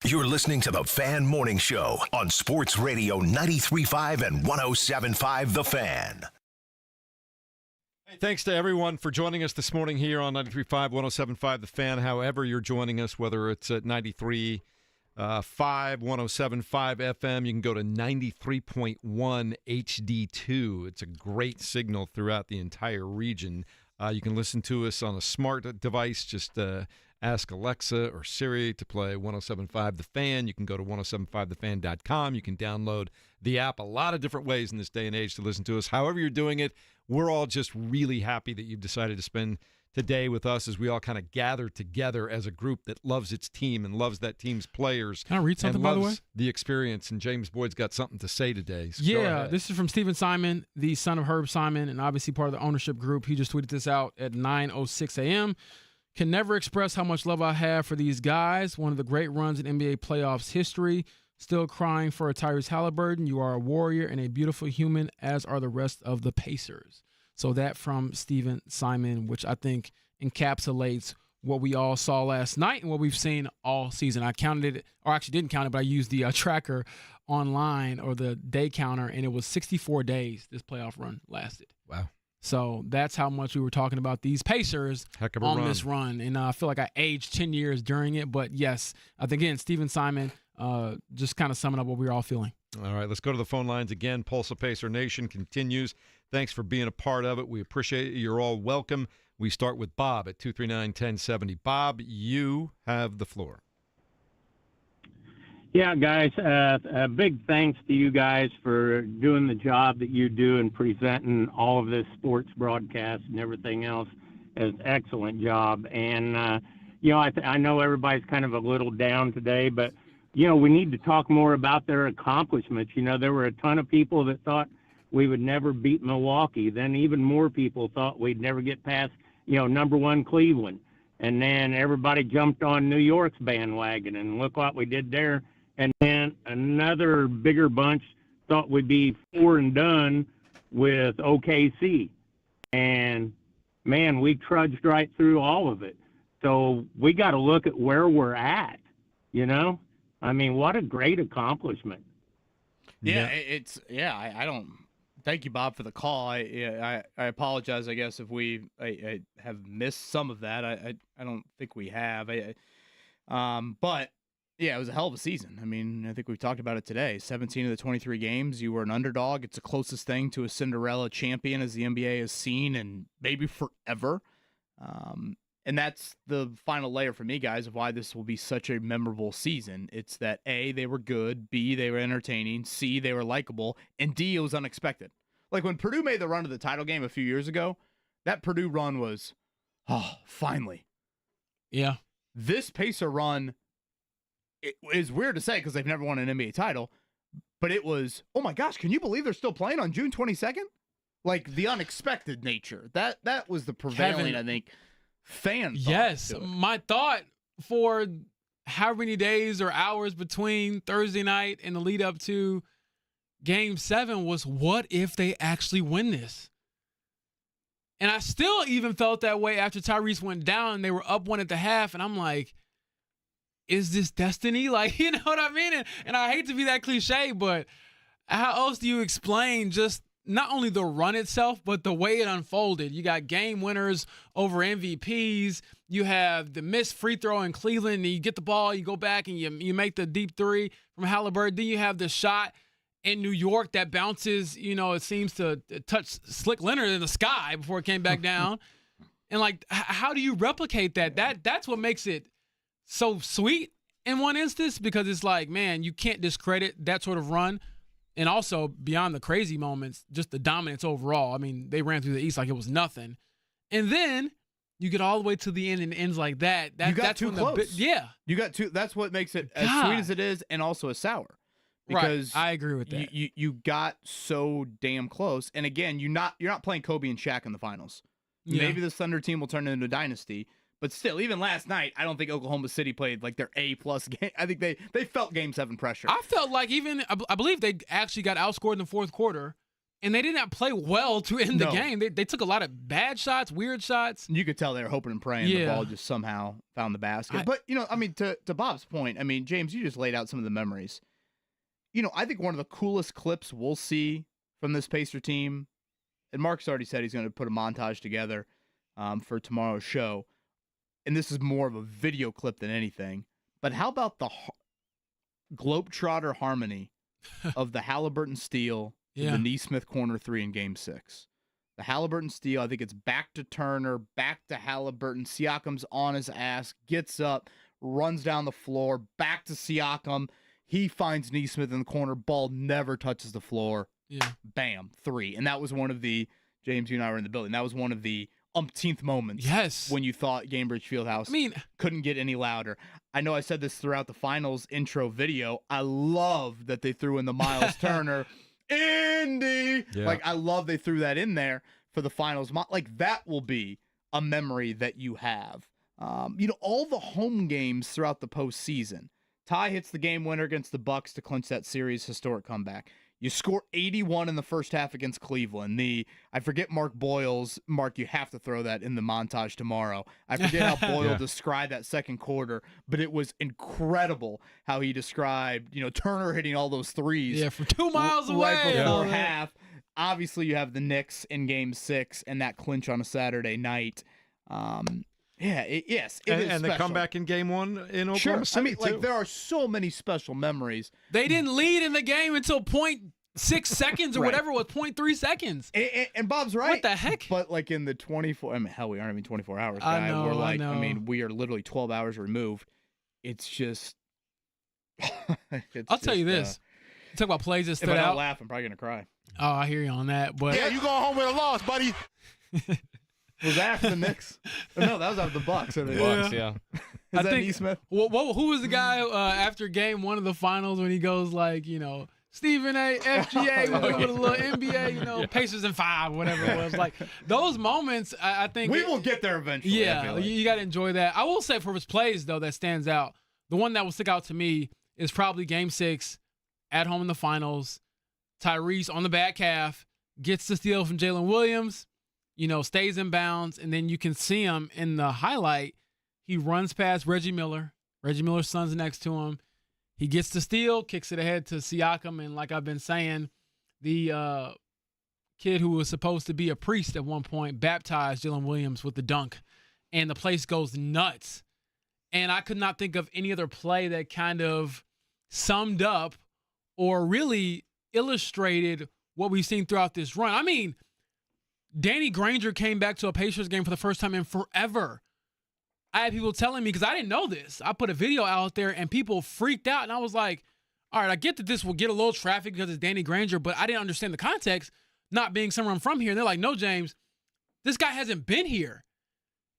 Speaker 1: You're listening to the Fan Morning Show on Sports Radio 93.5 and 107.5 The Fan.
Speaker 8: Hey, thanks to everyone for joining us this morning here on 93.5, 107.5 The Fan. However you're joining us, whether it's at 93.5, 107.5 FM, you can go to 93.1 HD2. It's a great signal throughout the entire region. You can listen to us on a smart device. Just ask Alexa or Siri to play 107.5 The Fan. You can go to 107.5thefan.com. You can download the app. A lot of different ways in this day and age to listen to us. However you're doing it, we're all just really happy that you've decided to spend today with us as we all kind of gather together as a group that loves its team and loves that team's players.
Speaker 10: Can I read something, by the way?
Speaker 8: The experience, and James Boyd's got something to say today. So
Speaker 10: yeah, this is from Stephen Simon, the son of Herb Simon, and obviously part of the ownership group. He just tweeted this out at 9:06 a.m. Can never express how much love I have for these guys. One of the great runs in NBA playoffs history. Still crying for a Tyrese Haliburton. You are a warrior and a beautiful human, as are the rest of the Pacers. So that from Stephen Simon, which I think encapsulates what we all saw last night and what we've seen all season. I counted it, or actually didn't count it, but I used the tracker online, or the day counter, and it was 64 days this playoff run lasted.
Speaker 8: Wow.
Speaker 10: So that's how much we were talking about these Pacers
Speaker 8: Heck of a
Speaker 10: on
Speaker 8: run.
Speaker 10: this run. And I feel like I aged 10 years during it. But, yes, I think, again, Stephen Simon just kind of summing up what we were all feeling.
Speaker 8: All right, let's go to the phone lines again. Pulse of Pacer Nation continues. Thanks for being a part of it. We appreciate it. You're all welcome. We start with Bob at 239-1070. Bob, you have the floor.
Speaker 19: Yeah, guys, a big thanks to you guys for doing the job that you do and presenting all of this sports broadcast and everything else. It's an excellent job. And, I know everybody's kind of a little down today, but, we need to talk more about their accomplishments. There were a ton of people that thought we would never beat Milwaukee. Then even more people thought we'd never get past, number one Cleveland. And then everybody jumped on New York's bandwagon, and look what we did there. And then another bigger bunch thought we'd be 4 and done with OKC. And, man, we trudged right through all of it. So we got to look at where we're at, I mean, what a great accomplishment.
Speaker 9: Yeah, I don't – thank you, Bob, for the call. I apologize, I guess, if I have missed some of that. I don't think we have. But – yeah, it was a hell of a season. I mean, I think we've talked about it today. 17 of the 23 games, you were an underdog. It's the closest thing to a Cinderella champion as the NBA has seen in maybe forever. And that's the final layer for me, guys, of why this will be such a memorable season. It's that A, they were good, B, they were entertaining, C, they were likable, and D, it was unexpected. Like when Purdue made the run to the title game a few years ago, that Purdue run was, finally.
Speaker 10: Yeah.
Speaker 9: This Pacer run, it is weird to say because they've never won an NBA title, but it was, oh my gosh, can you believe they're still playing on June 22nd? Like the unexpected nature. That was the prevailing,
Speaker 10: Kevin,
Speaker 9: I think, fan thought.
Speaker 10: Yes.
Speaker 9: to it.
Speaker 10: My thought for how many days or hours between Thursday night and the lead up to Game 7 was, what if they actually win this? And I still even felt that way after Tyrese went down and they were up 1 at the half, and I'm like, is this destiny? Like, you know what I mean? And I hate to be that cliche, but how else do you explain just not only the run itself, but the way it unfolded? You got game winners over MVPs. You have the missed free throw in Cleveland, and you get the ball, you go back, and you make the deep three from Haliburton. Then you have the shot in New York that bounces, it seems to touch Slick Leonard in the sky before it came back down. And, like, how do you replicate that? That's what makes it so sweet in one instance, because it's like, man, you can't discredit that sort of run. And also, beyond the crazy moments, just the dominance overall. I mean, they ran through the East like it was nothing. And then you get all the way to the end, and it ends like that.
Speaker 9: You got
Speaker 10: that's
Speaker 9: too
Speaker 10: when
Speaker 9: close.
Speaker 10: Yeah.
Speaker 9: You got too. That's what makes it as
Speaker 10: God.
Speaker 9: sweet as it is, and also as sour. Because
Speaker 10: right. I agree with that.
Speaker 9: You got so damn close. And again, you're not playing Kobe and Shaq in the finals.
Speaker 10: Yeah.
Speaker 9: Maybe the Thunder team will turn into a dynasty. But still, even last night, I don't think Oklahoma City played like their A-plus game. I think they felt Game 7 pressure.
Speaker 10: I felt like I believe they actually got outscored in the fourth quarter, And they did not play well to end the
Speaker 9: No.
Speaker 10: game. They took a lot of bad shots, weird shots.
Speaker 9: You could tell they were hoping and praying the ball just somehow found the basket. But, to Bob's point, James, you just laid out some of the memories. I think one of the coolest clips we'll see from this Pacer team, and Mark's already said he's going to put a montage together for tomorrow's show, and this is more of a video clip than anything, but how about the Globetrotter harmony of the Haliburton steal, the Nesmith corner three in Game 6. The Haliburton steal, I think it's back to Turner, back to Haliburton. Siakam's on his ass, gets up, runs down the floor, back to Siakam. He finds Nesmith in the corner. Ball never touches the floor.
Speaker 10: Yeah.
Speaker 9: Bam, three. And that was one of the, James, you and I were in the building, that was one of the umpteenth moments when you thought Gainbridge Fieldhouse couldn't get any louder. I know I said this throughout the finals intro video. I love that they threw in the Miles Turner Indy.
Speaker 8: Yeah.
Speaker 9: I love they threw that in there for the finals. That will be a memory that you have. All the home games throughout the postseason. Ty hits the game winner against the Bucks to clinch that series, historic comeback. You score 81 in the first half against Cleveland. I forget Mark Boyle's. Mark, you have to throw that in the montage tomorrow. I forget how Boyle described that second quarter, but it was incredible how he described, Turner hitting all those threes.
Speaker 10: Yeah, from 2 miles away.
Speaker 9: Right before half. Obviously, you have the Knicks in Game 6 and that clinch on a Saturday night. It is
Speaker 8: the
Speaker 9: special.
Speaker 8: comeback in Game 1 in Oklahoma
Speaker 9: Sure.
Speaker 8: City, too.
Speaker 9: There are so many special memories.
Speaker 10: They didn't lead in the game until 0.6 seconds or whatever it was, 0.3 seconds.
Speaker 9: And Bob's right.
Speaker 10: What the heck?
Speaker 9: But in the 24, hell, we aren't even 24 hours, guy.
Speaker 10: I know.
Speaker 9: We are literally 12 hours removed. It's just.
Speaker 10: I'll tell you this. Talk about plays that stood
Speaker 9: out. If I
Speaker 10: out.
Speaker 9: don't laugh, I'm probably gonna cry.
Speaker 10: Oh, I hear you on that. But
Speaker 3: you going home with a loss, buddy.
Speaker 9: Was that after the Knicks? No, that was after the Bucks.
Speaker 11: Bucks, yeah.
Speaker 9: Is that Nesmith?
Speaker 10: Who was the guy after Game 1 of the finals when he goes Stephen A, FGA with a little NBA, Pacers in 5, whatever it was. Those moments, I think
Speaker 9: we will get there eventually.
Speaker 10: Yeah, you got to enjoy that. I will say for his plays though, that stands out. The one that will stick out to me is probably Game 6 at home in the finals. Tyrese on the back half gets the steal from Jalen Williams. Stays in bounds, and then you can see him in the highlight. He runs past Reggie Miller. Reggie Miller's son's next to him. He gets the steal, kicks it ahead to Siakam, and like I've been saying, the kid who was supposed to be a priest at one point baptized Jalen Williams with the dunk, and the place goes nuts. And I could not think of any other play that kind of summed up or really illustrated what we've seen throughout this run. Danny Granger came back to a Pacers game for the first time in forever. I had people telling me, because I didn't know this. I put a video out there and people freaked out. And I was like, all right, I get that this will get a little traffic because it's Danny Granger, but I didn't understand the context, not being someone from here. And they're like, no, James, this guy hasn't been here.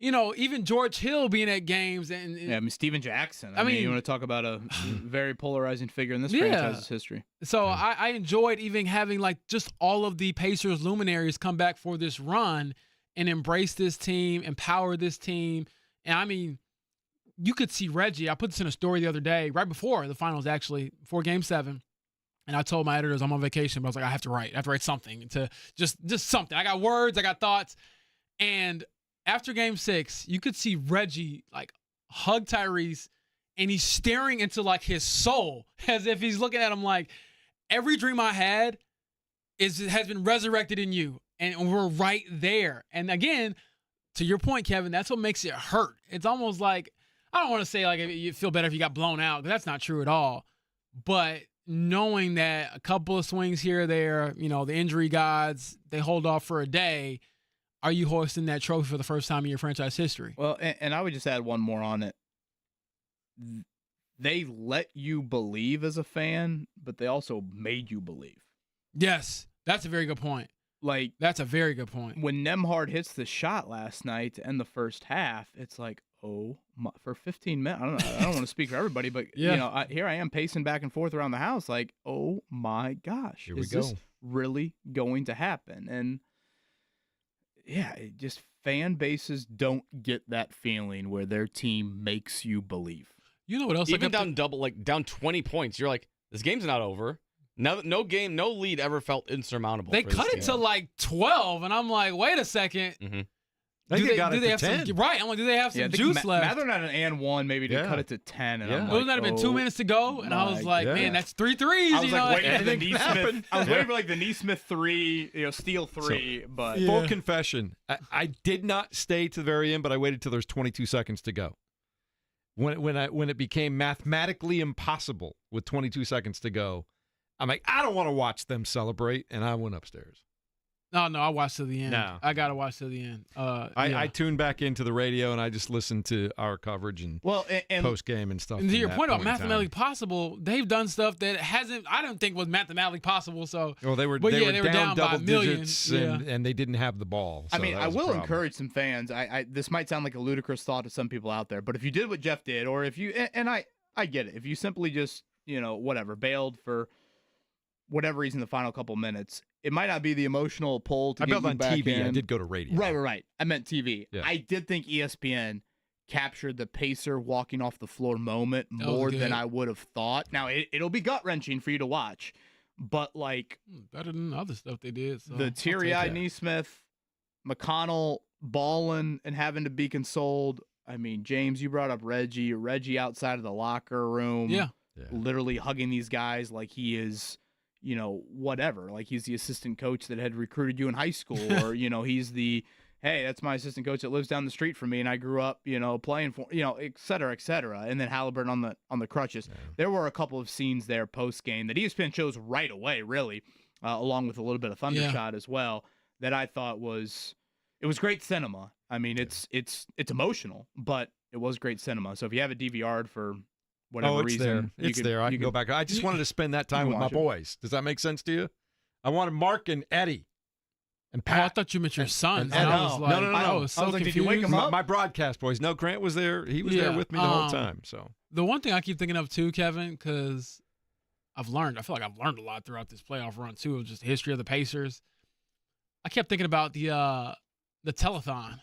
Speaker 10: Even George Hill being at games. And
Speaker 9: Steven Jackson. I mean, you want to talk about a very polarizing figure in this franchise's history.
Speaker 10: So I enjoyed even having just all of the Pacers luminaries come back for this run and embrace this team, empower this team. And you could see Reggie. I put this in a story the other day, right before the finals, actually, before Game 7. And I told my editors I'm on vacation, but I was like, I have to write something to just something. I got words, I got thoughts. And after Game 6, you could see Reggie hug Tyrese, and he's staring into his soul as if he's looking at him like, every dream I had has been resurrected in you, and we're right there. And again, to your point, Kevin, that's what makes it hurt. It's almost like, I don't want to say you feel better if you got blown out, because that's not true at all. But knowing that a couple of swings here or there, the injury gods, they hold off for a day. Are you hoisting that trophy for the first time in your franchise history?
Speaker 9: Well, and I would just add one more on it. They let you believe as a fan, but they also made you believe.
Speaker 10: Yes, that's a very good point. That's a very good point.
Speaker 9: When Nembhard hits the shot last night to end the first half, it's like, oh my, for 15 minutes. I don't want to speak for everybody, but here I am pacing back and forth around the house, like, oh my gosh, is this really going to happen? And just fan bases don't get that feeling where their team makes you believe.
Speaker 10: You know what else?
Speaker 11: Even down down 20 points, you're like, this game's not over. No game, no lead ever felt insurmountable.
Speaker 10: They
Speaker 11: for this
Speaker 10: cut it
Speaker 11: team.
Speaker 10: to like 12, and I'm like, wait a second.
Speaker 11: Mm-hmm.
Speaker 8: I think they got it to
Speaker 10: have
Speaker 8: 10.
Speaker 10: some right? I'm like, do they have some
Speaker 9: I think
Speaker 10: juice left?
Speaker 9: Mather had an and one, maybe to cut it to 10. And I'm
Speaker 10: It
Speaker 9: like,
Speaker 10: might have been 2 minutes to go, and I was like, man, that's 3 threes.
Speaker 9: I was
Speaker 10: you know,
Speaker 9: like waiting for the
Speaker 10: anything can
Speaker 9: Neesmith.
Speaker 10: happen.
Speaker 9: I was waiting for like the Neesmith 3, steal 3, but
Speaker 8: Full confession, I did not stay to the very end, but I waited till there's 22 seconds to go. When it became mathematically impossible with 22 seconds to go, I'm like, I don't want to watch them celebrate, and I went upstairs.
Speaker 10: No, I watched to the end.
Speaker 8: No.
Speaker 10: I got to watch to the end.
Speaker 8: I tuned back into the radio, and I just listened to our coverage and post-game and stuff.
Speaker 10: And to
Speaker 8: from
Speaker 10: your
Speaker 8: that
Speaker 10: point about
Speaker 8: in time.
Speaker 10: mathematically possible, they've done stuff that I don't think was mathematically possible. So,
Speaker 8: Well, they were down double digits, and they didn't have the ball.
Speaker 9: I
Speaker 8: so
Speaker 9: mean,
Speaker 8: that
Speaker 9: I
Speaker 8: was a
Speaker 9: will
Speaker 8: problem.
Speaker 9: encourage some fans. This might sound like a ludicrous thought to some people out there, but if you did what Jeff did, or if you and I get it, if you simply just whatever bailed for whatever reason the final couple minutes, it might not be the emotional pull to
Speaker 8: I
Speaker 9: get
Speaker 8: bailed
Speaker 9: you
Speaker 8: on
Speaker 9: back
Speaker 8: TV.
Speaker 9: in.
Speaker 8: I did go to radio.
Speaker 9: Right. I meant TV.
Speaker 8: Yeah.
Speaker 9: I did think ESPN captured the Pacer walking off the floor moment
Speaker 10: That was
Speaker 9: more
Speaker 10: good.
Speaker 9: than I would have thought. Now, it'll be gut-wrenching for you to watch, but like
Speaker 10: better than the other stuff they did. So
Speaker 9: the
Speaker 10: I'll take
Speaker 9: teary-eyed
Speaker 10: that.
Speaker 9: Neesmith, McConnell balling and having to be consoled. I mean, James, you brought up Reggie outside of the locker room.
Speaker 10: Yeah.
Speaker 9: Literally hugging these guys like he is, whatever. Like he's the assistant coach that had recruited you in high school, or, he's the, hey, that's my assistant coach that lives down the street from me and I grew up, playing for, et cetera, et cetera. And then Haliburton on the crutches. Yeah. There were a couple of scenes there post-game that ESPN chose right away, really, along with a little bit of Thundershot as well, that I thought it was great cinema. I mean, it's emotional, but it was great cinema. So if you have it DVR'd for whatever
Speaker 8: it's
Speaker 9: reason,
Speaker 8: there. It's there. I can go back. I just wanted to spend that time with my boys. Does that make sense to you? I wanted Mark and Eddie and Pat.
Speaker 10: Oh, I thought you meant your sons.
Speaker 8: And
Speaker 10: I was like,
Speaker 8: no.
Speaker 10: I was so confused.
Speaker 9: did you wake them up?
Speaker 8: My broadcast boys. No, Grant was there. He was there with me the whole time. So
Speaker 10: the one thing I keep thinking of too, Kevin, because I feel like I've learned a lot throughout this playoff run too, of just the history of the Pacers. I kept thinking about the telethon,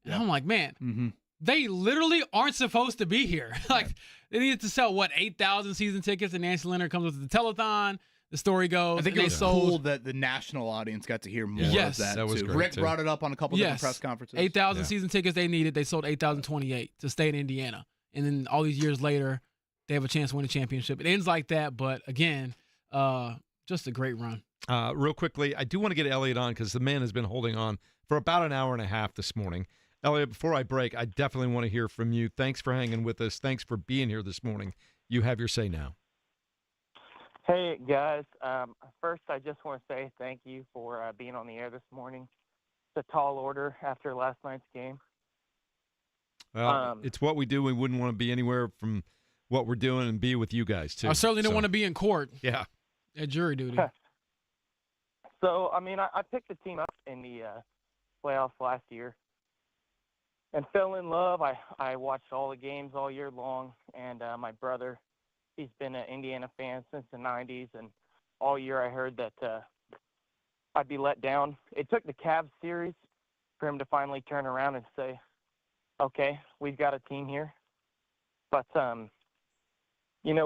Speaker 10: and I'm like, man, they literally aren't supposed to be here. Like they needed to sell 8,000 season tickets, and Nancy Leonard comes with the telethon. The story goes,
Speaker 9: I think it was cool that the national audience got to hear more of that
Speaker 8: was
Speaker 9: too.
Speaker 8: great,
Speaker 9: Rick
Speaker 8: too.
Speaker 9: brought it up on a couple different press conferences.
Speaker 10: 8,000 season tickets they needed. They sold 8,028 to stay in Indiana. And then all these years later, they have a chance to win a championship. It ends like that, but again, just a great run.
Speaker 8: Real quickly, I do want to get Elliot on because the man has been holding on for about an hour and a half this morning. Elliot, before I break, I definitely want to hear from you. Thanks for hanging with us. Thanks for being here this morning. You have your say now.
Speaker 20: Hey, guys. First, I just want to say thank you for being on the air this morning. It's a tall order after last night's game.
Speaker 8: Well, it's what we do. We wouldn't want to be anywhere from what we're doing and be with you guys, too.
Speaker 10: I certainly don't want to be in court.
Speaker 8: Yeah.
Speaker 10: At jury duty.
Speaker 20: So, I mean, I picked the team up in the playoffs last year and fell in love. I watched all the games all year long, and my brother, he's been an Indiana fan since the 90s, and all year I heard that I'd be let down. It took the Cavs series for him to finally turn around and say, okay, we've got a team here. But,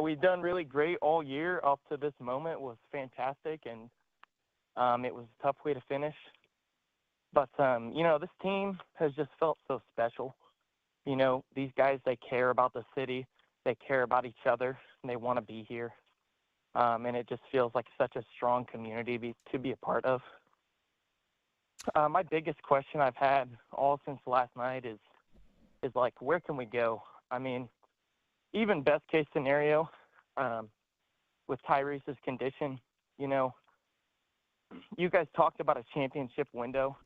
Speaker 20: we've done really great all year up to this moment. It was fantastic, and it was a tough way to finish. But, this team has just felt so special. These guys, they care about the city. They care about each other, and they want to be here. And it just feels like such a strong community to be a part of. My biggest question I've had all since last night is like, where can we go? I mean, even best case scenario, with Tyrese's condition, you guys talked about a championship window.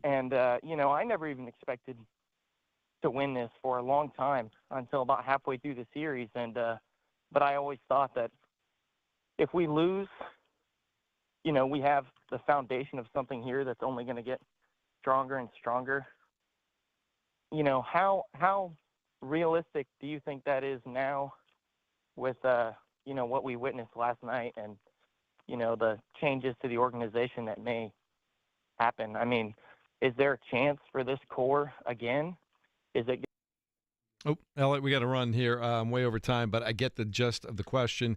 Speaker 20: And, I never even expected to win this for a long time until about halfway through the series. And, but I always thought that if we lose, we have the foundation of something here that's only going to get stronger and stronger. How realistic do you think that is now with, what we witnessed last night and, the changes to the organization that may happen? I mean, is there a chance for this core again? Is it?
Speaker 8: Oh, Elliot, we got to run here. I'm way over time, but I get the gist of the question.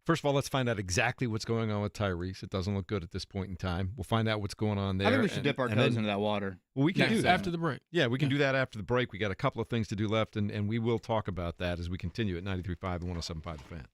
Speaker 8: First of all, let's find out exactly what's going on with Tyrese. It doesn't look good at this point in time. We'll find out what's going on there.
Speaker 9: I think we should dip our toes into that water.
Speaker 8: Well, we can do that
Speaker 10: after the break.
Speaker 8: Yeah, we can do that after the break. We got a couple of things to do left, and we will talk about that as we continue at 93.5 and 107.5 The Fan.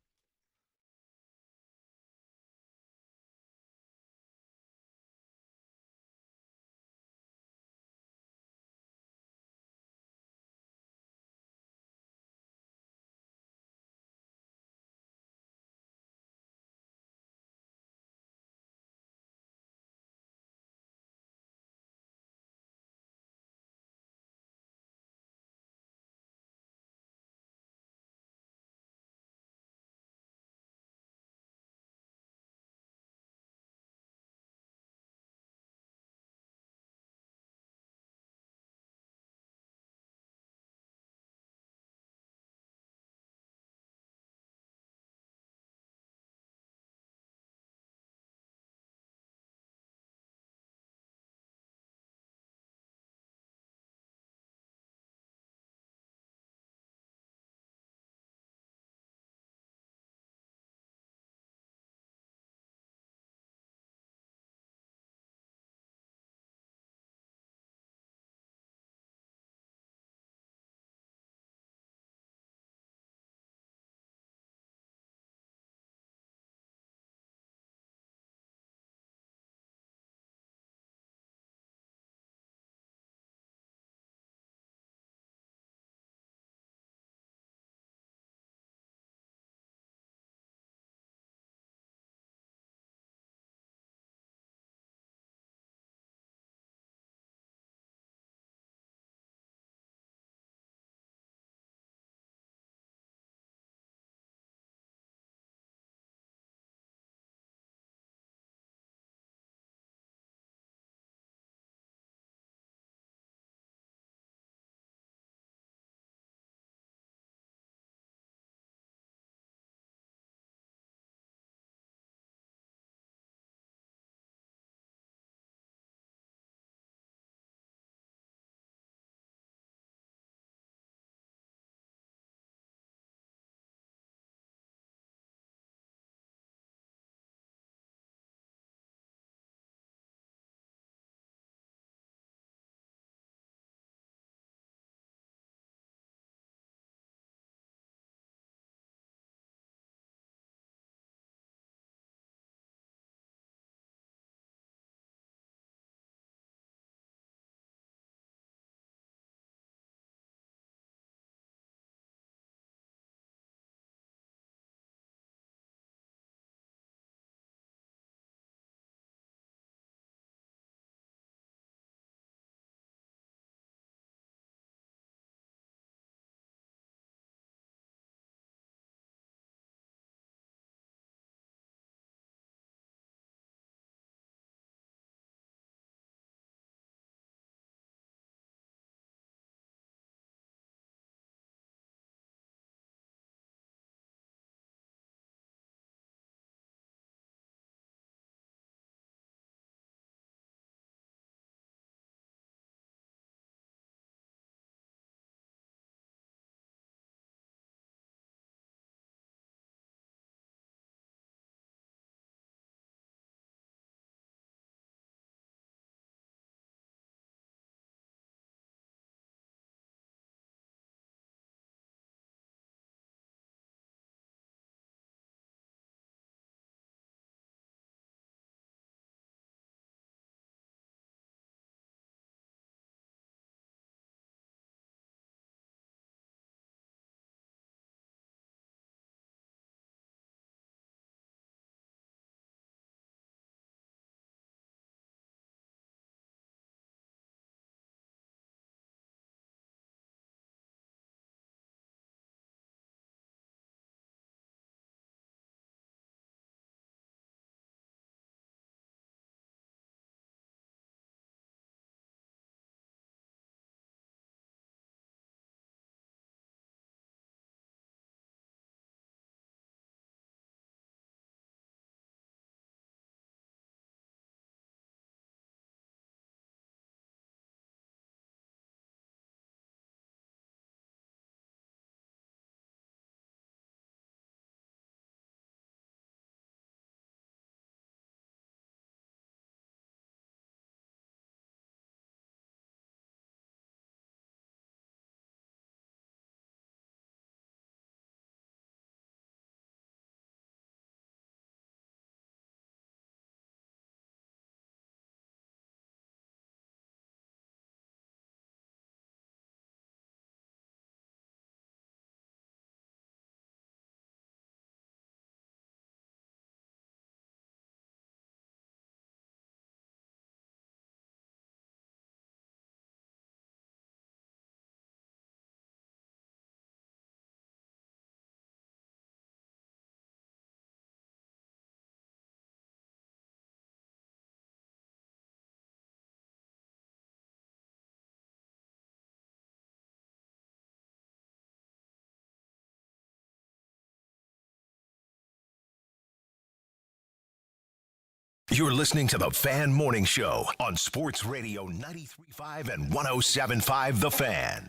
Speaker 1: You're listening to the Fan Morning Show on Sports Radio 93.5 and 107.5 The Fan.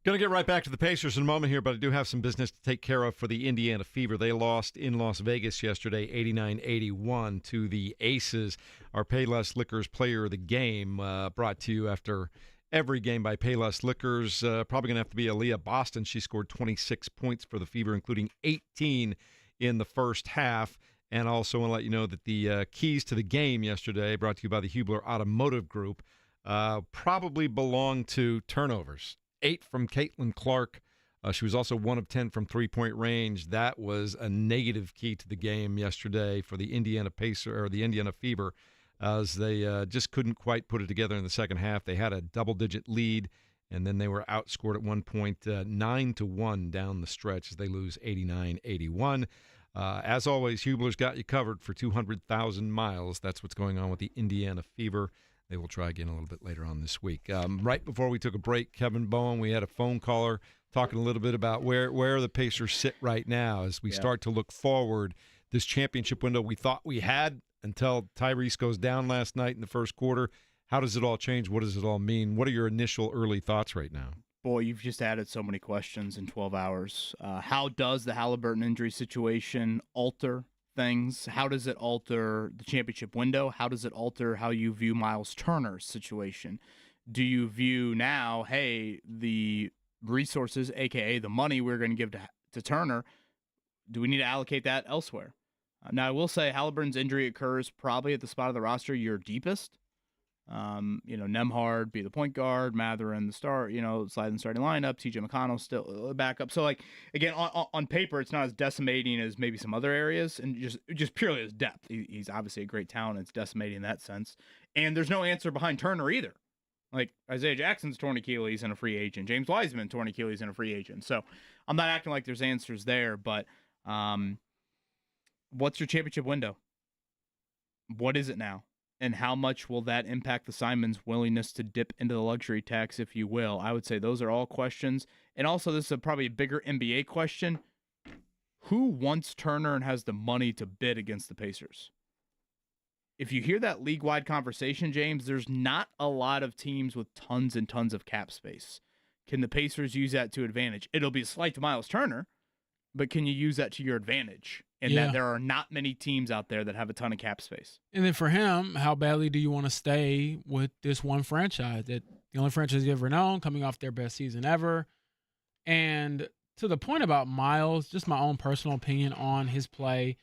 Speaker 8: Going to get right back to the Pacers in a moment here, but I do have some business to take care of for the Indiana Fever. They lost in Las Vegas yesterday, 89-81 to the Aces. Our Payless Liquors Player of the Game, brought to you after every game by Payless Liquors. Probably going to have to be Aaliyah Boston. She scored 26 points for the Fever, including 18 in the first half. And I also want to let you know that the keys to the game yesterday, brought to you by the Hubler Automotive Group, probably belong to turnovers. 8 from Caitlin Clark. She was also 1 of 10 from three-point range. That was a negative key to the game yesterday for the Indiana Fever, as they just couldn't quite put it together in the second half. They had a double-digit lead, and then they were outscored at one point 9-1 down the stretch as they lose 89-81. As always, Hubler's got you covered for 200,000 miles. That's what's going on with the Indiana Fever. They will try again a little bit later on this week. Right before we took a break, Kevin Bowen, we had a phone caller talking a little bit about where the Pacers sit right now as we start to look forward. This championship window we thought we had until Tyrese goes down last night in the first quarter. How does it all change? What does it all mean? What are your initial early thoughts right now?
Speaker 9: Boy, you've just added so many questions in 12 hours. How does the Haliburton injury situation alter things? How does it alter the championship window? How does it alter how you view Miles Turner's situation? Do you view now, hey, the resources, a.k.a. the money we're going to give to Turner, do we need to allocate that elsewhere? Now, I will say Haliburton's injury occurs probably at the spot of the roster you're deepest. Nembhard be the point guard, Matherin the start, slide in the starting lineup, TJ McConnell still back up. So, again, on paper, it's not as decimating as maybe some other areas, and just purely his depth. He's obviously a great talent. It's decimating in that sense. And there's no answer behind Turner either. Like, Isaiah Jackson's torn Achilles and a free agent. James Wiseman torn Achilles and a free agent. So, I'm not acting like there's answers there, but what's your championship window? What is it now? And how much will that impact the Simon's willingness to dip into the luxury tax, if you will? I would say those are all questions. And also, this is probably a bigger NBA question. Who wants Turner and has the money to bid against the Pacers? If you hear that league-wide conversation, James, there's not a lot of teams with tons and tons of cap space. Can the Pacers use that to advantage? It'll be a slight to Miles Turner, but can you use that to your advantage? And that there are not many teams out there that have a ton of cap space.
Speaker 10: And then for him, how badly do you want to stay with this one franchise, that the only franchise you've ever known, coming off their best season ever? And to the point about Miles, just my own personal opinion on his play,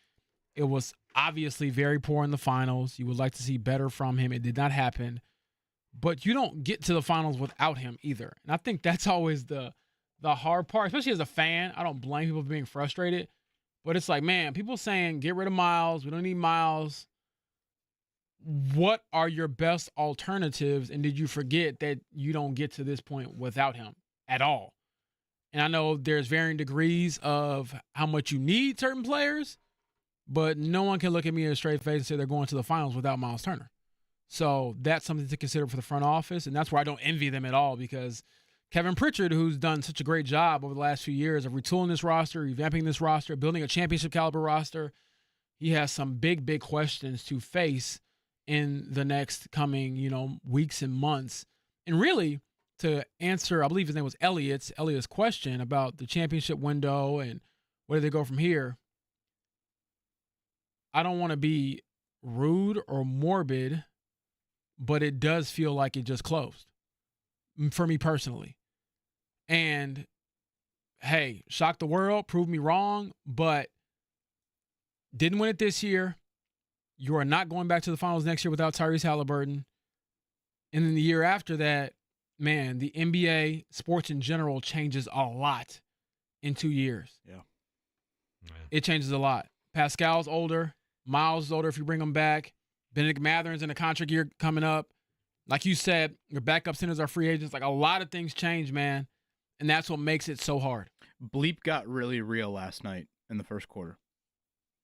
Speaker 10: it was obviously very poor in the finals. You would like to see better from him. It did not happen. But you don't get to the finals without him either. And I think that's always the hard part, especially as a fan. I don't blame people for being frustrated. But it's like, man, people saying, get rid of Miles. We don't need Miles. What are your best alternatives? And did you forget that you don't get to this point without him at all? And I know there's varying degrees of how much you need certain players, but no one can look at me in a straight face and say they're going to the finals without Miles Turner. So that's something to consider for the front office. And that's where I don't envy them at all, because Kevin Pritchard, who's done such a great job over the last few years of retooling this roster, revamping this roster, building a championship caliber roster, he has some big, big questions to face in the next coming, weeks and months. And really, to answer, I believe his name was Elliot's question about the championship window and where do they go from here. I don't want to be rude or morbid, but it does feel like it just closed for me personally. And hey, shock the world, prove me wrong, but didn't win it this year. You are not going back to the finals next year without Tyrese Haliburton. And then the year after that, man, the NBA, sports in general, changes a lot in 2 years.
Speaker 9: Yeah.
Speaker 10: It changes a lot. Pascal's older. Miles is older if you bring him back. Benedict Matherin's in a contract year coming up. Like you said, your backup centers are free agents. Like, a lot of things change, man. And that's what makes it so hard.
Speaker 9: Bleep got really real last night in the first quarter.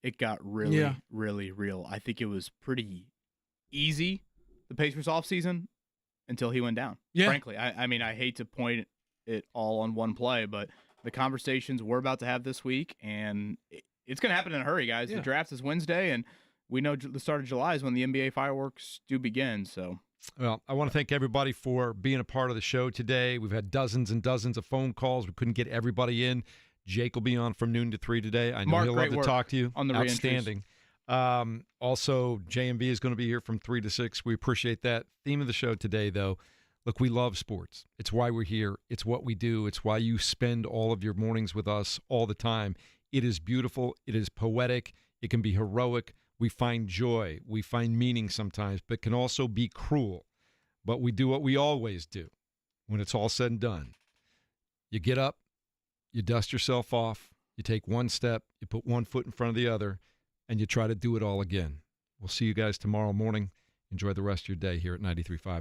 Speaker 9: It got really, really real. I think it was pretty easy, the Pacers offseason, until he went down.
Speaker 10: Yeah.
Speaker 9: Frankly, I mean, I hate to point it all on one play, but the conversations we're about to have this week, and it's going to happen in a hurry, guys.
Speaker 10: Yeah.
Speaker 9: The draft is Wednesday, and we know the start of July is when the NBA fireworks do begin. So,
Speaker 8: well, I want to thank everybody for being a part of the show today. We've had dozens and dozens of phone calls. We couldn't get everybody in. Jake will be on from noon to 3 today. I know
Speaker 9: Mark,
Speaker 8: he'll
Speaker 9: great
Speaker 8: love to
Speaker 9: work
Speaker 8: talk to you.
Speaker 9: on the
Speaker 8: Outstanding. Also, JMV is going to be here from 3 to 6. We appreciate that. Theme of the show today, though. Look, we love sports. It's why we're here. It's what we do. It's why you spend all of your mornings with us all the time. It is beautiful. It is poetic. It can be heroic. We find joy. We find meaning sometimes, but can also be cruel. But we do what we always do when it's all said and done. You get up, you dust yourself off, you take one step, you put one foot in front of the other, and you try to do it all again. We'll see you guys tomorrow morning. Enjoy the rest of your day here at 93.5.